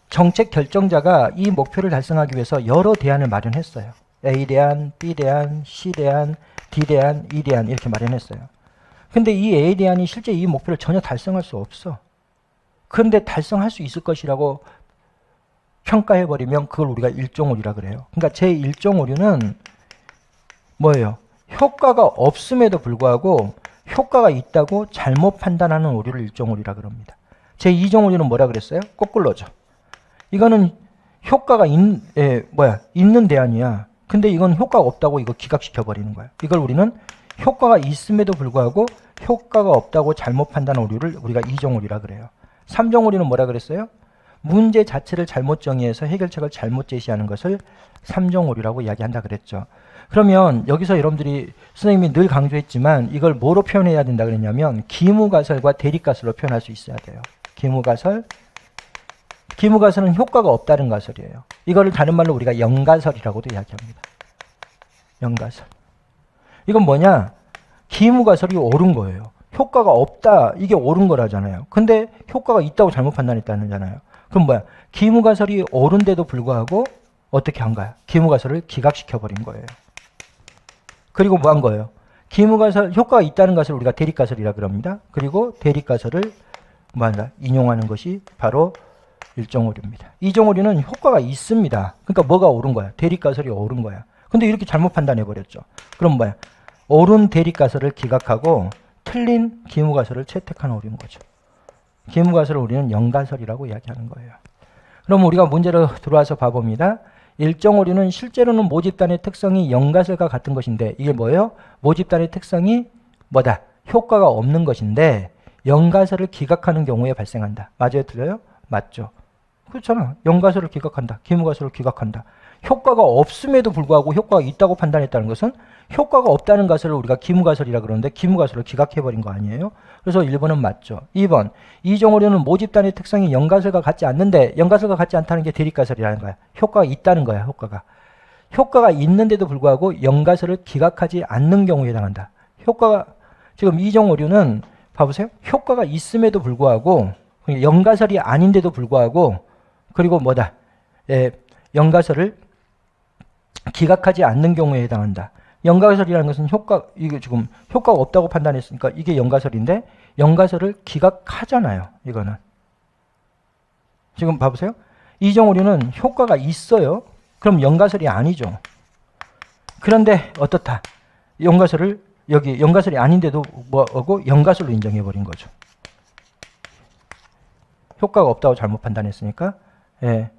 Speaker 1: 정책 결정자가 이 목표를 달성하기 위해서 여러 대안을 마련했어요. A 대안, B 대안, C 대안, D 대안, E 대안 이렇게 마련했어요. 근데 이 A 대안이 실제 이 목표를 전혀 달성할 수 없어. 그런데 달성할 수 있을 것이라고 평가해버리면 그걸 우리가 1종 오류라 그래요. 그러니까 제 1종 오류는 뭐예요? 효과가 없음에도 불구하고 효과가 있다고 잘못 판단하는 오류를 1종 오류라 그럽니다. 제 2종 오류는 뭐라 그랬어요? 거꾸로죠. 이거는 효과가 있는 대안이야. 근데 이건 효과가 없다고 이거 기각시켜 버리는 거야. 이걸 우리는 효과가 있음에도 불구하고 효과가 없다고 잘못 판단한 오류를 우리가 2종 오류라 그래요. 3종 오류는 뭐라 그랬어요? 문제 자체를 잘못 정의해서 해결책을 잘못 제시하는 것을 3종 오류라고 이야기한다 그랬죠. 그러면 여기서 여러분들이 선생님이 늘 강조했지만 이걸 뭐로 표현해야 된다 그랬냐면 기무가설과 대립가설로 표현할 수 있어야 돼요. 기무가설은 효과가 없다는 가설이에요. 이거를 다른 말로 우리가 영가설이라고도 이야기합니다. 영가설. 이건 뭐냐? 기무가설이 옳은 거예요. 효과가 없다. 이게 옳은 거라잖아요. 근데 효과가 있다고 잘못 판단했다는 거잖아요. 그럼 뭐야? 기무가설이 옳은데도 불구하고 어떻게 한 거야? 기무가설을 기각시켜버린 거예요. 그리고 뭐 한 거예요? 기무가설, 효과가 있다는 것을 우리가 대립가설이라 그럽니다. 그리고 대립가설을 뭐한다? 인용하는 것이 바로 1종 오류입니다. 2종 오류는 효과가 있습니다. 그러니까 뭐가 옳은 거야? 대립가설이 옳은 거야. 근데 이렇게 잘못 판단해버렸죠. 그럼 뭐야? 옳은 대립가설을 기각하고 틀린 기무가설을 채택하는 오류인 거죠. 기무가설을 우리는 영가설이라고 이야기하는 거예요. 그럼 우리가 문제로 들어와서 봐봅니다. 1종 오류는 실제로는 모집단의 특성이 영가설과 같은 것인데 이게 뭐예요? 모집단의 특성이 뭐다? 효과가 없는 것인데 영가설을 기각하는 경우에 발생한다. 맞아요? 틀려요? 맞죠. 그렇잖아. 영가설을 기각한다. 기무가설을 기각한다. 효과가 없음에도 불구하고 효과가 있다고 판단했다는 것은 효과가 없다는 가설을 우리가 기무가설이라 그러는데 기무가설을 기각해버린 거 아니에요? 그래서 1번은 맞죠. 2번. 2종 오류는 모집단의 특성이 영가설과 같지 않는데 영가설과 같지 않다는 게 대립가설이라는 거야. 효과가 있다는 거야. 효과가 있는데도 불구하고 영가설을 기각하지 않는 경우에 해당한다. 지금 2종 오류는 봐보세요. 효과가 있음에도 불구하고 영가설이 아닌데도 불구하고 그리고 뭐다? 영가설을 기각하지 않는 경우에 해당한다. 영가설이라는 것은 이게 지금 효과가 없다고 판단했으니까 이게 영가설인데 영가설을 기각하잖아요. 이거는. 지금 봐보세요. 2종 오류는 효과가 있어요. 그럼 영가설이 아니죠. 그런데 어떻다? 여기 영가설이 아닌데도 뭐하고 영가설로 인정해버린 거죠. 효과가 없다고 잘못 판단했으니까. 예.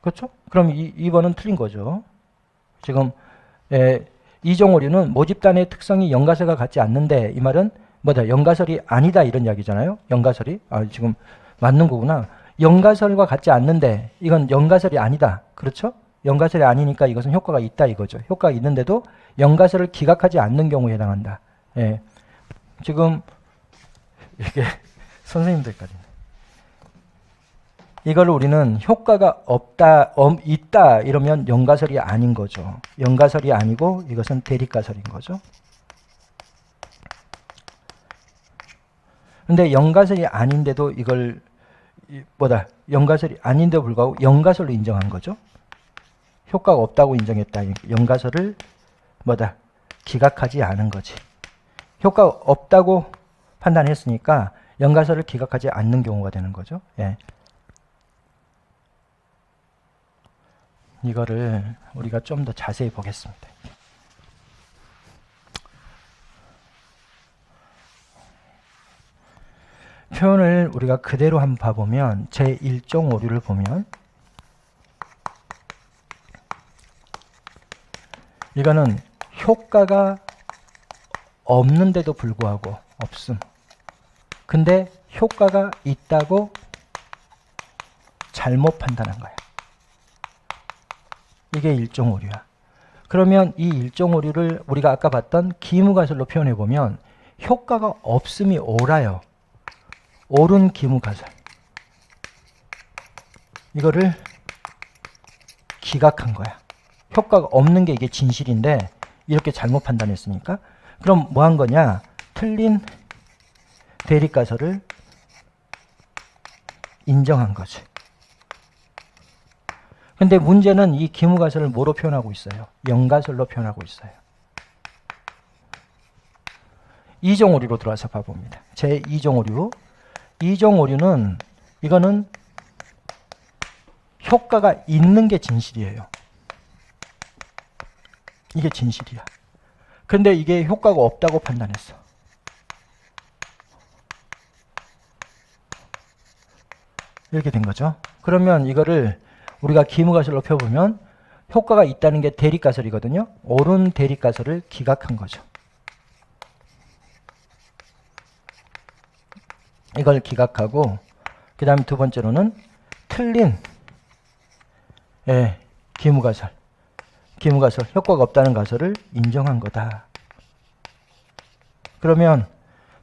Speaker 1: 그렇죠? 그럼 2번은 틀린 거죠. 지금 2종 오류는 모집단의 특성이 영가설과 같지 않는데 이 말은 뭐다? 영가설이 아니다 이런 이야기잖아요. 영가설이. 지금 맞는 거구나. 영가설과 같지 않는데 이건 영가설이 아니다. 그렇죠? 영가설이 아니니까 이것은 효과가 있다 이거죠. 효과가 있는데도 영가설을 기각하지 않는 경우에 해당한다. 예. 지금 이게 선생님들까지 이걸 우리는 효과가 없다, 있다 이러면 연가설이 아닌 거죠. 연가설이 아니고 이것은 대립가설인 거죠. 근데 연가설이 아닌데도 이걸 연가설이 아닌데도 불구하고 연가설로 인정한 거죠. 효과가 없다고 인정했다. 연가설을 기각하지 않은 거지. 효과가 없다고 판단했으니까 연가설을 기각하지 않는 경우가 되는 거죠. 예. 이거를 우리가 좀 더 자세히 보겠습니다. 표현을 우리가 그대로 한번 봐보면 제1종 오류를 보면 이거는 효과가 없는데도 불구하고 없음. 근데 효과가 있다고 잘못 판단한 거야. 이게 1종 오류야. 그러면 이 1종 오류를 우리가 아까 봤던 기무가설로 표현해 보면 효과가 없음이 옳아요. 옳은 기무가설. 이거를 기각한 거야. 효과가 없는 게 이게 진실인데 이렇게 잘못 판단했으니까. 그럼 뭐 한 거냐? 틀린 대립가설을 인정한 거지. 근데 문제는 이 기무가설을 뭐로 표현하고 있어요? 연가설로 표현하고 있어요. 2종 오류로 들어와서 봐봅니다. 제2종 오류. 2종 오류는 이거는 효과가 있는 게 진실이에요. 이게 진실이야. 근데 이게 효과가 없다고 판단했어. 이렇게 된 거죠. 그러면 이거를 우리가 기무가설로 펴보면 효과가 있다는 게 대립가설이거든요. 옳은 대립가설을 기각한 거죠. 이걸 기각하고 그 다음에 두 번째로는 틀린 기무가설 효과가 없다는 가설을 인정한 거다. 그러면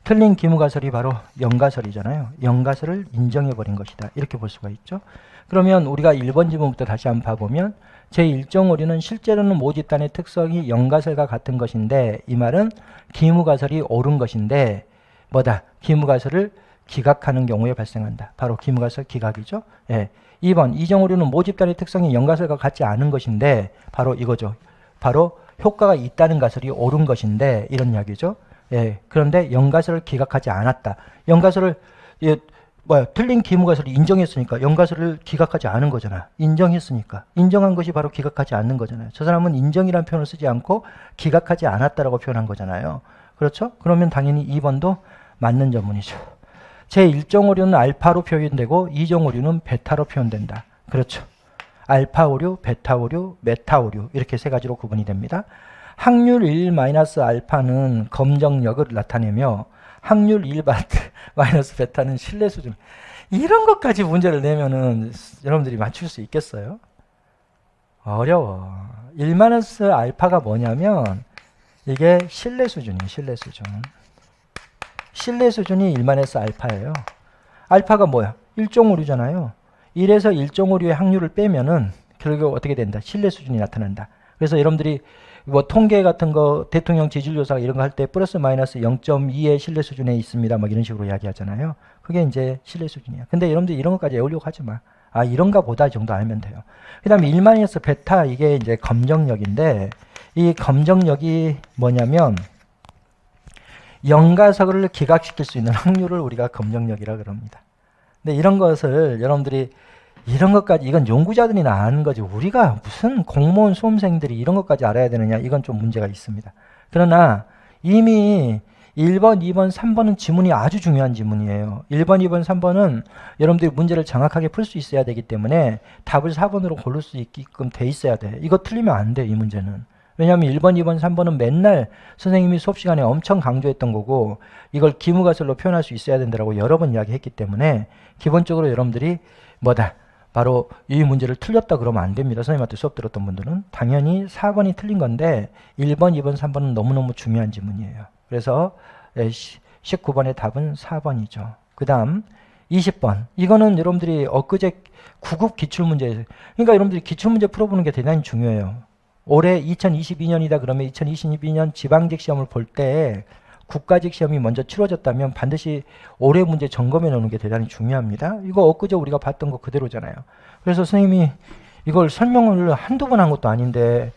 Speaker 1: 틀린 기무가설이 바로 연가설이잖아요. 연가설을 인정해버린 것이다. 이렇게 볼 수가 있죠. 그러면 우리가 1번 지문부터 다시 한번 봐보면 제1종 오류는 실제로는 모집단의 특성이 연가설과 같은 것인데 이 말은 기무가설이 옳은 것인데 기무가설을 기각하는 경우에 발생한다. 바로 기무가설 기각이죠. 2번 이종 오류는 모집단의 특성이 연가설과 같지 않은 것인데 바로 이거죠. 바로 효과가 있다는 가설이 옳은 것인데 이런 이야기죠. 그런데 연가설을 기각하지 않았다. 연가설을 틀린 기무가설을 인정했으니까 연가설을 기각하지 않은 거잖아. 인정했으니까. 인정한 것이 바로 기각하지 않는 거잖아요. 저 사람은 인정이라는 표현을 쓰지 않고 기각하지 않았다라고 표현한 거잖아요. 그렇죠? 그러면 당연히 2번도 맞는 전문이죠. 제1종 오류는 알파로 표현되고 2종 오류는 베타로 표현된다. 그렇죠. 알파 오류, 베타 오류, 메타 오류 이렇게 세 가지로 구분이 됩니다. 확률 1 마이너스 알파는 검정력을 나타내며 확률 1 마이너스 베타는 신뢰 수준. 이런 것까지 문제를 내면은 여러분들이 맞출 수 있겠어요? 어려워. 1 마이너스 알파가 뭐냐면 이게 신뢰 수준이에요. 신뢰 수준. 신뢰 수준이 1 마이너스 알파예요. 알파가 뭐야? 1종 오류잖아요. 1에서 1종 오류의 확률을 빼면은 결국 어떻게 된다? 신뢰 수준이 나타난다. 그래서 여러분들이 뭐 통계 같은 거 대통령 지지율 조사 이런 거 할 때 플러스 마이너스 0.2의 신뢰 수준에 있습니다. 막 이런 식으로 이야기하잖아요. 그게 이제 신뢰 수준이야. 근데 여러분들 이런 것까지 외우려고 하지 마. 아, 이런가 보다 정도 알면 돼요. 그 다음에 1 마이너스 베타 이게 이제 검정력인데 이 검정력이 뭐냐면 연가설을 기각시킬 수 있는 확률을 우리가 검정력이라 그럽니다. 근데 이런 것을 여러분들이 이런 것까지 이건 연구자들이나 아는 거지 우리가 무슨 공무원 수험생들이 이런 것까지 알아야 되느냐 이건 좀 문제가 있습니다. 그러나 이미 1번, 2번, 3번은 지문이 아주 중요한 지문이에요. 1번, 2번, 3번은 여러분들이 문제를 정확하게 풀 수 있어야 되기 때문에 답을 4번으로 고를 수 있게끔 돼 있어야 돼. 이거 틀리면 안 돼, 이 문제는. 왜냐하면 1번, 2번, 3번은 맨날 선생님이 수업 시간에 엄청 강조했던 거고 이걸 기무가설로 표현할 수 있어야 된다고 여러 번 이야기했기 때문에 기본적으로 여러분들이 바로 이 문제를 틀렸다 그러면 안 됩니다. 선생님한테 수업 들었던 분들은. 당연히 4번이 틀린 건데 1번, 2번, 3번은 너무너무 중요한 지문이에요. 그래서 19번의 답은 4번이죠. 그 다음 20번. 이거는 여러분들이 엊그제 9급 기출문제. 그러니까 여러분들이 기출문제 풀어보는 게 대단히 중요해요. 올해 2022년이다 그러면 2022년 지방직 시험을 볼 때 국가직 시험이 먼저 치러졌다면 반드시 올해 문제 점검해 놓는 게 대단히 중요합니다. 이거 엊그제 우리가 봤던 거 그대로잖아요. 그래서 선생님이 이걸 설명을 한두 번 한 것도 아닌데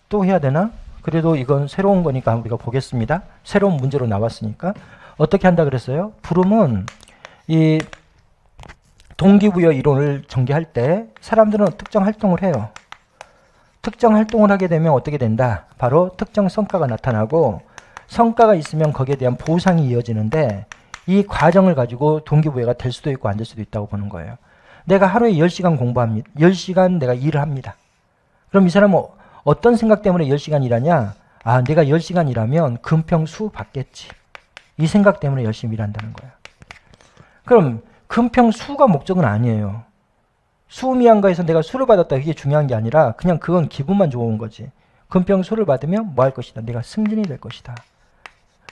Speaker 1: 또 해야 되나? 그래도 이건 새로운 거니까 우리가 보겠습니다. 새로운 문제로 나왔으니까. 어떻게 한다 그랬어요? 불음은 이 동기부여 이론을 전개할 때 사람들은 특정 활동을 해요. 특정 활동을 하게 되면 어떻게 된다? 바로 특정 성과가 나타나고 성과가 있으면 거기에 대한 보상이 이어지는데 이 과정을 가지고 동기부여가 될 수도 있고 안 될 수도 있다고 보는 거예요. 내가 하루에 10시간 공부합니다. 10시간 내가 일을 합니다. 그럼 이 사람은 어떤 생각 때문에 10시간 일하냐? 아, 내가 10시간 일하면 금평수 받겠지. 이 생각 때문에 열심히 일한다는 거야. 그럼 금평수가 목적은 아니에요. 수미양가에서 내가 수를 받았다 이게 중요한 게 아니라 그냥 그건 기분만 좋은 거지. 금평수를 받으면 뭐 할 것이다. 내가 승진이 될 것이다.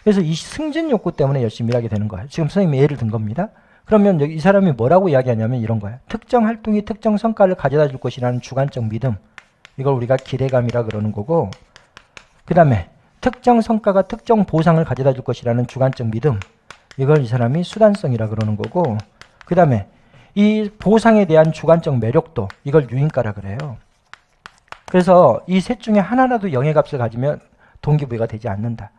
Speaker 1: 그래서 이 승진 욕구 때문에 열심히 일하게 되는 거야. 지금 선생님이 예를 든 겁니다. 그러면 이 사람이 뭐라고 이야기하냐면 이런 거야. 특정 활동이 특정 성과를 가져다 줄 것이라는 주관적 믿음. 이걸 우리가 기대감이라 그러는 거고, 그 다음에 특정 성과가 특정 보상을 가져다 줄 것이라는 주관적 믿음. 이걸 이 사람이 수단성이라 그러는 거고, 그 다음에 이 보상에 대한 주관적 매력도, 이걸 유인가라 그래요. 그래서 이 셋 중에 하나라도 영예값을 가지면 동기부여가 되지 않는다.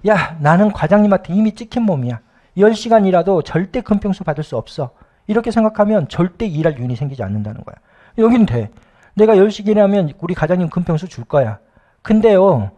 Speaker 1: 야, 나는 과장님한테 이미 찍힌 몸이야. 10시간 일하도 절대 금평수 받을 수 없어. 이렇게 생각하면 절대 일할 유인이 생기지 않는다는 거야. 여긴 돼. 내가 10시간 일하면 우리 과장님 금평수 줄 거야. 근데요,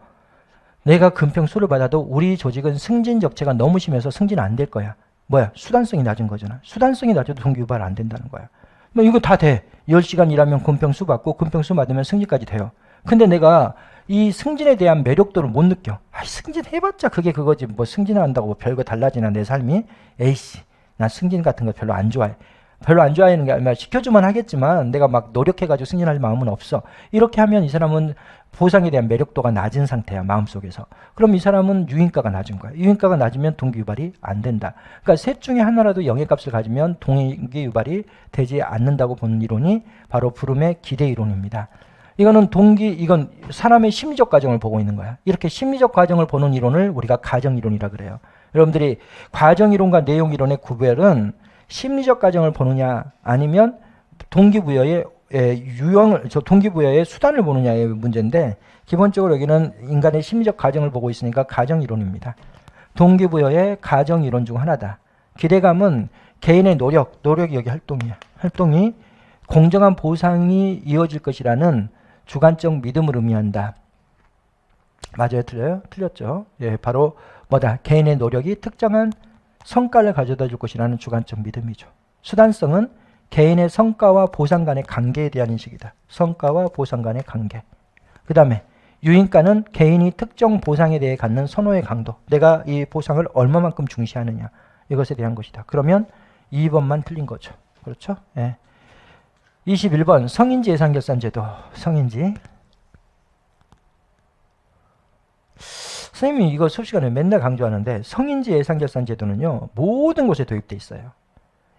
Speaker 1: 내가 금평수를 받아도 우리 조직은 승진 적체가 너무 심해서 승진 안 될 거야. 뭐야? 수단성이 낮은 거잖아. 수단성이 낮아도 동기부여가 안 된다는 거야. 뭐 이거 다 돼. 10시간 일하면 금평수 받고 금평수 받으면 승진까지 돼요. 근데 내가 이 승진에 대한 매력도를 못 느껴. 아, 승진 해봤자 그게 그거지. 뭐 승진한다고 뭐 별거 달라지나 내 삶이. 에이씨, 나 승진 같은 거 별로 안 좋아해. 별로 안 좋아하는 게 아니라 시켜주면 하겠지만 내가 막 노력해가지고 승진할 마음은 없어. 이렇게 하면 이 사람은 보상에 대한 매력도가 낮은 상태야, 마음속에서. 그럼 이 사람은 유인가가 낮은 거야. 유인가가 낮으면 동기유발이 안 된다. 그러니까 셋 중에 하나라도 영예값을 가지면 동기유발이 되지 않는다고 보는 이론이 바로 불음의 기대 이론입니다. 이건 사람의 심리적 과정을 보고 있는 거야. 이렇게 심리적 과정을 보는 이론을 우리가 가정이론이라 그래요. 여러분들이 과정이론과 내용이론의 구별은 심리적 과정을 보느냐 아니면 동기부여의 동기부여의 수단을 보느냐의 문제인데, 기본적으로 여기는 인간의 심리적 과정을 보고 있으니까 가정이론입니다. 동기부여의 가정이론 중 하나다. 기대감은 개인의 노력이 여기 활동이야. 활동이 공정한 보상이 이어질 것이라는 주관적 믿음을 의미한다. 맞아요? 틀려요? 틀렸죠? 예, 바로 뭐다? 개인의 노력이 특정한 성과를 가져다 줄 것이라는 주관적 믿음이죠. 수단성은 개인의 성과와 보상 간의 관계에 대한 인식이다. 성과와 보상 간의 관계. 그 다음에 유인가는 개인이 특정 보상에 대해 갖는 선호의 강도. 내가 이 보상을 얼마만큼 중시하느냐. 이것에 대한 것이다. 그러면 2번만 틀린 거죠. 그렇죠? 예. 21번 성인지 예산결산제도. 성인지. 선생님이 이거 수업 시간에 맨날 강조하는데 성인지 예산결산제도는요. 모든 곳에 도입돼 있어요.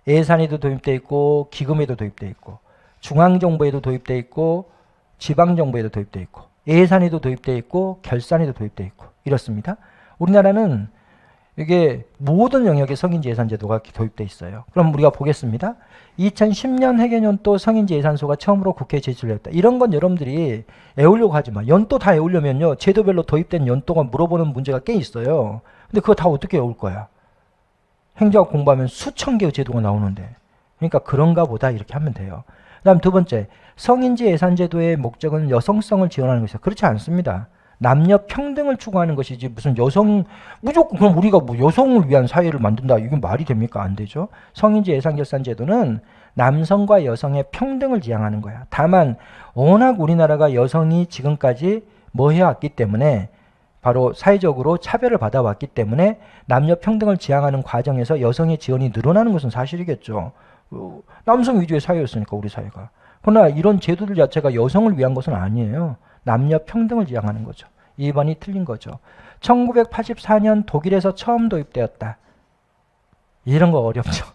Speaker 1: 예산에도 도입돼 있고 기금에도 도입돼 있고 중앙정부에도 도입돼 있고 지방정부에도 도입돼 있고 예산에도 도입돼 있고 결산에도 도입돼 있고 이렇습니다. 우리나라는 이게 모든 영역에 성인지 예산제도가 도입돼 있어요. 그럼 우리가 보겠습니다. 2010년 회계연도 성인지 예산소가 처음으로 국회에 제출됐다. 이런 건 여러분들이 애우려고 하지 마. 연도 다 애우려면요. 제도별로 도입된 연도가 물어보는 문제가 꽤 있어요. 근데 그거 다 어떻게 애울 거야? 행정학 공부하면 수천 개의 제도가 나오는데. 그러니까 그런가 보다 이렇게 하면 돼요. 그 다음 두 번째, 성인지 예산제도의 목적은 여성성을 지원하는 것이다. 그렇지 않습니다. 남녀 평등을 추구하는 것이지 무슨 무조건 그럼 우리가 뭐 여성을 위한 사회를 만든다. 이게 말이 됩니까? 안 되죠. 성인지 예산결산제도는 남성과 여성의 평등을 지향하는 거야. 다만 워낙 우리나라가 여성이 지금까지 뭐 해왔기 때문에 바로 사회적으로 차별을 받아왔기 때문에 남녀 평등을 지향하는 과정에서 여성의 지원이 늘어나는 것은 사실이겠죠. 남성 위주의 사회였으니까 우리 사회가. 그러나 이런 제도들 자체가 여성을 위한 것은 아니에요. 남녀 평등을 지향하는 거죠. 2번이 틀린 거죠. 1984년 독일에서 처음 도입되었다. 이런 거 어렵죠.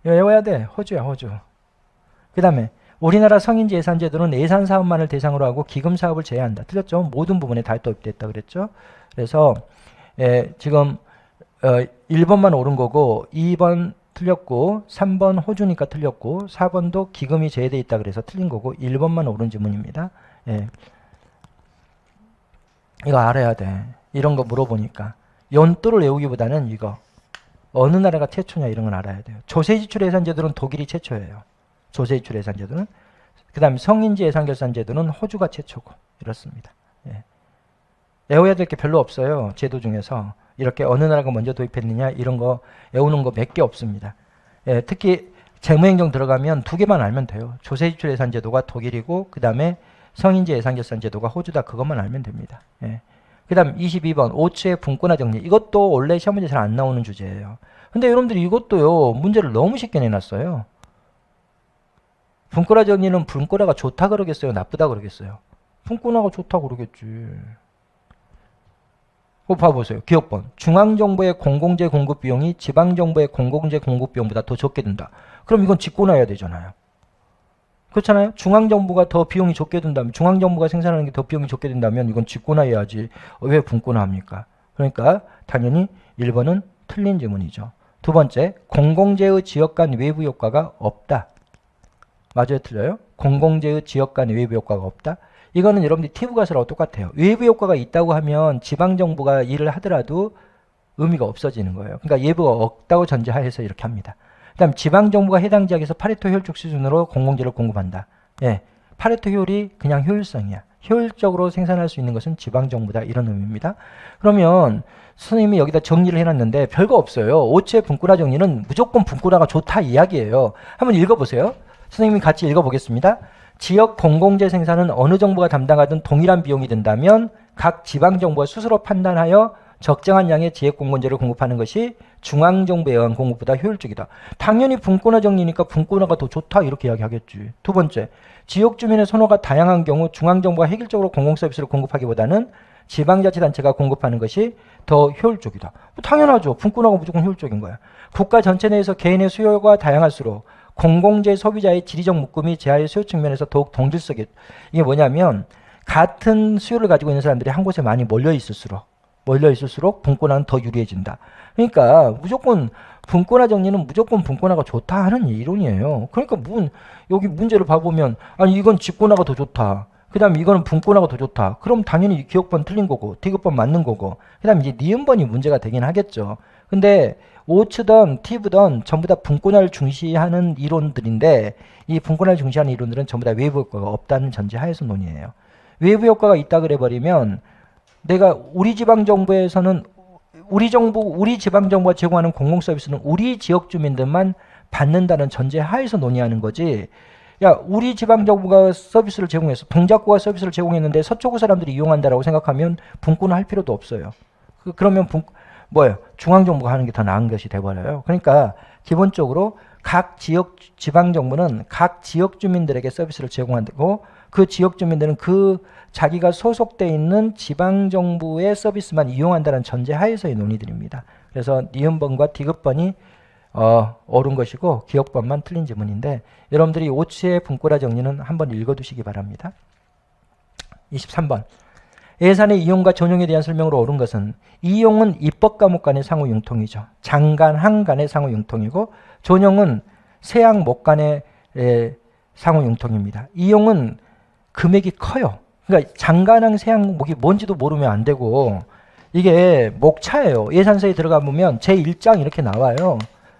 Speaker 1: 이거 외워야 돼. 호주야, 호주. 그 다음에 우리나라 성인지 예산제도는 예산 사업만을 대상으로 하고 기금 사업을 제외한다. 틀렸죠? 모든 부분에 다 도입됐다 그랬죠? 그래서 지금 1번만 옳은 거고 2번 틀렸고 3번 호주니까 틀렸고 4번도 기금이 제외되어 있다 그래서 틀린 거고 1번만 옳은 지문입니다. 예. 이거 알아야 돼. 이런 거 물어보니까 연도를 외우기보다는 이거 어느 나라가 최초냐 이런 건 알아야 돼요. 조세지출 예산제도는 독일이 최초예요. 조세지출 예산제도는. 그 다음에 성인지 예산결산제도는 호주가 최초고 이렇습니다. 예. 외워야 될 게 별로 없어요. 제도 중에서. 이렇게 어느 나라가 먼저 도입했느냐 이런 거 외우는 거 몇 개 없습니다. 예, 특히 재무행정 들어가면 두 개만 알면 돼요. 조세지출 예산제도가 독일이고 그 다음에 성인지 예산결산제도가 호주다. 그것만 알면 됩니다. 예. 그 다음 22번 5초의 분권화 정리. 이것도 원래 시험 문제 잘 안 나오는 주제예요. 근데 여러분들이 이것도요. 문제를 너무 쉽게 내놨어요. 분권화 정리는 분권화가 좋다 그러겠어요? 나쁘다 그러겠어요? 분권화가 좋다 그러겠지. 봐보세요. 기억번. 중앙정부의 공공재 공급 비용이 지방정부의 공공재 공급 비용보다 더 적게 든다. 그럼 이건 짚고나야 되잖아요. 그렇잖아요. 중앙정부가 더 비용이 적게 든다면, 중앙정부가 생산하는 게 더 비용이 적게 된다면 이건 짚고나야지. 왜 분권화합니까? 그러니까 당연히 1번은 틀린 질문이죠. 두 번째, 공공재의 지역 간 외부 효과가 없다. 맞아요, 틀려요? 공공재의 지역 간 외부 효과가 없다. 이거는 여러분들이 팁 가서라고 똑같아요. 외부 효과가 있다고 하면 지방정부가 일을 하더라도 의미가 없어지는 거예요. 그러니까 예부가 없다고 전제하에서 이렇게 합니다. 그 다음 지방정부가 해당 지역에서 파레토 효율적 수준으로 공공재를 공급한다. 예, 파레토 효율이 그냥 효율성이야. 효율적으로 생산할 수 있는 것은 지방정부다. 이런 의미입니다. 그러면 선생님이 여기다 정리를 해놨는데 별거 없어요. 5초의 분권화 정리는 무조건 분권화가 좋다 이야기예요. 한번 읽어보세요. 선생님이 같이 읽어보겠습니다. 지역 공공재 생산은 어느 정부가 담당하든 동일한 비용이 든다면 각 지방정부가 스스로 판단하여 적정한 양의 지역 공공재를 공급하는 것이 중앙정부에 의한 공급보다 효율적이다. 당연히 분권화 정리니까 분권화가 더 좋다 이렇게 이야기하겠지. 두 번째, 지역 주민의 선호가 다양한 경우 중앙정부가 획일적으로 공공서비스를 공급하기보다는 지방자치단체가 공급하는 것이 더 효율적이다. 당연하죠. 분권화가 무조건 효율적인 거야. 국가 전체 내에서 개인의 수요가 다양할수록 공공재 소비자의 지리적 묶음이 재화의 수요 측면에서 더욱 동질적이. 이게 뭐냐면 같은 수요를 가지고 있는 사람들이 한 곳에 많이 몰려 있을수록 분권화는 더 유리해진다. 그러니까 무조건 분권화 정리는 무조건 분권화가 좋다 하는 이론이에요. 그러니까 여기 문제를 봐보면 아니 이건 집권화가 더 좋다. 그 다음에 이거는 분권화가 더 좋다. 그럼 당연히 기억번 틀린 거고 디귿번 맞는 거고 그 다음에 이제 니은번이 문제가 되긴 하겠죠. 근데 오츠든 티브든 전부 다 분권화를 중시하는 이론들인데 이 분권화를 중시하는 이론들은 전부 다 외부 효과가 없다는 전제하에서 논의해요. 외부 효과가 있다 그래버리면 내가 우리 지방정부에서는 우리 지방정부가 제공하는 공공서비스는 우리 지역 주민들만 받는다는 전제하에서 논의하는 거지. 야, 우리 지방정부가 서비스를 제공해서 동작구가 서비스를 제공했는데 서초구 사람들이 이용한다라고 생각하면 분권화 할 필요도 없어요. 그러면 뭐예요? 중앙정부가 하는 게 더 나은 것이 돼버려요. 그러니까 기본적으로 각 지방정부는 각 지역 주민들에게 서비스를 제공한다고 그 지역 주민들은 그 자기가 소속돼 있는 지방정부의 서비스만 이용한다는 전제하에서의 논의들입니다. 그래서 니은번과 디귿번이 옳은 것이고 기억번만 틀린 지문인데 여러분들이 5초의 분권화 정리는 한번 읽어두시기 바랍니다. 23번. 예산의 이용과 전용에 대한 설명으로 옳은 것은 이용은 입법 과목 간의 상호 융통이죠. 장간, 항 간의 상호 융통이고 전용은 세항, 목 간의 상호 융통입니다. 이용은 금액이 커요. 그러니까 장간항, 세항, 목이 뭔지도 모르면 안 되고 이게 목차예요. 예산서에 들어가 보면 제1장 이렇게 나와요.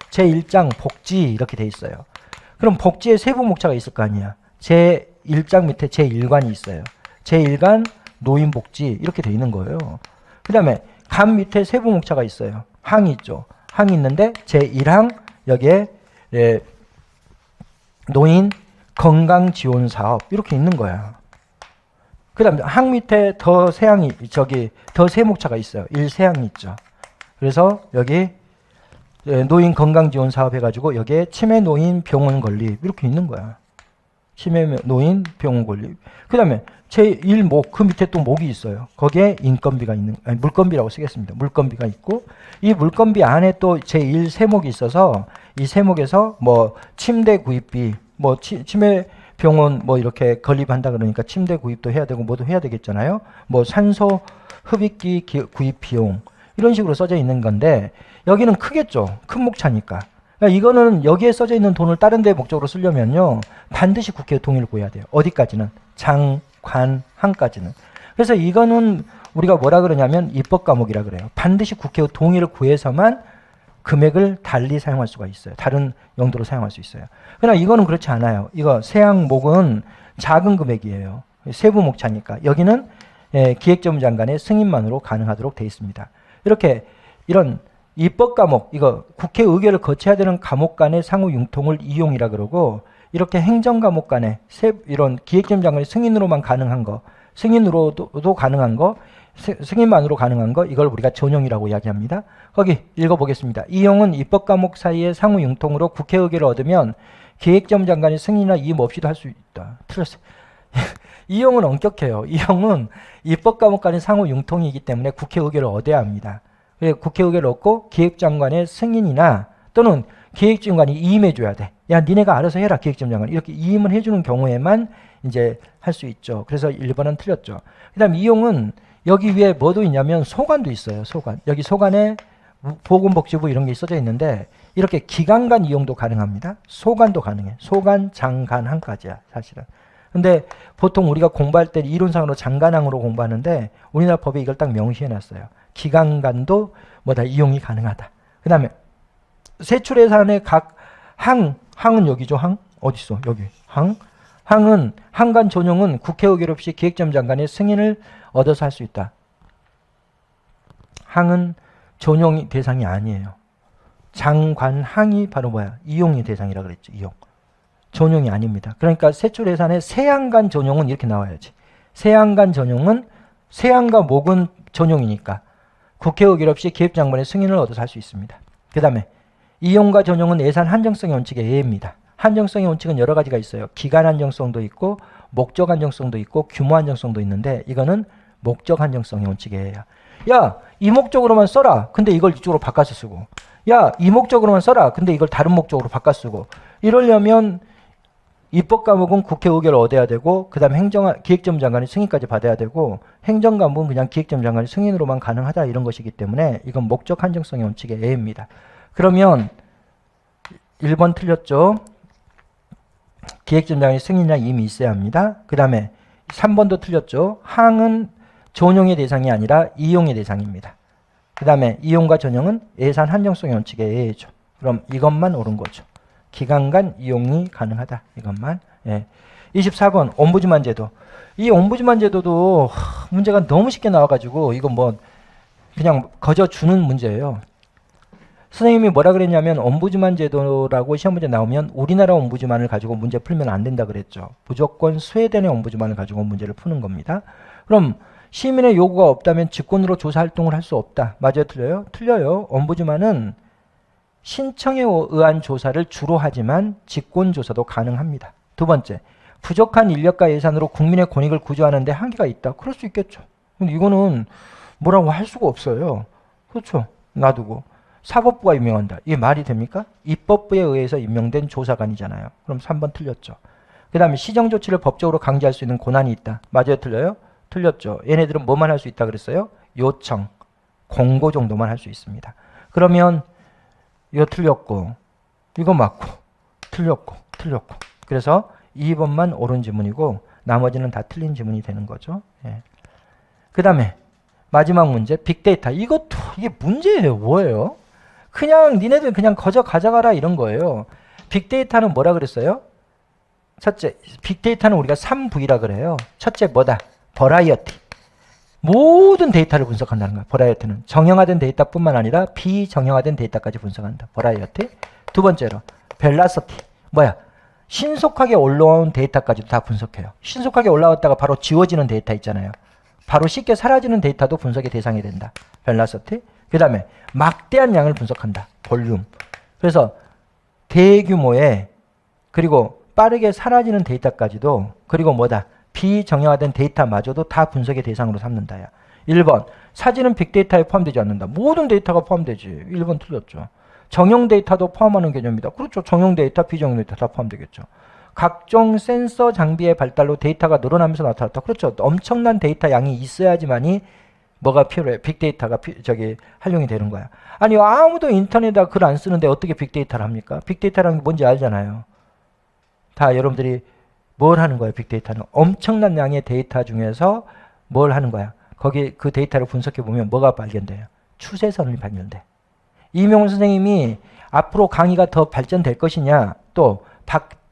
Speaker 1: 제1장 복지 이렇게 돼 있어요. 그럼 복지에 세부 목차가 있을 거 아니야. 제1장 밑에 제1관이 있어요. 제1관 노인복지 이렇게 돼 있는 거예요. 그 다음에 간 밑에 세부 목차가 있어요. 항이 있죠. 항이 있는데 제1항 여기에 노인 건강지원사업 이렇게 있는 거야. 그 다음에 항 밑에 더 세항이 더 세목차가 있어요. 1세항이 있죠. 그래서 여기 노인 건강지원사업 해가지고 여기에 치매 노인 병원 건립 이렇게 있는 거야. 치매 노인 병원 건립. 그 다음에 제1목 그 밑에 또 목이 있어요. 거기에 인건비가 물건비라고 쓰겠습니다. 물건비가 있고 이 물건비 안에 또 제1세목이 있어서 이 세목에서 뭐 침대 구입비, 뭐 치매 병원 뭐 이렇게 건립한다 그러니까 침대 구입도 해야 되고 뭐도 해야 되겠잖아요. 뭐 산소 흡입기 구입 비용 이런 식으로 써져 있는 건데 여기는 크겠죠. 큰 목차니까. 그러니까 이거는 여기에 써져 있는 돈을 다른 데 목적으로 쓰려면요. 반드시 국회 동의를 구해야 돼요. 어디까지는? 장, 관, 항까지는. 그래서 이거는 우리가 뭐라 그러냐면 입법 과목이라 그래요. 반드시 국회 동의를 구해서만 금액을 달리 사용할 수가 있어요. 다른 용도로 사용할 수 있어요. 그러나 이거는 그렇지 않아요. 이거 세항목은 작은 금액이에요. 세부 목차니까. 여기는 기획재무 장관의 승인만으로 가능하도록 되어 있습니다. 이렇게 이런 입법 과목, 이거 국회 의결을 거쳐야 되는 과목 간의 상호 융통을 이용이라 그러고 이렇게 행정 과목 간의 이런 기획재무 장관의 승인으로만 가능한 거, 승인으로도 가능한 거, 승인만으로 가능한 거 이걸 우리가 전용이라고 이야기합니다. 거기 읽어보겠습니다. 이용은 입법 과목 사이의 상호 융통으로 국회 의결을 얻으면 기획재무 장관의 승인이나 이임 없이도 할 수 있다. 틀렸어요. 이용은 엄격해요. 이용은 입법 과목 간의 상호 융통이기 때문에 국회 의결을 얻어야 합니다. 국회 의결을 얻고 기획장관의 승인이나 또는 기획장관이 이임해줘야 돼. 야, 니네가 알아서 해라, 기획재무 장관. 이렇게 이임을 해주는 경우에만 이제 할 수 있죠. 그래서 1번은 틀렸죠. 그 다음 이용은 여기 위에 뭐도 있냐면 소관도 있어요. 소관. 여기 소관에 보건복지부 이런 게 써져 있는데 이렇게 기관 간 이용도 가능합니다. 소관도 가능해. 소관, 장관, 항까지야 사실은. 근데 보통 우리가 공부할 때 이론상으로 장관항으로 공부하는데 우리나라 법에 이걸 딱 명시해놨어요. 기관 간도 뭐다 이용이 가능하다. 그 다음에 세출예산의 각 항은 여기죠. 항 어디 있어? 여기 항은 항간 전용은 국회 의결 없이 기획재무 장관의 승인을 얻어서 할 수 있다. 항은 전용 대상이 아니에요. 장관 항이 바로 뭐야? 이용이 대상이라 그랬죠. 이용. 전용이 아닙니다. 그러니까 세출예산의 세항간 전용은 이렇게 나와야지. 세항간 전용은 세항과 목은 전용이니까 국회 의결 없이 기획장관의 승인을 얻어서 할 수 있습니다. 그 다음에 이용과 전용은 예산 한정성의 원칙의 예입니다. 한정성의 원칙은 여러 가지가 있어요. 기간 한정성도 있고 목적 한정성도 있고 규모 한정성도 있는데 이거는 목적 한정성의 원칙이에요. 야, 이 목적으로만 써라. 근데 이걸 이쪽으로 바꿔서 쓰고. 야, 이 목적으로만 써라. 근데 이걸 다른 목적으로 바꿔 쓰고. 이러려면 입법 과목은 국회 의결을 얻어야 되고 그 다음에 기획재무 장관의 승인까지 받아야 되고 행정 과목은 그냥 기획재무 장관의 승인으로만 가능하다 이런 것이기 때문에 이건 목적 한정성의 원칙의 예입니다. 그러면 1번 틀렸죠. 기획재무 장관의 승인이나 이임이 있어야 합니다. 그 다음에 3번도 틀렸죠. 항은 전용의 대상이 아니라 이용의 대상입니다. 그 다음에 이용과 전용은 예산 한정성의 원칙에 의해죠. 그럼 이것만 옳은 거죠. 기간 간 이용이 가능하다. 이것만. 예. 24번 옴부즈만 제도. 이 옴부즈만 제도도 문제가 너무 쉽게 나와가지고 이거 뭐 그냥 거저 주는 문제예요. 선생님이 뭐라 그랬냐면 옴부즈만 제도라고 시험 문제 나오면 우리나라 옴부즈만을 가지고 문제 풀면 안 된다 그랬죠. 무조건 스웨덴의 옴부즈만을 가지고 문제를 푸는 겁니다. 그럼 시민의 요구가 없다면 직권으로 조사 활동을 할 수 없다. 맞아요? 틀려요? 틀려요. 옴부즈만은 신청에 의한 조사를 주로 하지만 직권 조사도 가능합니다. 두 번째, 부족한 인력과 예산으로 국민의 권익을 구조하는 데 한계가 있다. 그럴 수 있겠죠. 근데 이거는 뭐라고 할 수가 없어요. 그렇죠. 놔두고. 사법부가 임명한다. 이게 말이 됩니까? 입법부에 의해서 임명된 조사관이잖아요. 그럼 3번 틀렸죠. 그 다음에 시정조치를 법적으로 강제할 수 있는 권한이 있다. 맞아요? 틀려요? 틀렸죠. 얘네들은 뭐만 할 수 있다 그랬어요? 요청, 공고 정도만 할 수 있습니다. 그러면 이거 틀렸고 이거 맞고 틀렸고 그래서 2번만 옳은 지문이고 나머지는 다 틀린 지문이 되는 거죠. 예. 그 다음에 마지막 문제 빅데이터. 이것도 이게 문제예요. 뭐예요? 그냥 니네들 그냥 거저 가져가라 이런 거예요. 빅데이터는 뭐라 그랬어요? 첫째, 빅데이터는 우리가 3V라 그래요. 첫째 뭐다? 버라이어티. 모든 데이터를 분석한다는 거야. 버라이어티는 정형화된 데이터뿐만 아니라 비정형화된 데이터까지 분석한다. 버라이어티. 두 번째로 벨라시티. 뭐야? 신속하게 올라온 데이터까지도 다 분석해요. 신속하게 올라왔다가 바로 지워지는 데이터 있잖아요. 바로 쉽게 사라지는 데이터도 분석의 대상이 된다. 벨라시티. 그 다음에 막대한 양을 분석한다. 볼륨. 그래서 대규모의 그리고 빠르게 사라지는 데이터까지도 그리고 뭐다? 비정형화된 데이터마저도 다 분석의 대상으로 삼는다야. 1번 사진은 빅데이터에 포함되지 않는다. 모든 데이터가 포함되지. 1번 틀렸죠. 정형 데이터도 포함하는 개념입니다. 그렇죠. 정형 데이터, 비정형 데이터 다 포함되겠죠. 각종 센서 장비의 발달로 데이터가 늘어나면서 나타났다. 그렇죠. 엄청난 데이터 양이 있어야지만이 뭐가 필요해? 빅데이터가 활용이 되는 거야. 아니 아무도 인터넷에다 글 안 쓰는데 어떻게 빅데이터를 합니까? 빅데이터라는 게 뭔지 알잖아요. 다 여러분들이 뭘 하는 거예요? 빅데이터는 엄청난 양의 데이터 중에서 뭘 하는 거야? 거기 그 데이터를 분석해 보면 뭐가 발견돼요? 추세선이 발견돼. 이명훈 선생님이 앞으로 강의가 더 발전될 것이냐, 또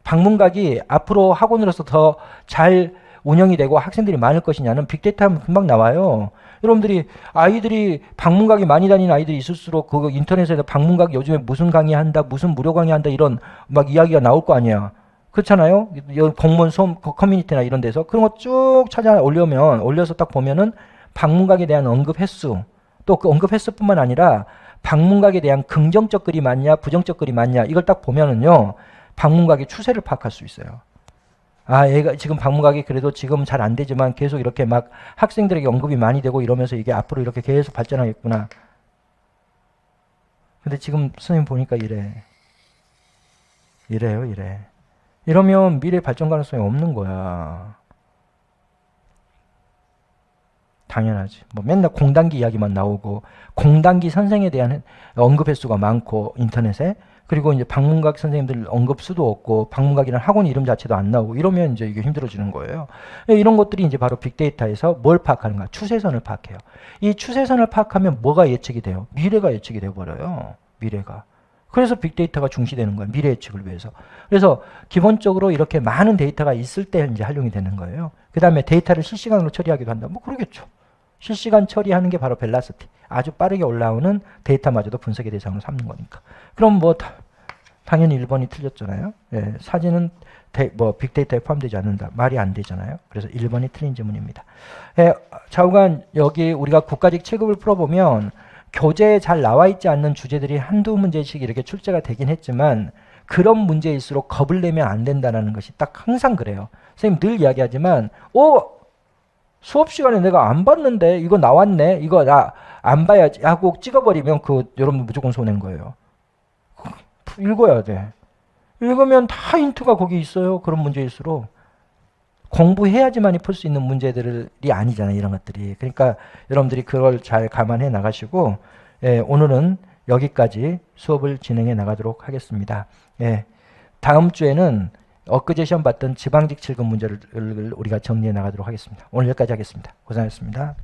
Speaker 1: 방문각이 앞으로 학원으로서 더 잘 운영이 되고 학생들이 많을 것이냐는 빅데이터 하면 금방 나와요. 여러분들이 아이들이 방문각이 많이 다니는 아이들이 있을수록 그 인터넷에서 방문각 요즘에 무슨 강의 한다, 무슨 무료 강의 한다 이런 막 이야기가 나올 거 아니야. 그렇잖아요. 공무원 소음 커뮤니티나 이런 데서 그런 거 쭉 찾아 올려서 딱 보면은 방문각에 대한 언급 횟수, 또 그 언급 횟수뿐만 아니라 방문각에 대한 긍정적 글이 많냐, 부정적 글이 많냐 이걸 딱 보면은요 방문각의 추세를 파악할 수 있어요. 아, 얘가 지금 방문각이 그래도 지금 잘 안 되지만 계속 이렇게 막 학생들에게 언급이 많이 되고 이러면서 이게 앞으로 이렇게 계속 발전하겠구나. 근데 지금 선생님 보니까 이래요. 이러면 미래 발전 가능성이 없는 거야. 당연하지. 뭐 맨날 공단기 이야기만 나오고 공단기 선생에 대한 언급 횟수가 많고 인터넷에, 그리고 이제 방문각 선생님들 언급 수도 없고 방문각이라는 학원 이름 자체도 안 나오고 이러면 이제 이게 힘들어지는 거예요. 이런 것들이 이제 바로 빅데이터에서 뭘 파악하는가? 추세선을 파악해요. 이 추세선을 파악하면 뭐가 예측이 돼요? 미래가 예측이 되어 버려요. 미래가. 그래서 빅데이터가 중시되는 거예요. 미래 예측을 위해서. 그래서 기본적으로 이렇게 많은 데이터가 있을 때 이제 활용이 되는 거예요. 그 다음에 데이터를 실시간으로 처리하기도 한다. 뭐 그러겠죠. 실시간 처리하는 게 바로 벨라시티. 아주 빠르게 올라오는 데이터마저도 분석의 대상으로 삼는 거니까. 그럼 뭐 당연히 1번이 틀렸잖아요. 예, 사진은 빅데이터에 포함되지 않는다. 말이 안 되잖아요. 그래서 1번이 틀린 질문입니다. 예, 좌우간 여기 우리가 국가직 7급을 풀어보면 교재에 잘 나와 있지 않는 주제들이 한두 문제씩 이렇게 출제가 되긴 했지만 그런 문제일수록 겁을 내면 안 된다는 것이 딱 항상 그래요. 선생님 늘 이야기하지만 수업 시간에 내가 안 봤는데 이거 나왔네. 이거 나 안 봐야지 하고 찍어버리면 여러분 무조건 손해인 거예요. 읽어야 돼. 읽으면 다 힌트가 거기 있어요. 그런 문제일수록. 공부해야지만이 풀 수 있는 문제들이 아니잖아요. 이런 것들이. 그러니까 여러분들이 그걸 잘 감안해 나가시고 오늘은 여기까지 수업을 진행해 나가도록 하겠습니다. 다음 주에는 엊그제 시험 봤던 지방직 7급 문제를 우리가 정리해 나가도록 하겠습니다. 오늘 여기까지 하겠습니다. 고생하셨습니다.